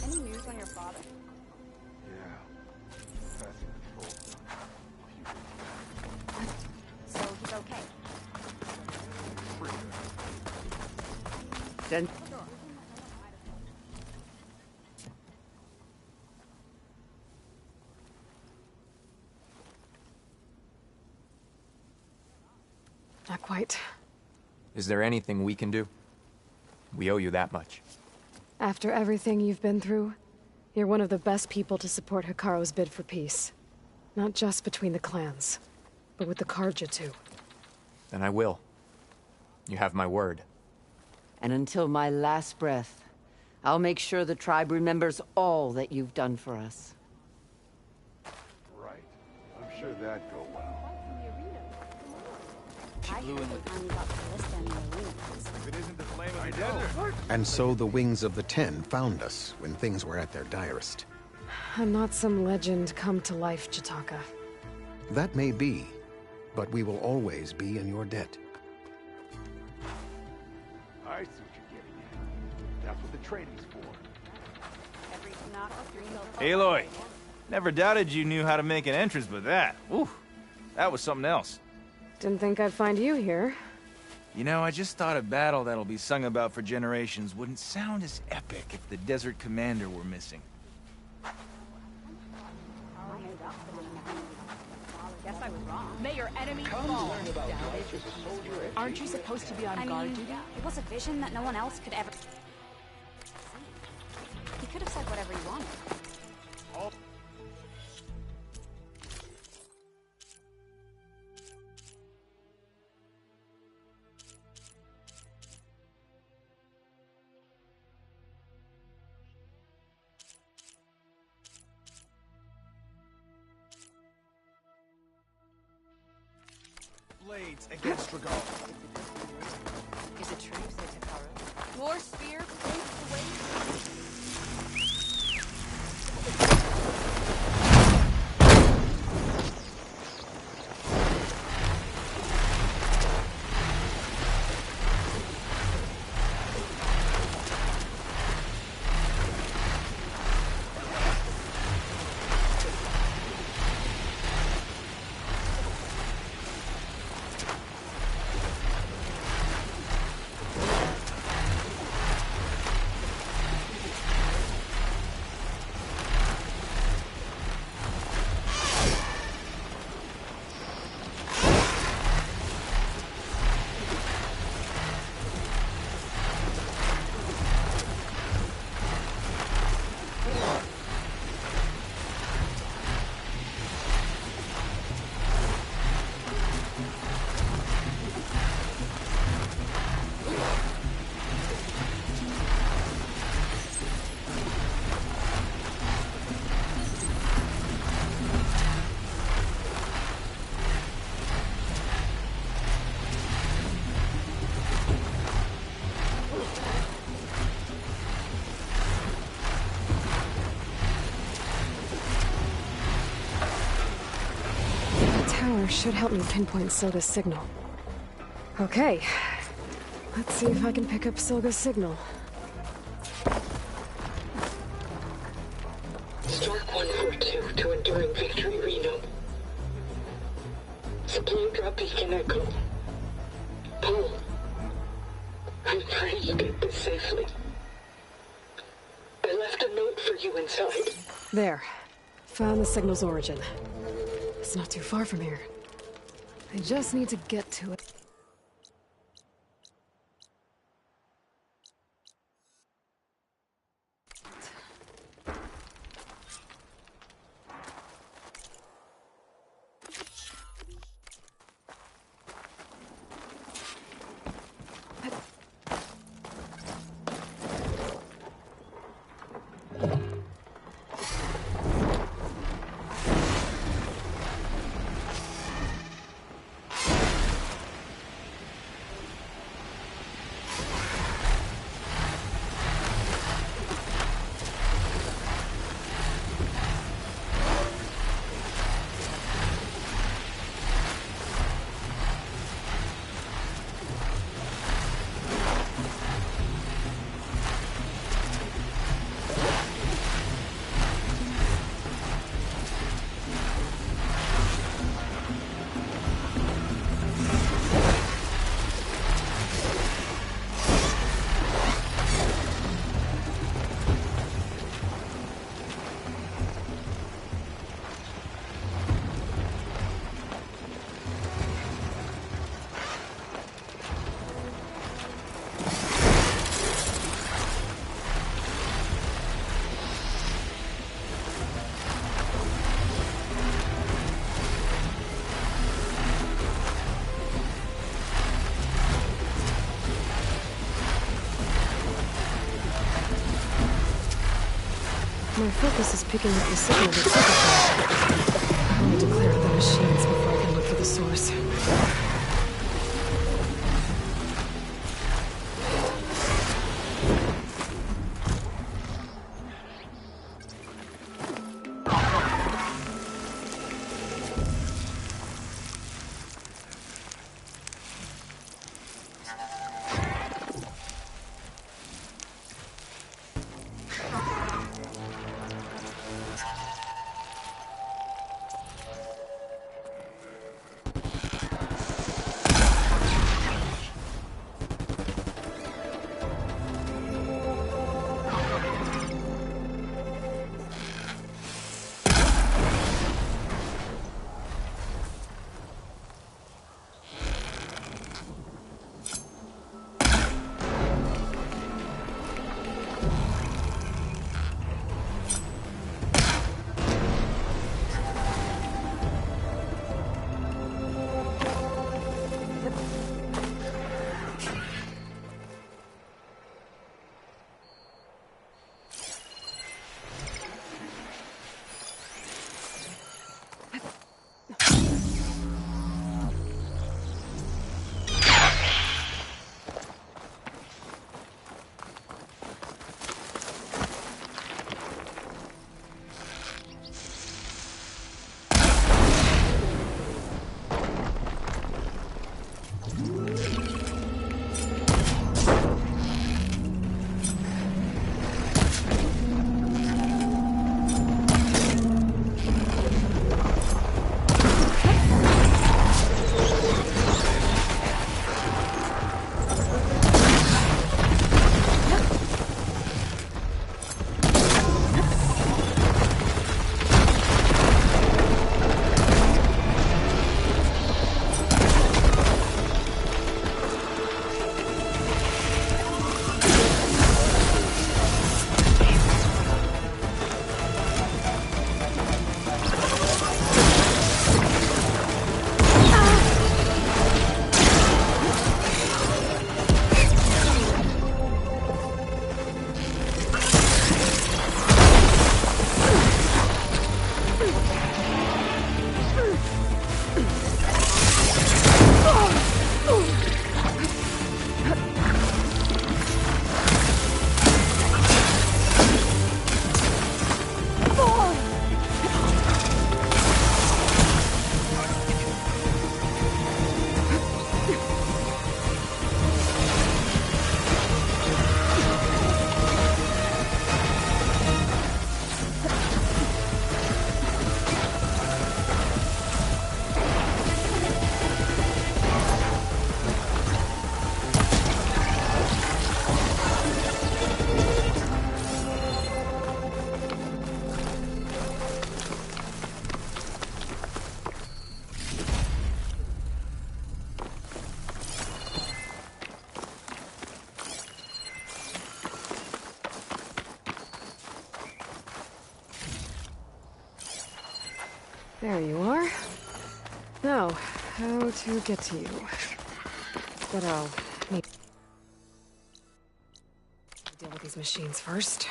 Any news on your father? So he's okay. Then Not quite. Is there anything we can do? We owe you that much. After everything you've been through, you're one of the best people to support Hikaru's bid for peace. Not just between the clans, but with the Carja too. Then I will. You have my word. And until my last breath, I'll make sure the tribe remembers all that you've done for us. Right. I'm sure that'd go well. If it isn't the flame of the desert. And so the Wings of the Ten found us when things were at their direst. I'm not some legend come to life, Jataka. That may be, but we will always be in your debt. I see what you're getting at. That's what the training's for. Aloy, never doubted you knew how to make an entrance, but that, whew, that was something else. Didn't think I'd find you here. You know, I just thought a battle that'll be sung about for generations wouldn't sound as epic if the Desert Commander were missing. Guess I was wrong. May your enemy fall. Aren't you supposed to be on guard duty? It was a vision that no one else could ever see. He could have said whatever he wanted. Blades against Regal. Is it true, said Hikaru? Your spear points the way. scanner should help me pinpoint Silga's signal. Okay. Let's see if I can pick up Silga's signal. Stark 142 to Enduring Victory, Reno. Supply drop beacon echo. Paul, I'm praying you get this safely. I left a note for you inside. There. Found the signal's origin. It's not too far from here. I just need to get to it. My focus is picking up the signal that's I need to clear out the machines before I can look for the source. There you are. Now, how to get to you? But I'll need to deal with these machines first.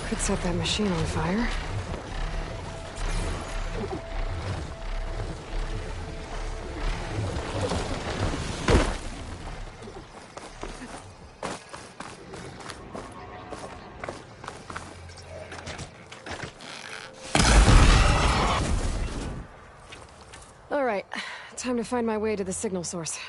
Could set that machine on fire. All right, time to find my way to the signal source.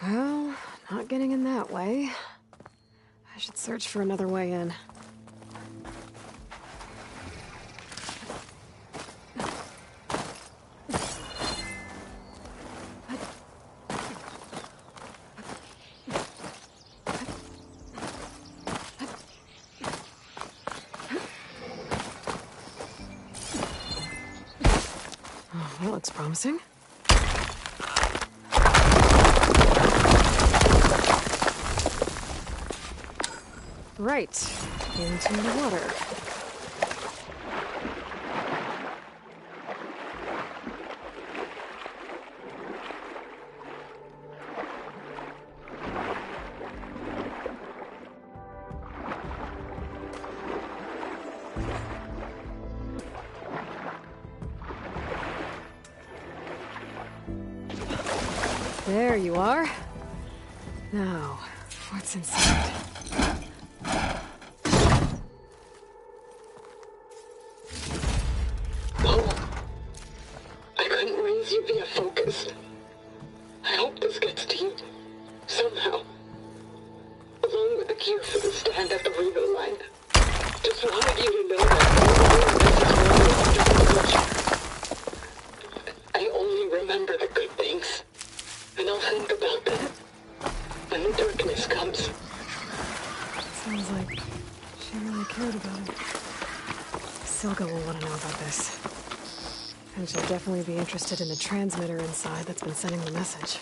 Well, not getting in that way. I should search for another way in. Oh, that looks promising. Right, into the water. There you are. Now, what's inside? You via focus. I hope this gets to you somehow. Along with the cue for the stand at the Revo line. Just wanted you to know that I only remember the good things. And I'll think about them when the darkness comes. Sounds like she really cared about him. Silga will want to know about this. And she'll definitely be interested in the transmitter inside that's been sending the message.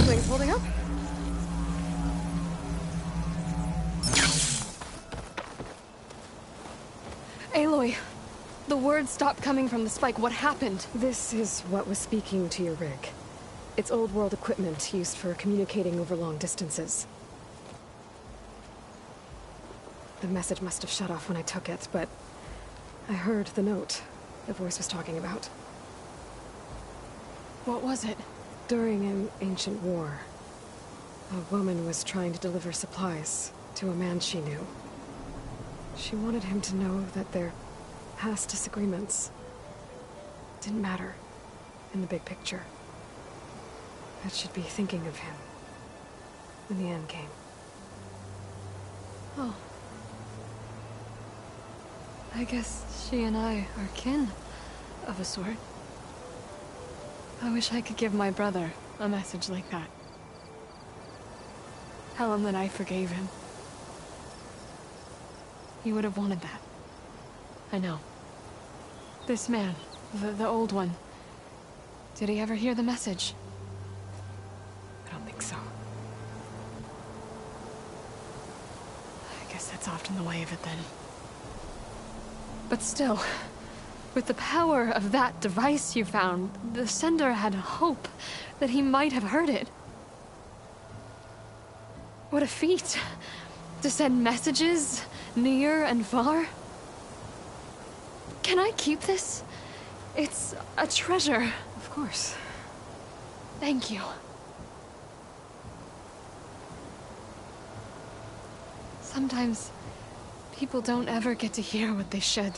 Wings holding up? Aloy, the words stopped coming from the spike. What happened? This is what was speaking to your rig. It's old world equipment used for communicating over long distances. The message must have shut off when I took it, but I heard the note the voice was talking about. What was it? During an ancient war, a woman was trying to deliver supplies to a man she knew. She wanted him to know that there Past disagreements didn't matter in the big picture. I should be thinking of him when the end came. Oh. I guess she and I are kin, of a sort. I wish I could give my brother a message like that. Tell him that I forgave him. He would have wanted that. I know. This man, the old one, did he ever hear the message? I don't think so. I guess that's often the way of it then. But still, with the power of that device you found, the sender had hope that he might have heard it. What a feat! To send messages near and far. Can I keep this? It's a treasure. Of course. Thank you. Sometimes people don't ever get to hear what they should.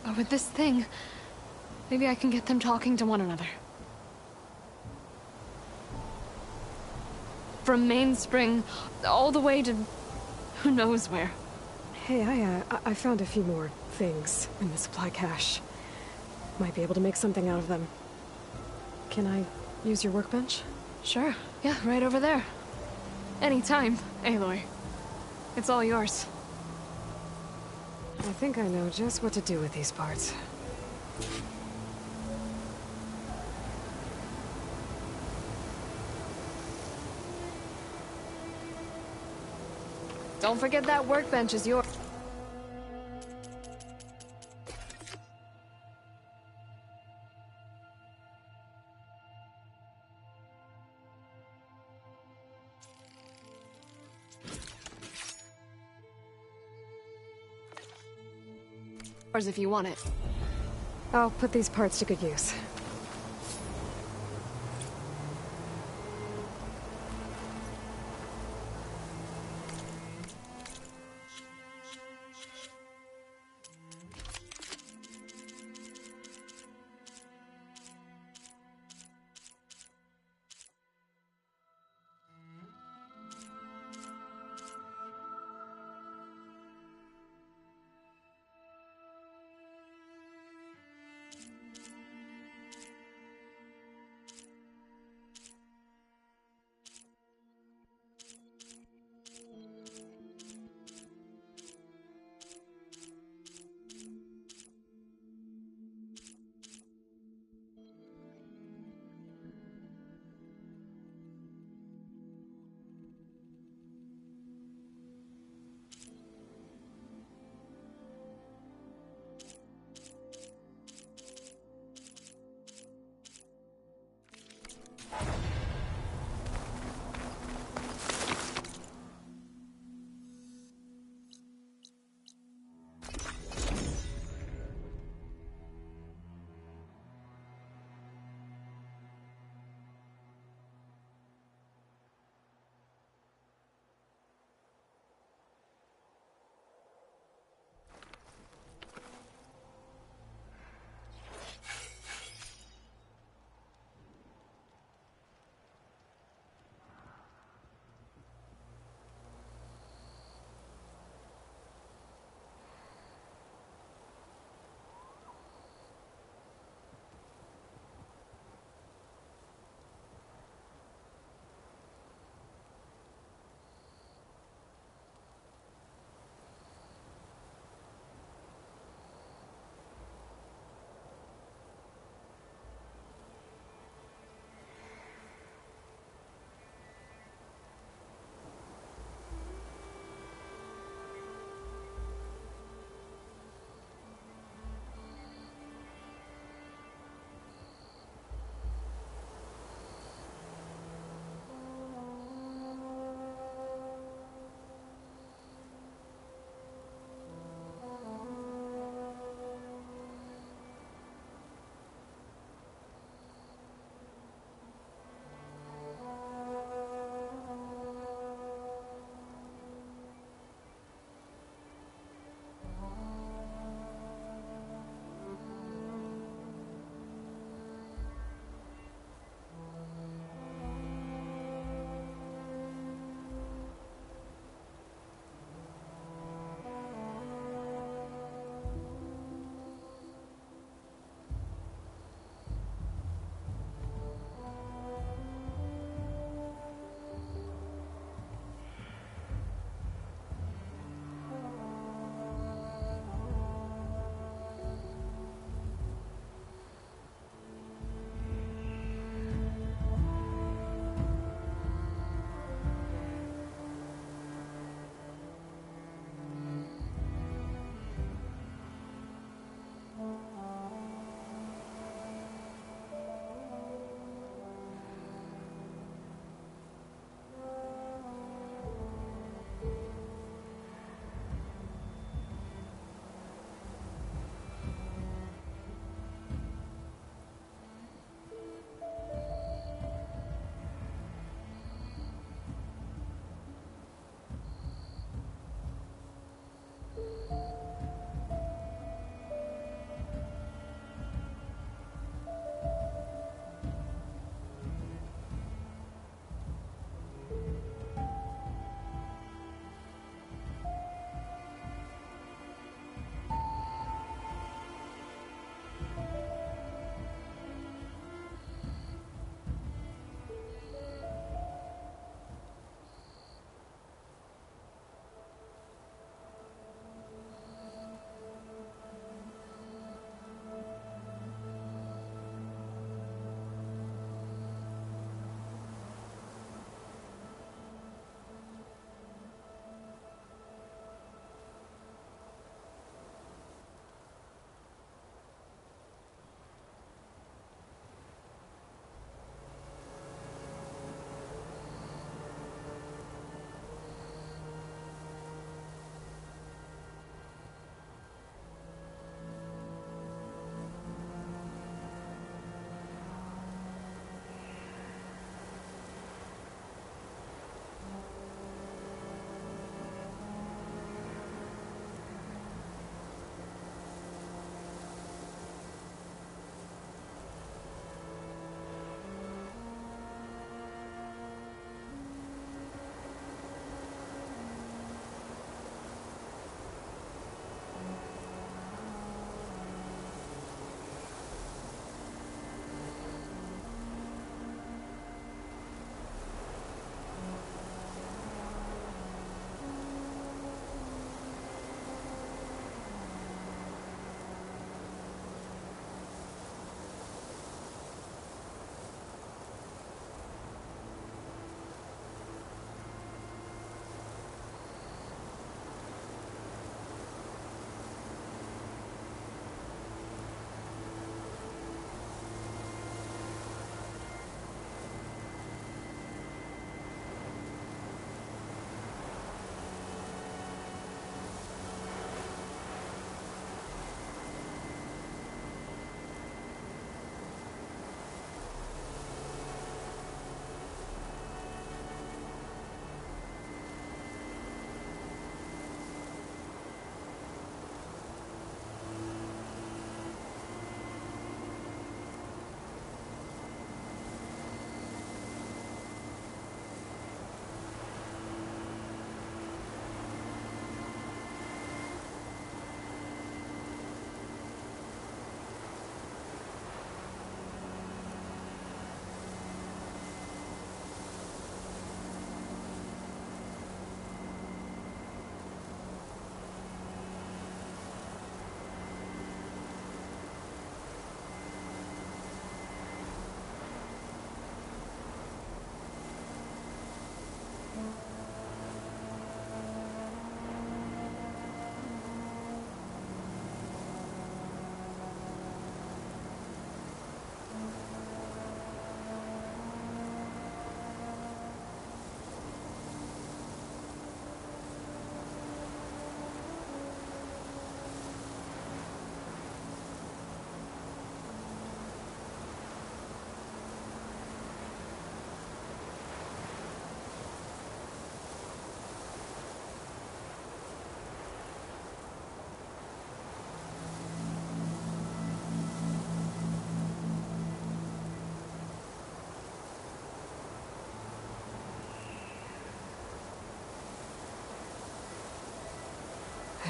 But with this thing, maybe I can get them talking to one another. From Mainspring, all the way to who knows where. Hey, I found a few more things in the supply cache. Might be able to make something out of them. Can I use your workbench? Sure. Yeah, right over there. Anytime, Aloy. It's all yours. I think I know just what to do with these parts. Don't forget that workbench is yours. If you want it. I'll put these parts to good use.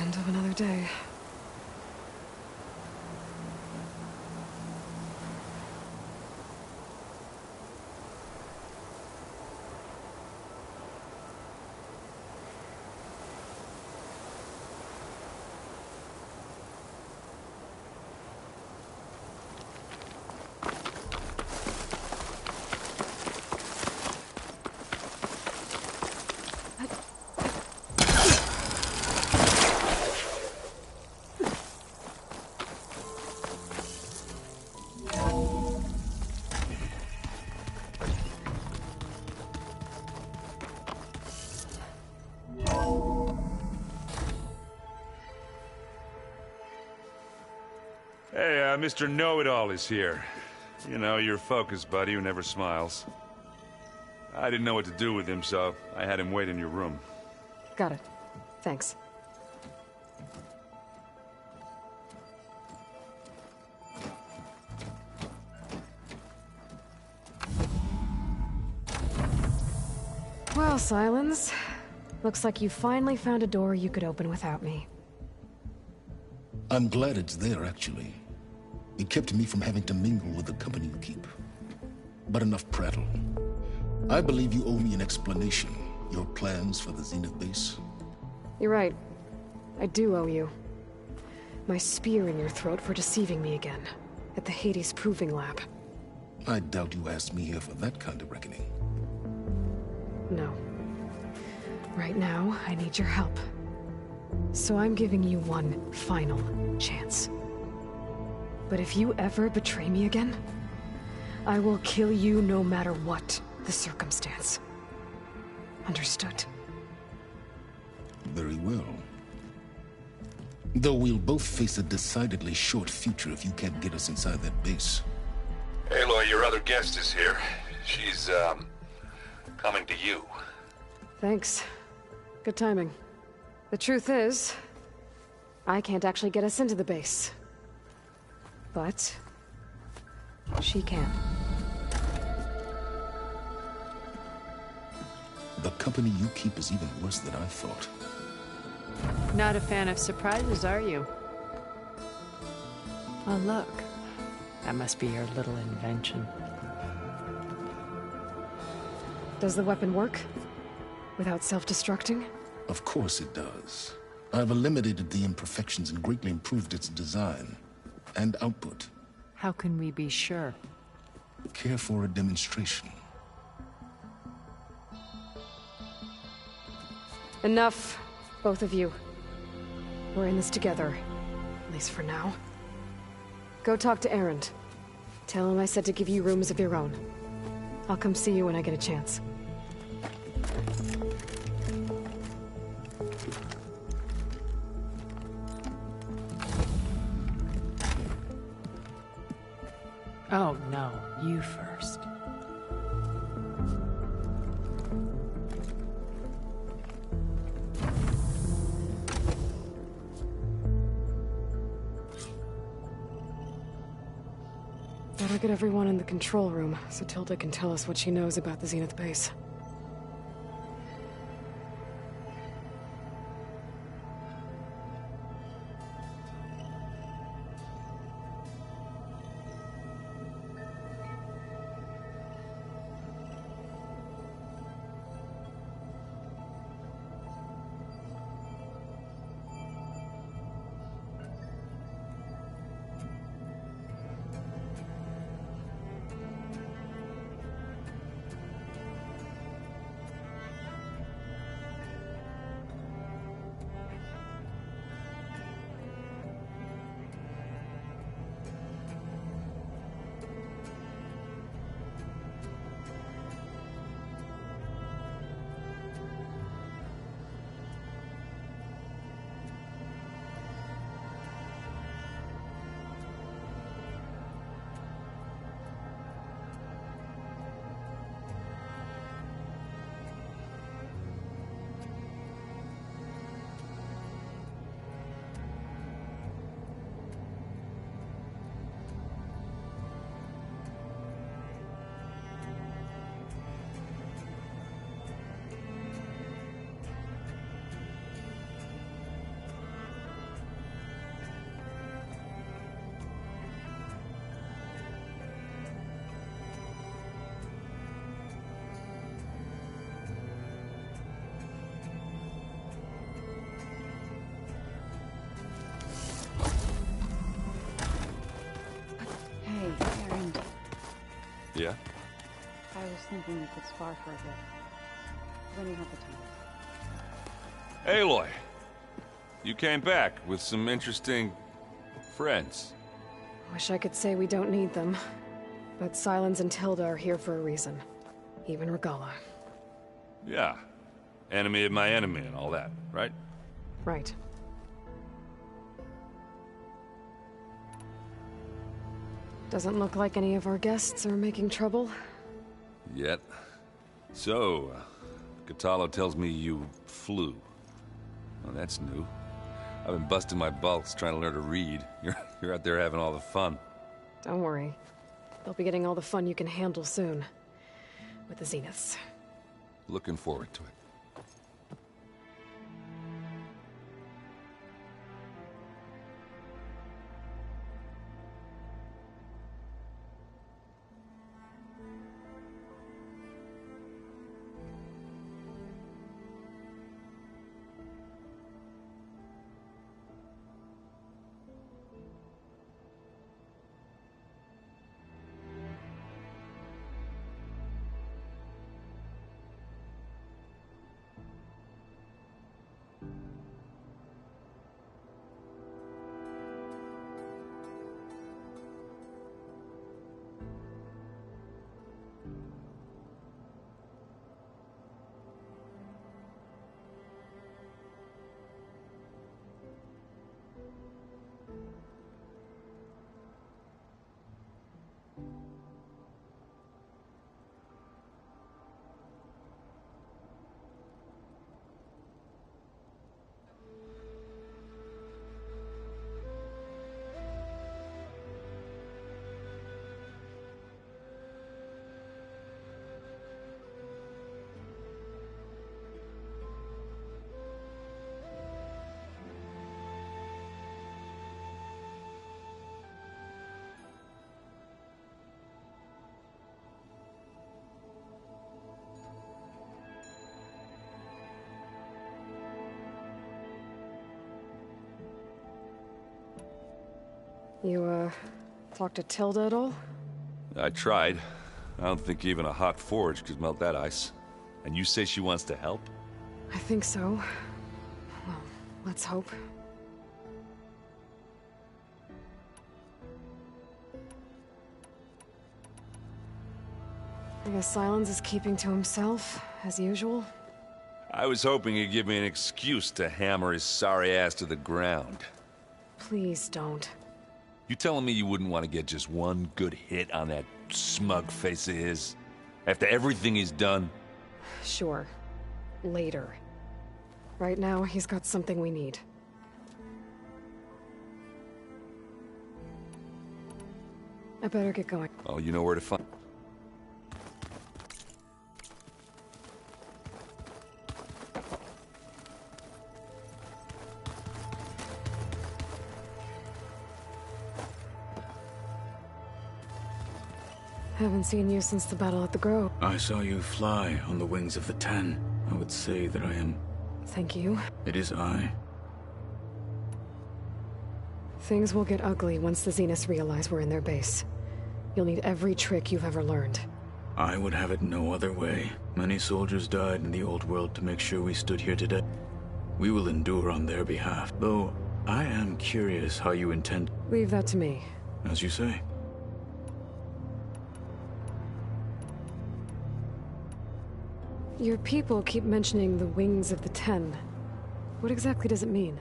End of another day. Hey, Mr. Know-It-All is here. You know, your focus buddy who never smiles. I didn't know what to do with him, so I had him wait in your room. Got it. Thanks. Well, Sylens. Looks like you finally found a door you could open without me. I'm glad it's there, actually. It kept me from having to mingle with the company you keep. But enough prattle. I believe you owe me an explanation. Your plans for the Zenith base? You're right. I do owe you. My spear in your throat for deceiving me again. At the Hades Proving Lab. I doubt you asked me here for that kind of reckoning. No. Right now, I need your help. So I'm giving you one final chance. But if you ever betray me again, I will kill you no matter what the circumstance. Understood? Very well. Though we'll both face a decidedly short future if you can't get us inside that base. Aloy, your other guest is here. She's, coming to you. Thanks. Good timing. The truth is, I can't actually get us into the base. But she can. The company you keep is even worse than I thought. Not a fan of surprises, are you? Oh, look. That must be your little invention. Does the weapon work? Without self-destructing? Of course it does. I've eliminated the imperfections and greatly improved its design and output. How can we be sure? Care for a demonstration? Enough, both of you. We're in this together, at least for now. Go talk to Erend. Tell him I said to give you rooms of your own. I'll come see you when I get a chance. Oh, no. You first. Better get everyone in the control room, so Tilda can tell us what she knows about the Zenith base. Yeah? I was thinking you could spar for a bit. When you have the time. Aloy! You came back with some interesting... friends. Wish I could say we don't need them. But Sylens and Tilda are here for a reason. Even Regalla. Yeah. Enemy of my enemy and all that, right? Right. Doesn't look like any of our guests are making trouble. Yet. So, Kotallo tells me you flew. Well, that's new. I've been busting my balls trying to learn to read. You're out there having all the fun. Don't worry. You'll be getting all the fun you can handle soon. With the Zeniths. Looking forward to it. You, talked to Tilda at all? I tried. I don't think even a hot forge could melt that ice. And you say she wants to help? I think so. Well, let's hope. I guess Sylens is keeping to himself, as usual. I was hoping he'd give me an excuse to hammer his sorry ass to the ground. Please don't. You telling me you wouldn't want to get just one good hit on that smug face of his? After everything he's done? Sure. Later. Right now, he's got something we need. I better get going. Oh, you know where to find... Haven't seen you since the battle at the Grove. I saw you fly on the wings of the Ten. I would say that I am... Thank you. It is I. Things will get ugly once the Zeniths realize we're in their base. You'll need every trick you've ever learned. I would have it no other way. Many soldiers died in the old world to make sure we stood here today. We will endure on their behalf, though I am curious how you intend... Leave that to me. As you say. Your people keep mentioning the wings of the Ten. What exactly does it mean?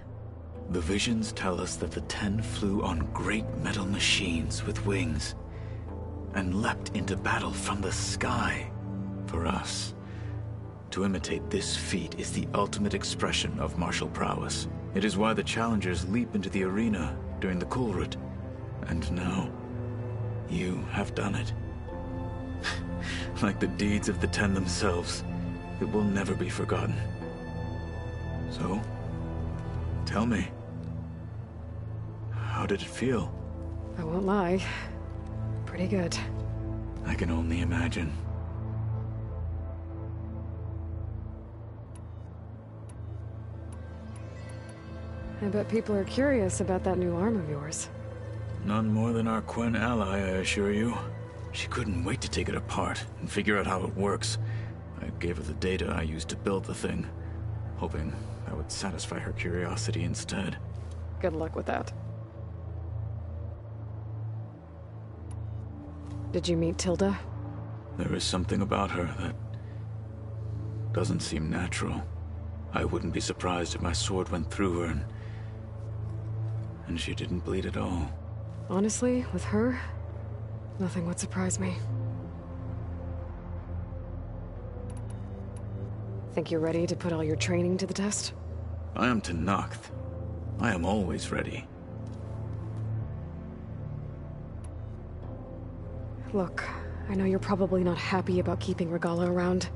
The visions tell us that the Ten flew on great metal machines with wings, and leapt into battle from the sky. For us, to imitate this feat is the ultimate expression of martial prowess. It is why the challengers leap into the arena during the Kulrut. And now, you have done it. Like the deeds of the Ten themselves, it will never be forgotten. So, tell me, how did it feel? I won't lie. Pretty good. I can only imagine. I bet people are curious about that new arm of yours. None more than our Quen ally, I assure you. She couldn't wait to take it apart and figure out how it works. I gave her the data I used to build the thing, hoping that would satisfy her curiosity instead. Good luck with that. Did you meet Tilda? There is something about her that doesn't seem natural. I wouldn't be surprised if my sword went through her and she didn't bleed at all. Honestly, with her, nothing would surprise me. Think you're ready to put all your training to the test? I am Tenakth. I am always ready. Look, I know you're probably not happy about keeping Regalla around,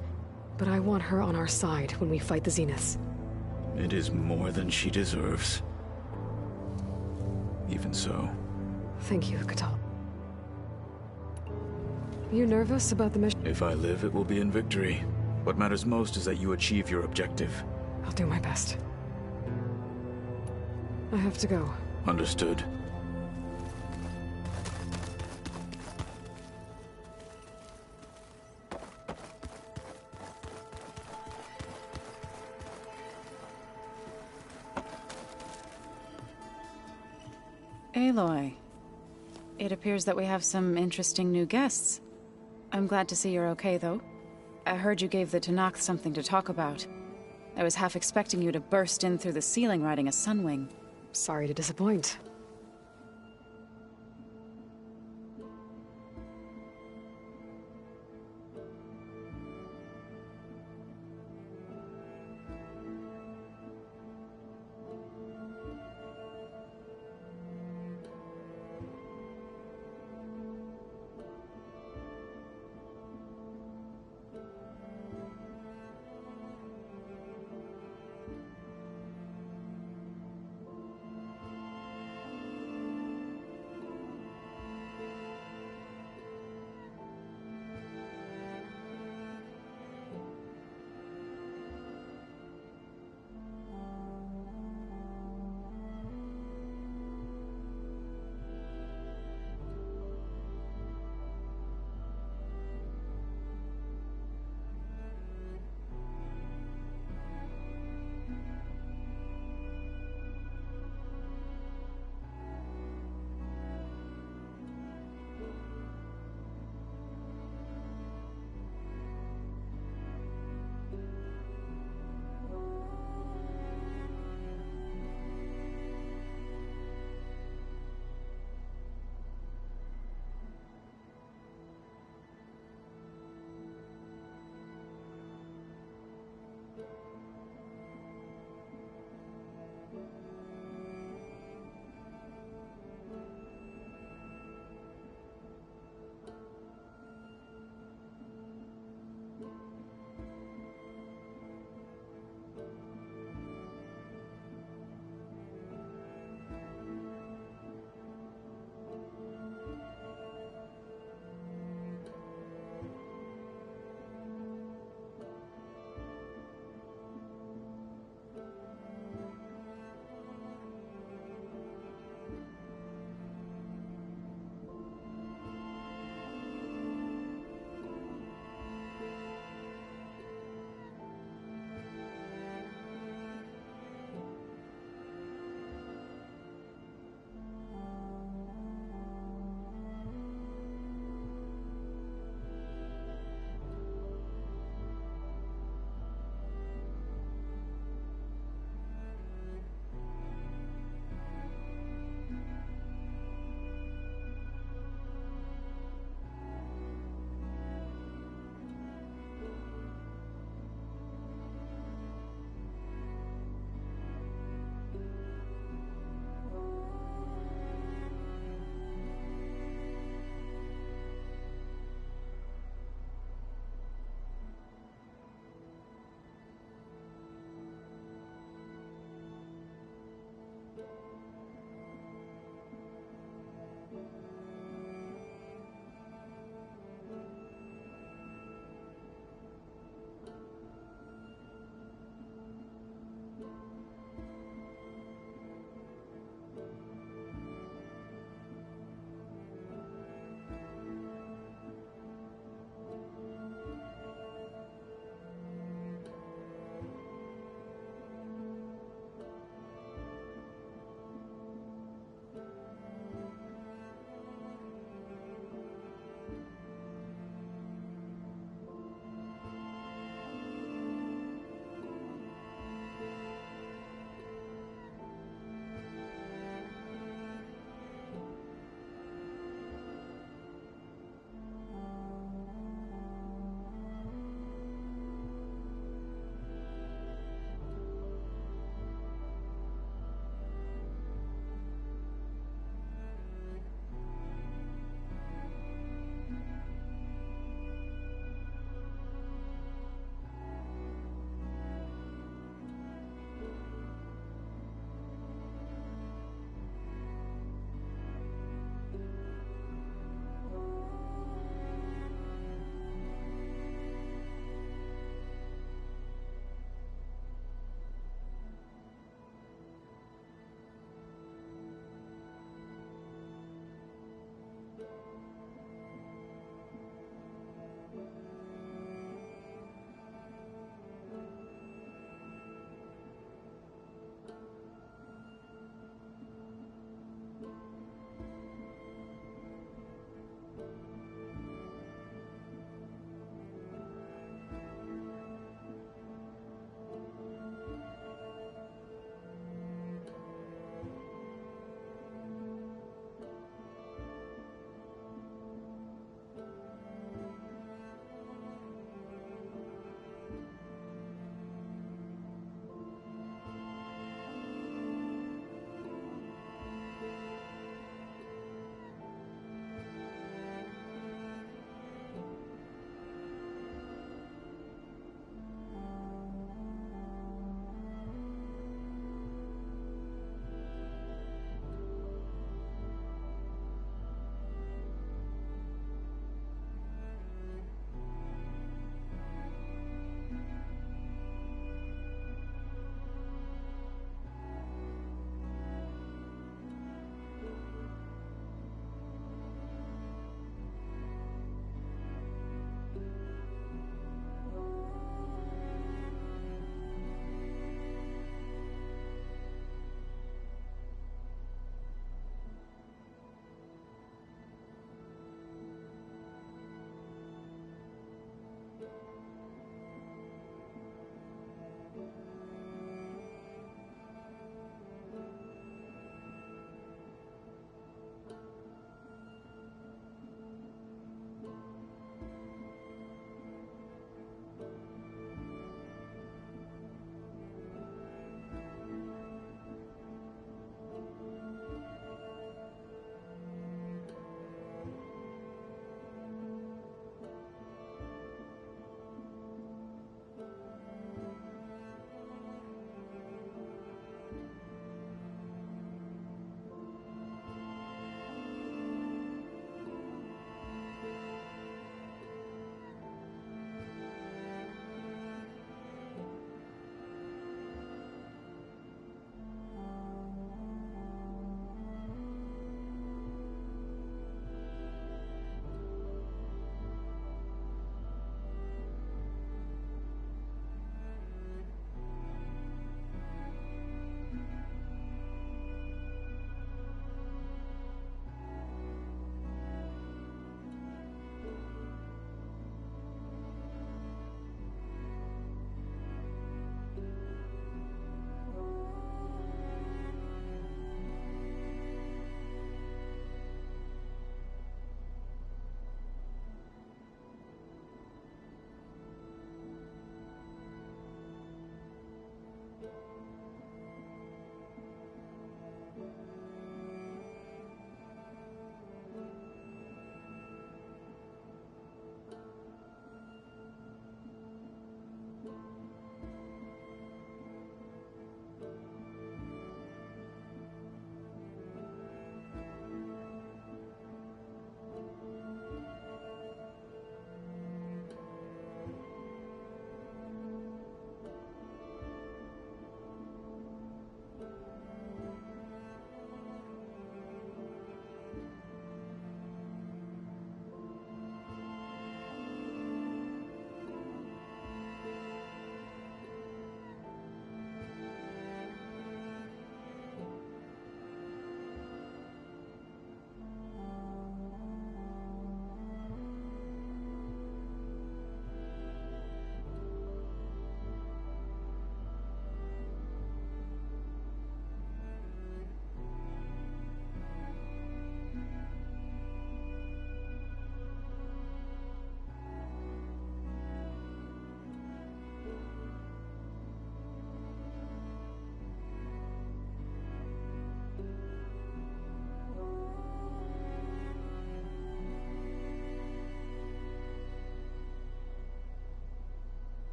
but I want her on our side when we fight the Zeniths. It is more than she deserves. Even so. Thank you, Kotal. You nervous about the mission? If I live, it will be in victory. What matters most is that you achieve your objective. I'll do my best. I have to go. Understood. Aloy, it appears that we have some interesting new guests. I'm glad to see you're okay, though. I heard you gave the Tenakth something to talk about. I was half expecting you to burst in through the ceiling riding a Sunwing. Sorry to disappoint.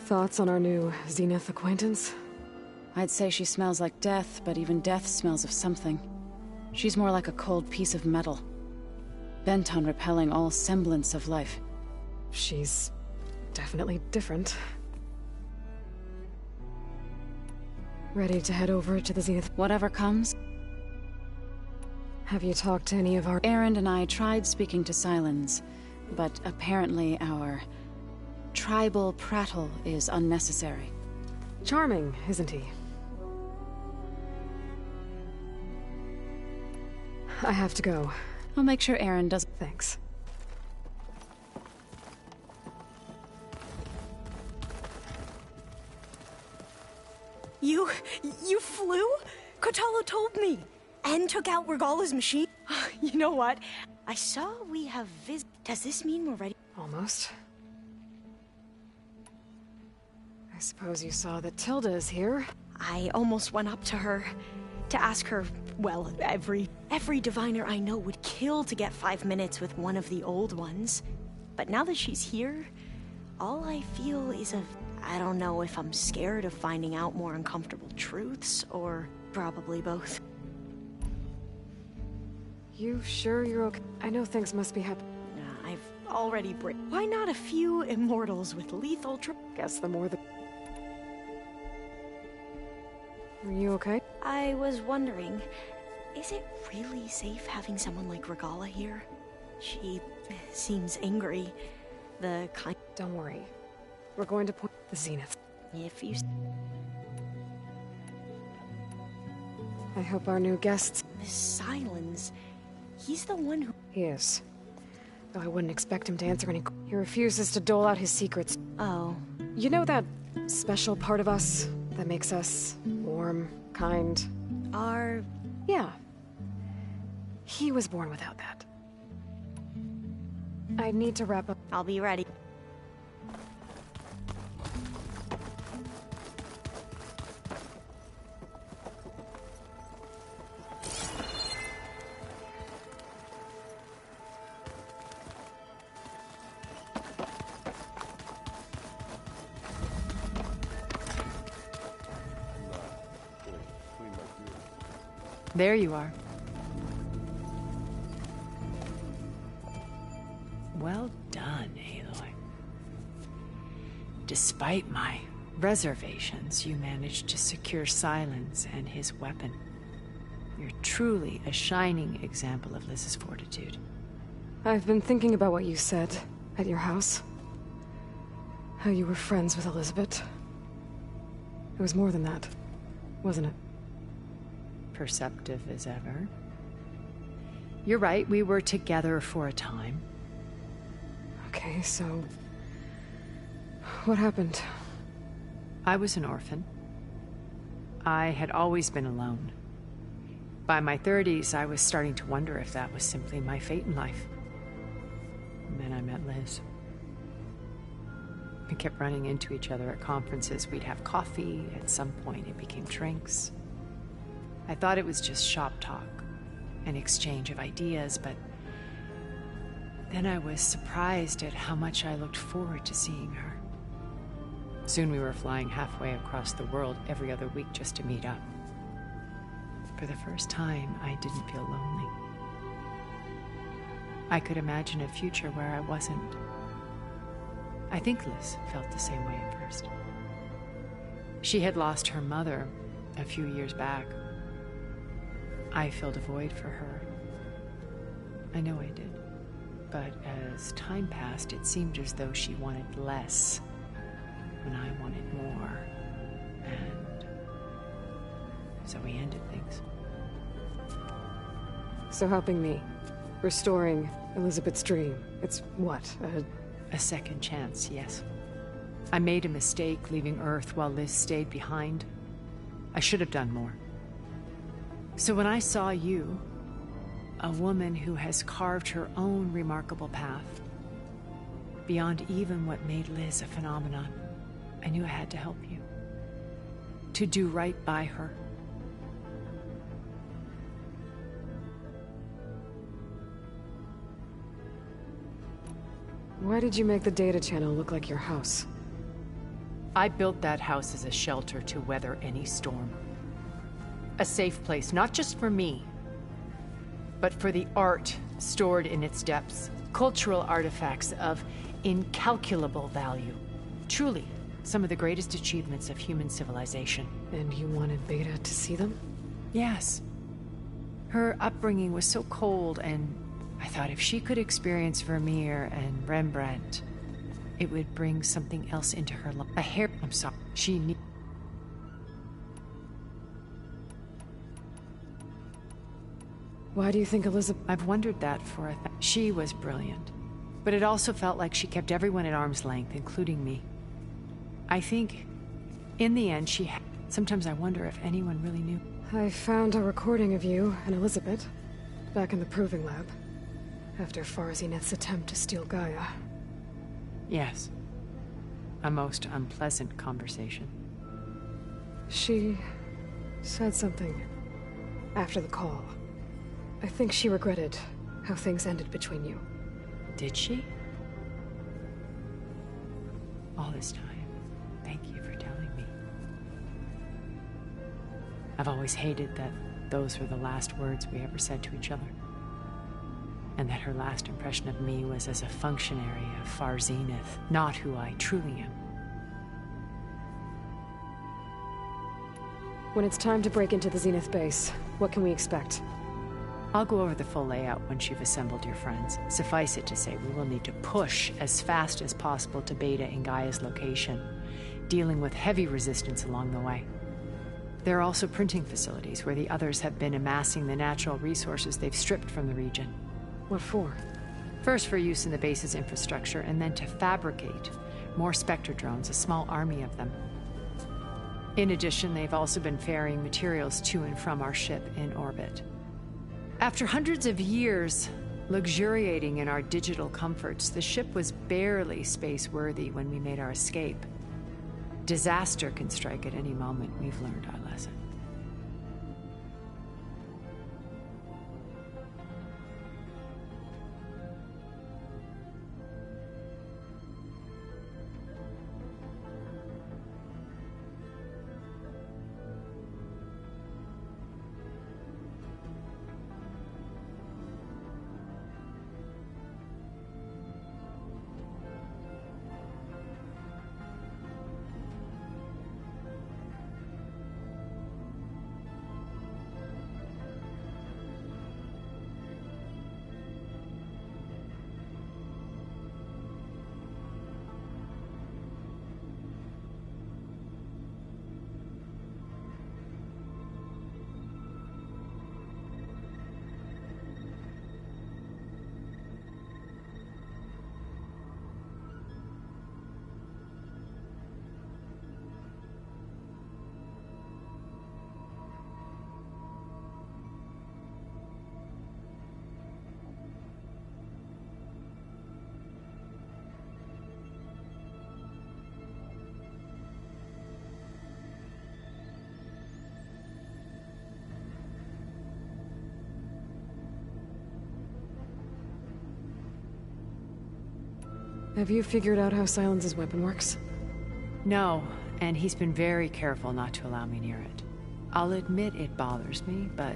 Thoughts on our new Zenith acquaintance? I'd say she smells like death, but even death smells of something. She's more like a cold piece of metal, bent on repelling all semblance of life. She's definitely different. Ready to head over to the Zenith? Whatever comes. Have you talked to any of our... Erend and I tried speaking to Sylens, but apparently our tribal prattle is unnecessary. Charming, isn't he? I have to go. I'll make sure Erend does... Thanks. You flew? Kotallo told me. And took out Regalla's machine. You know what? I saw we have Does this mean we're ready? Almost. I suppose you saw that Tilda is here. I almost went up to her to ask her, well, every diviner I know would kill to get 5 minutes with one of the old ones. But now that she's here, all I feel is I don't know if I'm scared of finding out more uncomfortable truths, or probably both. You sure you're okay? I know things must be happening. I've already Why not a few immortals with lethal Guess the more the... Are you okay? I was wondering, is it really safe having someone like Regalla here? She seems angry. The kind... Don't worry. We're going to point the Zenith. If you... I hope our new guests... Miss Sylens. He's the one who... He is. Though I wouldn't expect him to answer any... He refuses to dole out his secrets. Oh. You know that special part of us that makes us warm, kind? Yeah. He was born without that. I need to wrap up. I'll be ready. There you are. Well done, Aloy. Despite my reservations, you managed to secure Sylens and his weapon. You're truly a shining example of Liz's fortitude. I've been thinking about what you said at your house. How you were friends with Elizabeth. It was more than that, wasn't it? Perceptive as ever. You're right, we were together for a time. Okay, so... what happened? I was an orphan. I had always been alone. By my 30s, I was starting to wonder if that was simply my fate in life. And then I met Liz. We kept running into each other at conferences. We'd have coffee. At some point, it became drinks. I thought it was just shop talk, an exchange of ideas, but then I was surprised at how much I looked forward to seeing her. Soon we were flying halfway across the world every other week just to meet up. For the first time, I didn't feel lonely. I could imagine a future where I wasn't. I think Liz felt the same way at first. She had lost her mother a few years back. I filled a void for her. I know I did. But as time passed, it seemed as though she wanted less when I wanted more. And so we ended things. So helping me, restoring Elizabeth's dream, it's what, a second chance, yes. I made a mistake leaving Earth while Liz stayed behind. I should have done more. So when I saw you, a woman who has carved her own remarkable path, beyond even what made Liz a phenomenon, I knew I had to help you. To do right by her. Why did you make the data channel look like your house? I built that house as a shelter to weather any storm. A safe place, not just for me, but for the art stored in its depths. Cultural artifacts of incalculable value. Truly, some of the greatest achievements of human civilization. And you wanted Beta to see them? Yes. Her upbringing was so cold, and I thought if she could experience Vermeer and Rembrandt, it would bring something else into her life. I'm sorry. She need. Why do you think Elizabeth... I've wondered that for she was brilliant. But it also felt like she kept everyone at arm's length, including me. I think, in the end, she had... Sometimes I wonder if anyone really knew. I found a recording of you and Elizabeth back in the Proving Lab after Far Zenith's attempt to steal Gaia. Yes. A most unpleasant conversation. She said something after the call. I think she regretted how things ended between you. Did she? All this time, thank you for telling me. I've always hated that those were the last words we ever said to each other. And that her last impression of me was as a functionary of Far Zenith, not who I truly am. When it's time to break into the Zenith base, what can we expect? I'll go over the full layout once you've assembled your friends. Suffice it to say, we will need to push as fast as possible to Beta and Gaia's location, dealing with heavy resistance along the way. There are also printing facilities where the others have been amassing the natural resources they've stripped from the region. What for? First for use in the base's infrastructure, and then to fabricate more Spectre drones, a small army of them. In addition, they've also been ferrying materials to and from our ship in orbit. After hundreds of years luxuriating in our digital comforts, the ship was barely space-worthy when we made our escape. Disaster can strike at any moment. We've learned our lesson. Have you figured out how Silence's weapon works? No, and he's been very careful not to allow me near it. I'll admit it bothers me, but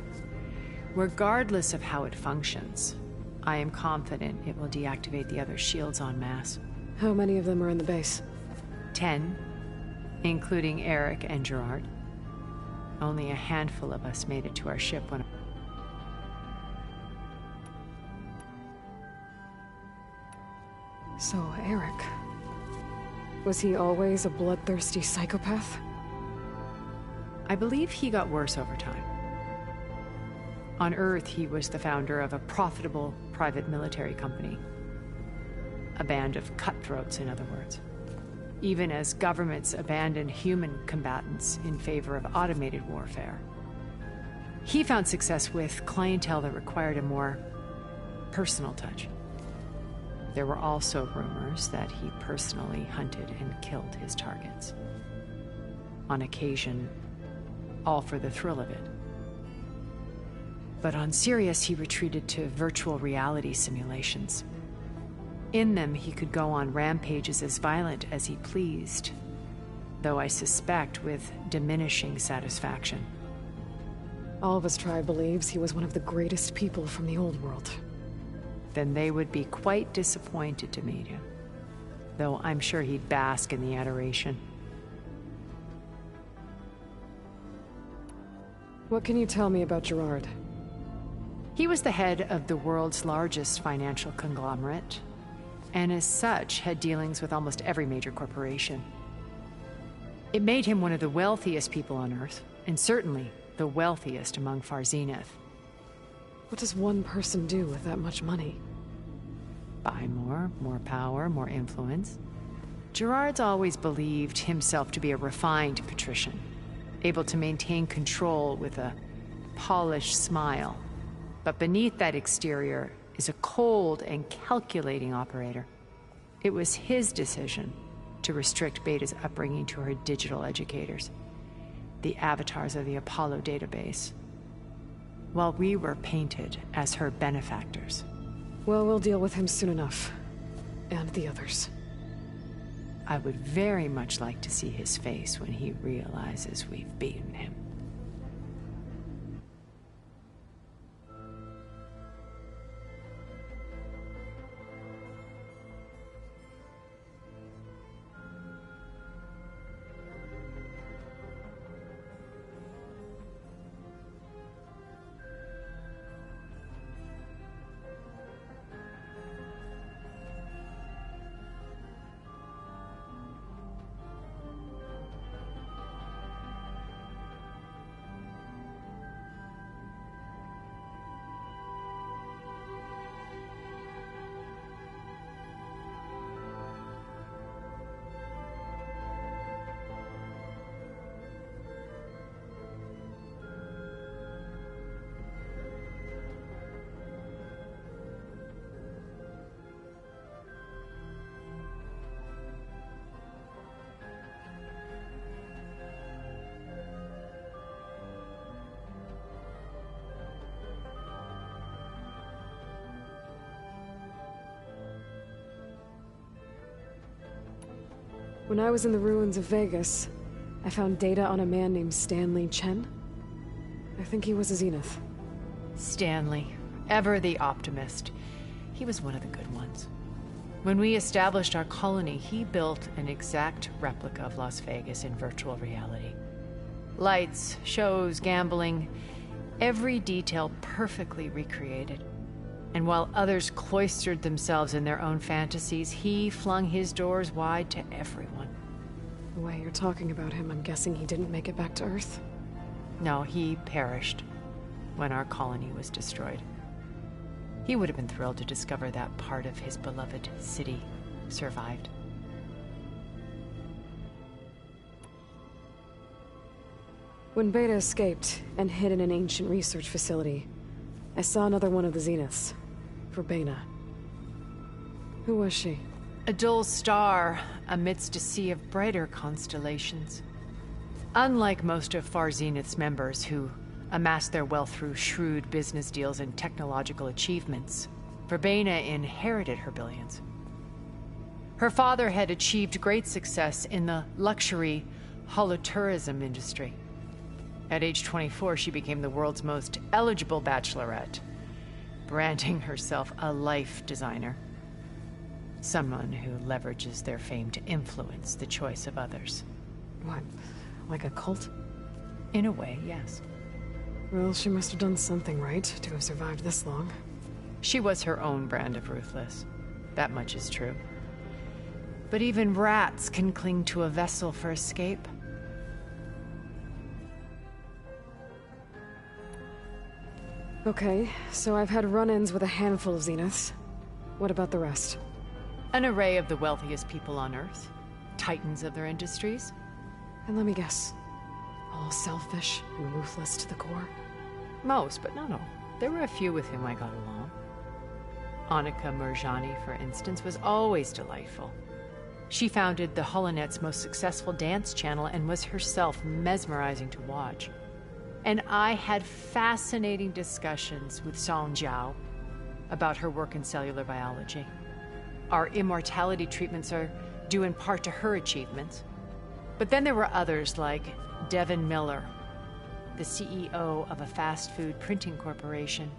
regardless of how it functions, I am confident it will deactivate the other shields en masse. How many of them are in the base? 10, including Eric and Gerard. Only a handful of us made it to our ship when... So, Eric... was he always a bloodthirsty psychopath? I believe he got worse over time. On Earth, he was the founder of a profitable private military company. A band of cutthroats, in other words. Even as governments abandoned human combatants in favor of automated warfare. He found success with clientele that required a more personal touch. There were also rumors that he personally hunted and killed his targets. On occasion, all for the thrill of it. But on Sirius, he retreated to virtual reality simulations. In them, he could go on rampages as violent as he pleased, though I suspect with diminishing satisfaction. Alva's tribe believes he was one of the greatest people from the old world. Then they would be quite disappointed to meet him, though I'm sure he'd bask in the adoration. What can you tell me about Gerard? He was the head of the world's largest financial conglomerate, and as such had dealings with almost every major corporation. It made him one of the wealthiest people on Earth, and certainly the wealthiest among Far Zenith. What does one person do with that much money? Buy more power, more influence. Gerard's always believed himself to be a refined patrician, able to maintain control with a polished smile. But beneath that exterior is a cold and calculating operator. It was his decision to restrict Beta's upbringing to her digital educators, the avatars of the Apollo database, while we were painted as her benefactors. Well, we'll deal with him soon enough. And the others. I would very much like to see his face when he realizes we've beaten him. When I was in the ruins of Vegas, I found data on a man named Stanley Chen. I think he was a Zenith. Stanley, ever the optimist. He was one of the good ones. When we established our colony, he built an exact replica of Las Vegas in virtual reality. Lights, shows, gambling, every detail perfectly recreated. And while others cloistered themselves in their own fantasies, he flung his doors wide to everyone. The way you're talking about him, I'm guessing he didn't make it back to Earth? No, he perished when our colony was destroyed. He would have been thrilled to discover that part of his beloved city survived. When Beta escaped and hid in an ancient research facility, I saw another one of the Zeniths. Verbena. Who was she? A dull star amidst a sea of brighter constellations. Unlike most of Far Zenith's members who amassed their wealth through shrewd business deals and technological achievements, Verbena inherited her billions. Her father had achieved great success in the luxury holotourism industry. At age 24, she became the world's most eligible bachelorette, branding herself a life designer. Someone who leverages their fame to influence the choice of others. What? Like a cult? In a way, yes. Well, she must have done something right to have survived this long. She was her own brand of ruthless. That much is true. But even rats can cling to a vessel for escape. Okay, so I've had run-ins with a handful of Zeniths. What about the rest? An array of the wealthiest people on Earth. Titans of their industries. And let me guess. All selfish and ruthless to the core? Most, but not all. There were a few with whom I got along. Annika Murjani, for instance, was always delightful. She founded the Holonet's most successful dance channel and was herself mesmerizing to watch. And I had fascinating discussions with Song Jiao about her work in cellular biology. Our immortality treatments are due in part to her achievements. But then there were others like Devin Miller, the CEO of a fast food printing corporation.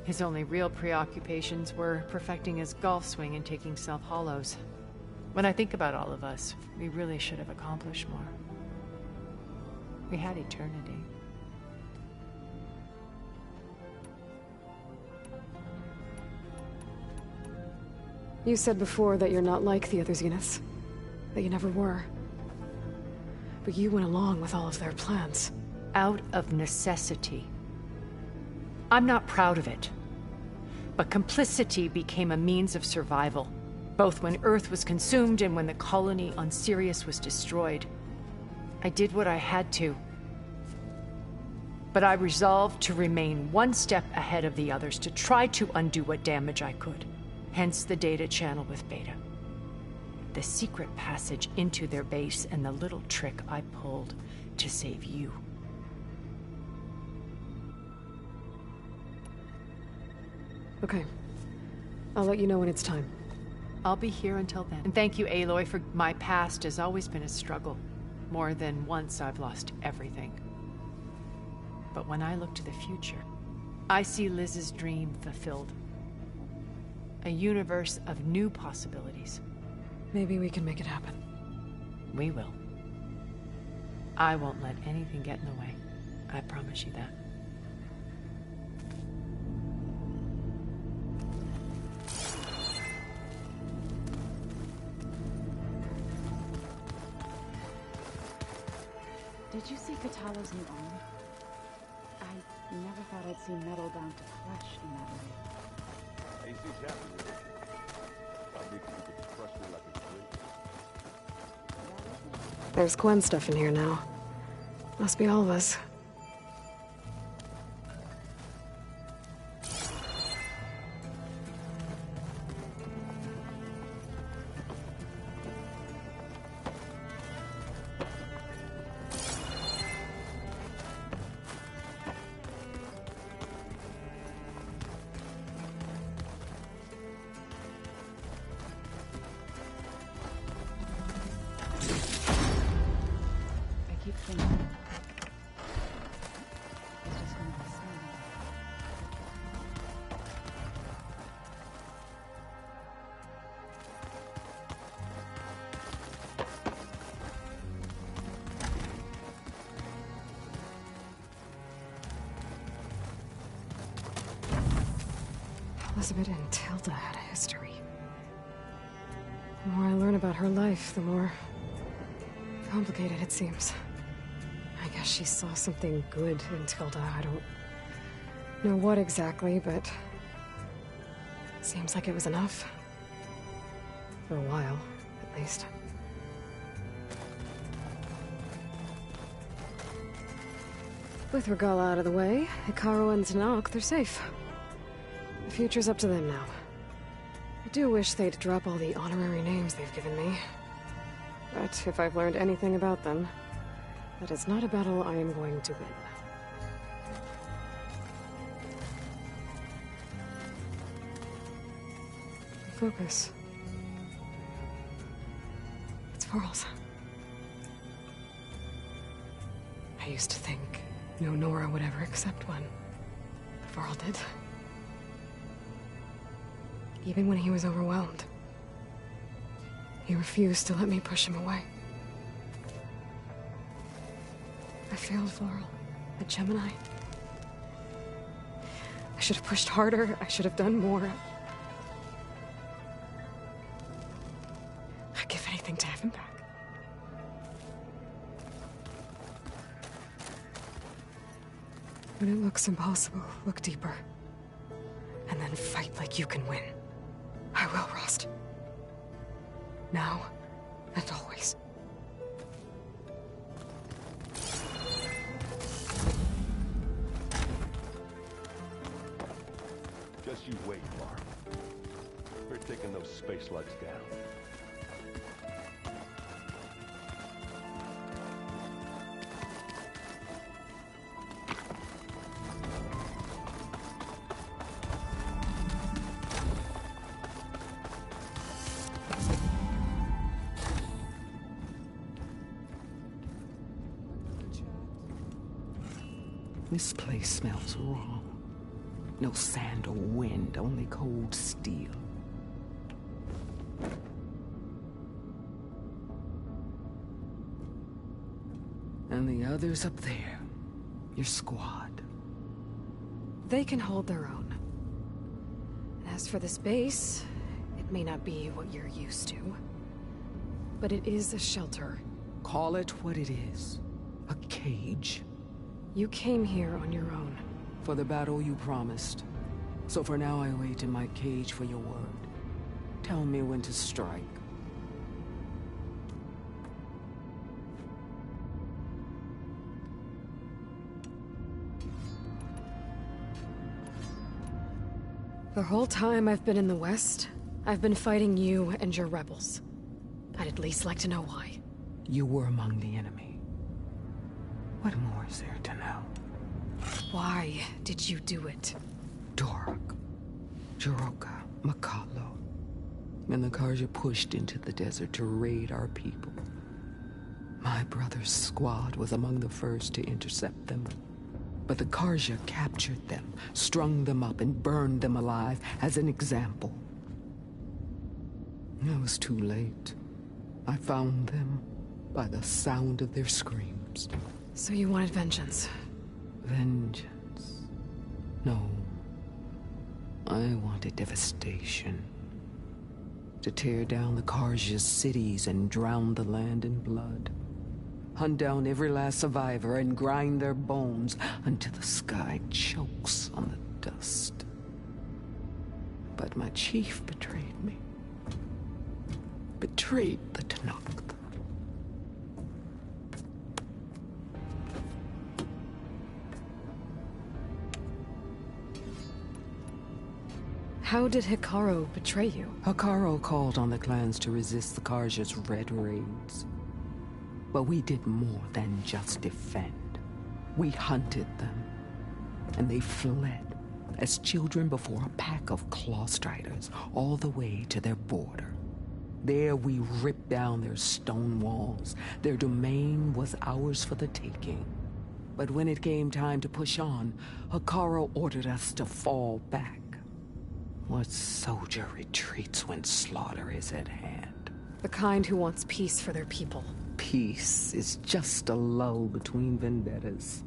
His only real preoccupations were perfecting his golf swing and taking self-hollows. When I think about all of us, we really should have accomplished more. We had eternity. You said before that you're not like the other Zeniths. That you never were. But you went along with all of their plans. Out of necessity. I'm not proud of it. But complicity became a means of survival, both when Earth was consumed and when the colony on Sirius was destroyed. I did what I had to. But I resolved to remain one step ahead of the others, to try to undo what damage I could. Hence the data channel with Beta. The secret passage into their base and the little trick I pulled to save you. Okay. I'll let you know when it's time. I'll be here until then. And thank you, Aloy, for my past has always been a struggle. More than once I've lost everything. But when I look to the future, I see Liz's dream fulfilled. A universe of new possibilities. Maybe we can make it happen. We will. I won't let anything get in the way. I promise you that. Did you see Katala's new arm? I never thought I'd see metal down to flesh in that way. There's Gwen stuff in here now. Must be all of us. Elizabeth and Tilda had a history. The more I learn about her life, the more complicated it seems. I guess she saw something good in Tilda. I don't know what exactly, but seems like it was enough. For a while, at least. With Regalla out of the way, Hekarro and Tenakth, they're safe. The future's up to them now. I do wish they'd drop all the honorary names they've given me. But if I've learned anything about them, that is not a battle I am going to win. Focus. It's Varl's. I used to think no Nora would ever accept one. But Varl did. Even when he was overwhelmed. He refused to let me push him away. I failed Varl at Gemini. I should have pushed harder. I should have done more. I'd give anything to have him back. When it looks impossible, look deeper. And then fight like you can win. I will, Rost. Now and always. Just you wait, Mark. We're taking those space slugs down. This place smells wrong. No sand or wind, only cold steel. And the others up there, your squad. They can hold their own. And as for this base, it may not be what you're used to, but it is a shelter. Call it what it is. A cage. You came here on your own. For the battle you promised. So for now I wait in my cage for your word. Tell me when to strike. The whole time I've been in the West, I've been fighting you and your rebels. I'd at least like to know why. You were among the enemy. What more is there to know? Why did you do it? Torok, Jiroka, Makalo, and the Karja pushed into the desert to raid our people. My brother's squad was among the first to intercept them. But the Karja captured them, strung them up, and burned them alive as an example. It was too late. I found them by the sound of their screams. So you wanted vengeance? Vengeance? No. I wanted devastation. To tear down the Karja's cities and drown the land in blood. Hunt down every last survivor and grind their bones until the sky chokes on the dust. But my chief betrayed me. Betrayed the Tenakth. How did Hekarro betray you? Hekarro called on the clans to resist the Karja's red raids. But we did more than just defend. We hunted them, and they fled as children before a pack of Clawstriders all the way to their border. There we ripped down their stone walls. Their domain was ours for the taking. But when it came time to push on, Hekarro ordered us to fall back. What soldier retreats when slaughter is at hand? The kind who wants peace for their people. Peace is just a lull between vendettas.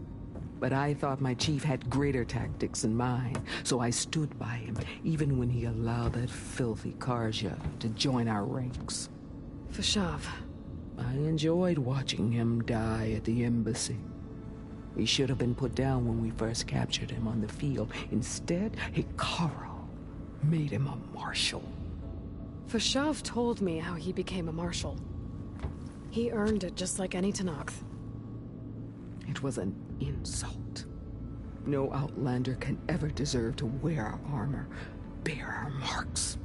But I thought my chief had greater tactics in mind, so I stood by him, even when he allowed that filthy Karja to join our ranks. Fashav. I enjoyed watching him die at the embassy. He should have been put down when we first captured him on the field. Instead, Hekarro made him a marshal. Fashav told me how he became a marshal. He earned it just like any Tenakth. It was an insult. No Outlander can ever deserve to wear our armor, bear our marks.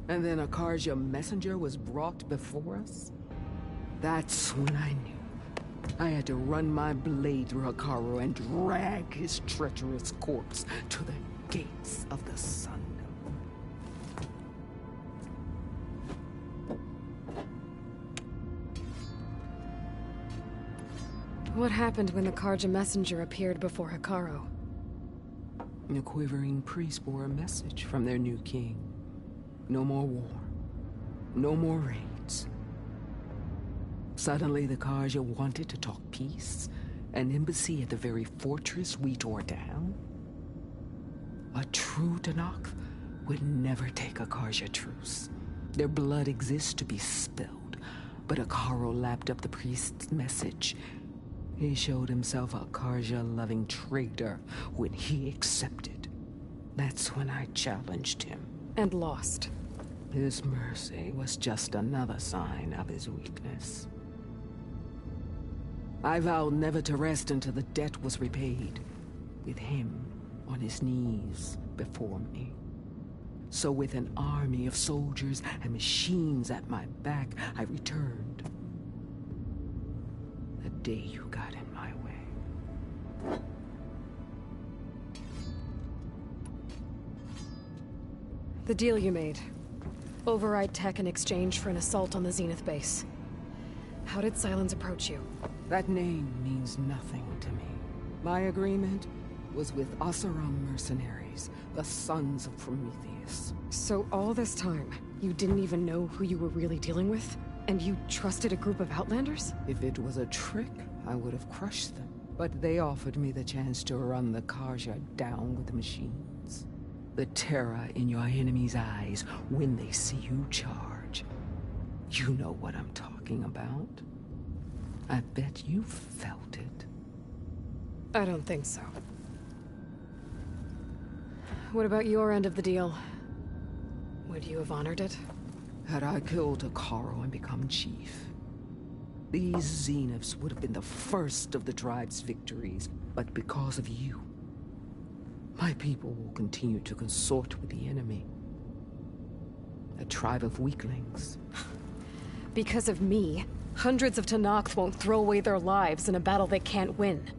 And then a Karja messenger was brought before us? That's when I knew. I had to run my blade through Hekarro and drag his treacherous corpse to the gates of the sun. What happened when the Karja messenger appeared before Hekarro? The quivering priest bore a message from their new king. No more war. No more raids. Suddenly the Karja wanted to talk peace. An embassy at the very fortress we tore down? A true Tenakth would never take a Karja truce. Their blood exists to be spilled. But Hekarro lapped up the priest's message. He showed himself a Karja-loving traitor when he accepted. That's when I challenged him. And lost. His mercy was just another sign of his weakness. I vowed never to rest until the debt was repaid, with him on his knees before me. So with an army of soldiers and machines at my back, I returned. The day you got in my way. The deal you made. Override tech in exchange for an assault on the Zenith base. How did Sylens approach you? That name means nothing to me. My agreement was with Oseram mercenaries, the sons of Prometheus. So all this time, you didn't even know who you were really dealing with? And you trusted a group of Outlanders? If it was a trick, I would have crushed them. But they offered me the chance to run the Carja down with the machines. The terror in your enemy's eyes when they see you charge. You know what I'm talking about. I bet you felt it. I don't think so. What about your end of the deal? Would you have honored it? Had I killed Hekarro and become chief, these Zeniths would have been the first of the tribe's victories. But because of you, my people will continue to consort with the enemy. A tribe of weaklings. Because of me, hundreds of Tenakth won't throw away their lives in a battle they can't win.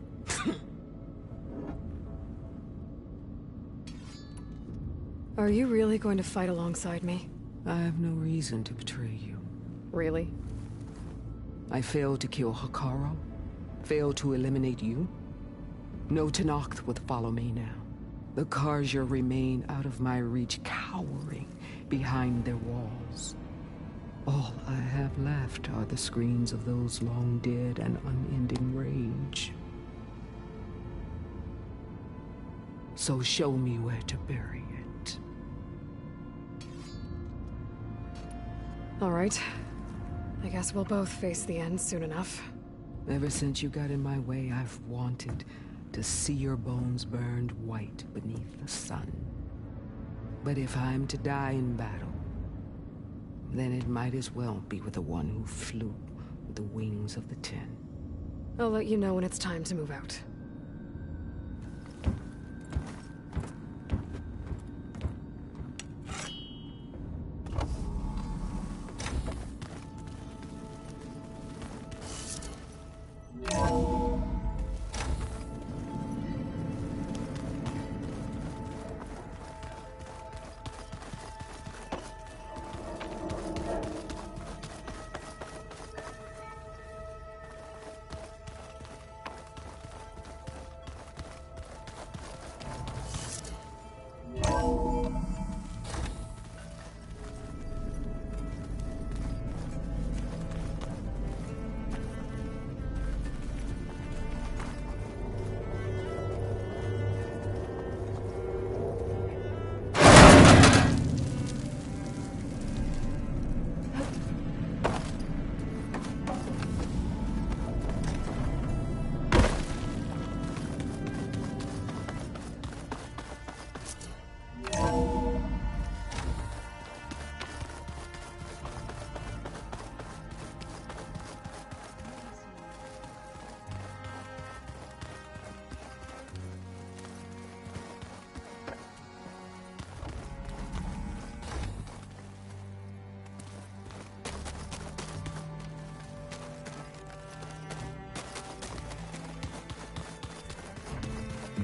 Are you really going to fight alongside me? I have no reason to betray you. Really? I failed to kill Hekarro, failed to eliminate you. No Tenakth would follow me now. The Carja remain out of my reach, cowering behind their walls. All I have left are the screams of those long dead and unending rage. So show me where to bury it. All right. I guess we'll both face the end soon enough. Ever since you got in my way, I've wanted to see your bones burned white beneath the sun. But if I'm to die in battle, then it might as well be with the one who flew with the wings of the Ten. I'll let you know when it's time to move out.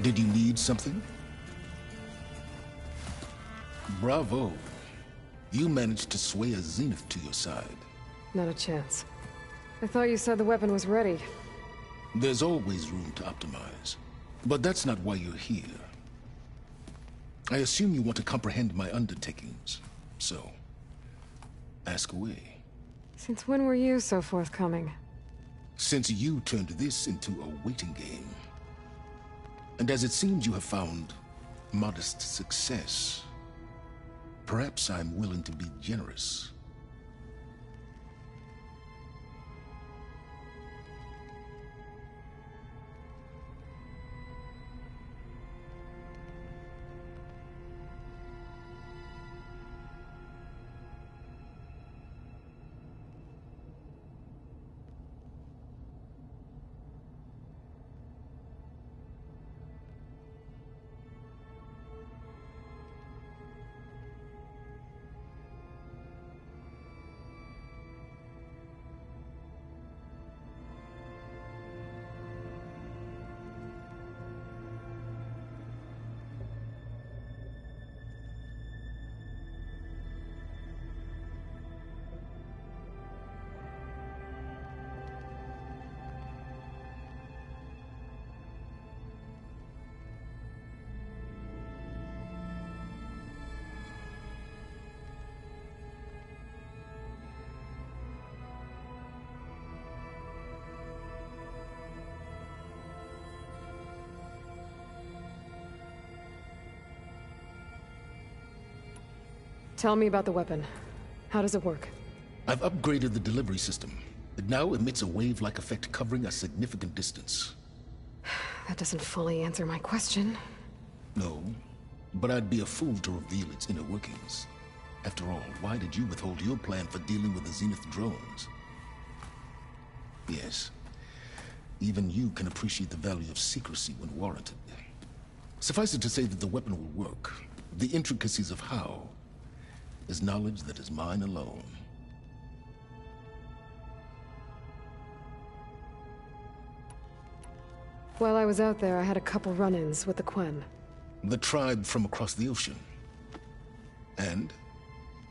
Did you need something? Bravo. You managed to sway a Zenith to your side. Not a chance. I thought you said the weapon was ready. There's always room to optimize. But that's not why you're here. I assume you want to comprehend my undertakings. So, ask away. Since when were you so forthcoming? Since you turned this into a waiting game. And as it seems you have found modest success, perhaps I'm willing to be generous. Tell me about the weapon. How does it work? I've upgraded the delivery system. It now emits a wave-like effect covering a significant distance. That doesn't fully answer my question. No, but I'd be a fool to reveal its inner workings. After all, why did you withhold your plan for dealing with the Zenith drones? Yes, even you can appreciate the value of secrecy when warranted. Suffice it to say that the weapon will work. The intricacies of how is knowledge that is mine alone. While I was out there, I had a couple run-ins with the Quen. The tribe from across the ocean. And?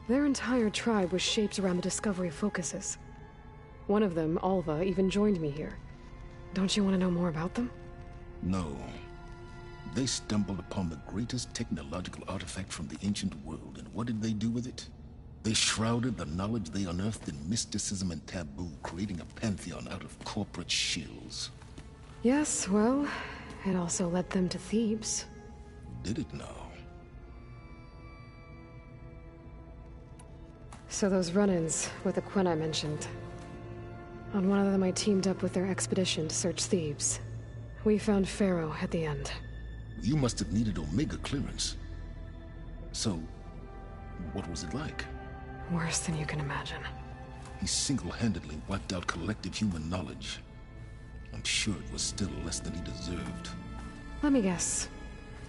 Their entire tribe was shaped around the discovery focuses. One of them, Alva, even joined me here. Don't you want to know more about them? No. They stumbled upon the greatest technological artifact from the ancient world, and what did they do with it? They shrouded the knowledge they unearthed in mysticism and taboo, creating a pantheon out of corporate shills. Yes, well, it also led them to Thebes. Did it now? So those run-ins with the Quen I mentioned. On one of them I teamed up with their expedition to search Thebes. We found Pharaoh at the end. You must have needed Omega clearance. So, what was it like? Worse than you can imagine. He single-handedly wiped out collective human knowledge. I'm sure it was still less than he deserved. Let me guess.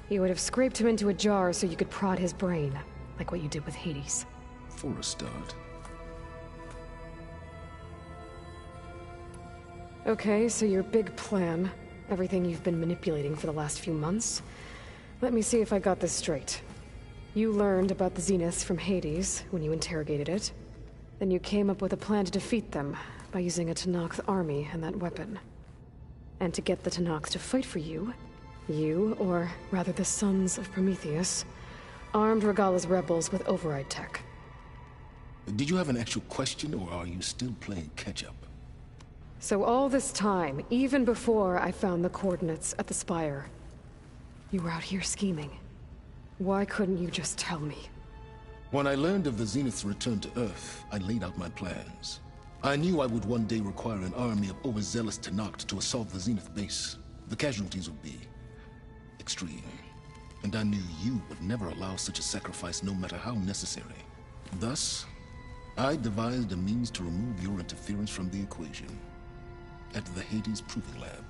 You would have scraped him into a jar so you could prod his brain, like what you did with Hades. For a start. Okay, so your big plan, everything you've been manipulating for the last few months. Let me see if I got this straight. You learned about the Zeniths from Hades when you interrogated it. Then you came up with a plan to defeat them by using a Tenakth army and that weapon. And to get the Tenakth to fight for you, or rather the Sons of Prometheus, armed Regalla's rebels with override tech. Did you have an actual question, or are you still playing catch-up? So all this time, even before I found the coordinates at the Spire, you were out here scheming. Why couldn't you just tell me? When I learned of the Zenith's return to Earth, I laid out my plans. I knew I would one day require an army of overzealous Tenakth to assault the Zenith base. The casualties would be extreme. And I knew you would never allow such a sacrifice, no matter how necessary. Thus, I devised a means to remove your interference from the equation. At the Hades Proving Lab.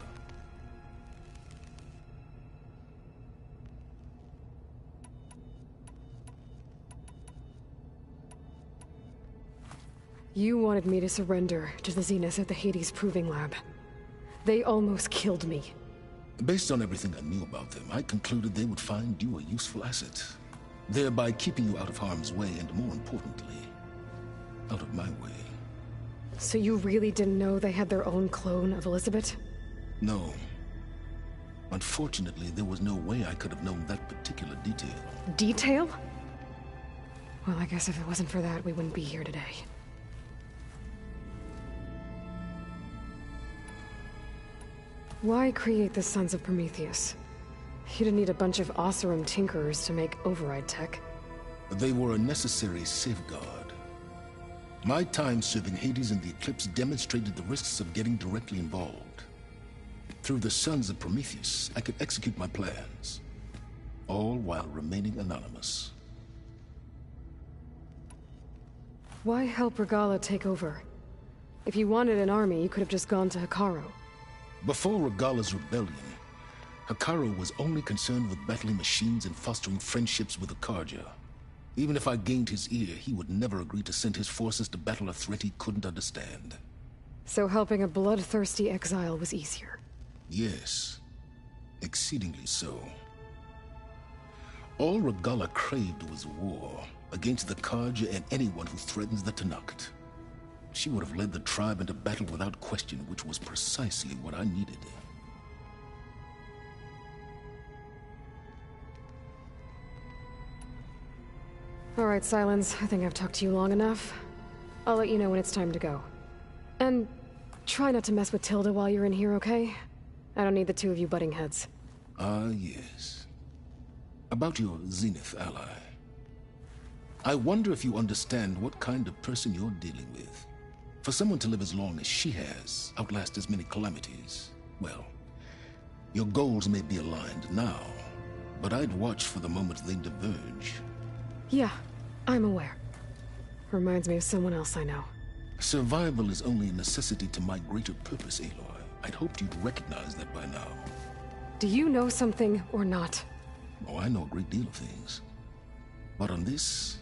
You wanted me to surrender to the Zeniths at the Hades Proving Lab. They almost killed me. Based on everything I knew about them, I concluded they would find you a useful asset, thereby keeping you out of harm's way and, more importantly, out of my way. So you really didn't know they had their own clone of Elizabeth? No. Unfortunately, there was no way I could have known that particular detail. Detail? Well, I guess if it wasn't for that, we wouldn't be here today. Why create the Sons of Prometheus? You didn't need a bunch of Oseram tinkerers to make override tech. They were a necessary safeguard. My time serving Hades and the Eclipse demonstrated the risks of getting directly involved. Through the Sons of Prometheus, I could execute my plans, all while remaining anonymous. Why help Regalla take over? If you wanted an army, you could have just gone to Hekarro. Before Regalla's rebellion, Hekarro was only concerned with battling machines and fostering friendships with the Carja. Even if I gained his ear, he would never agree to send his forces to battle a threat he couldn't understand. So helping a bloodthirsty exile was easier? Yes. Exceedingly so. All Regalla craved was war, against the Carja and anyone who threatens the Tenakth. She would have led the tribe into battle without question, which was precisely what I needed. All right, Silence. I think I've talked to you long enough. I'll let you know when it's time to go. And try not to mess with Tilda while you're in here, okay? I don't need the two of you butting heads. Ah, yes. About your Zenith ally. I wonder if you understand what kind of person you're dealing with. For someone to live as long as she has, outlast as many calamities, well, your goals may be aligned now, but I'd watch for the moment they diverge. Yeah, I'm aware. Reminds me of someone else I know. Survival is only a necessity to my greater purpose, Aloy. I'd hoped you'd recognize that by now. Do you know something or not? Oh, I know a great deal of things. But on this,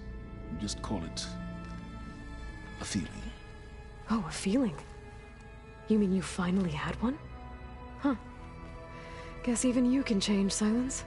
just call it a feeling. Oh, a feeling? You mean you finally had one? Huh. Guess even you can change, Silence.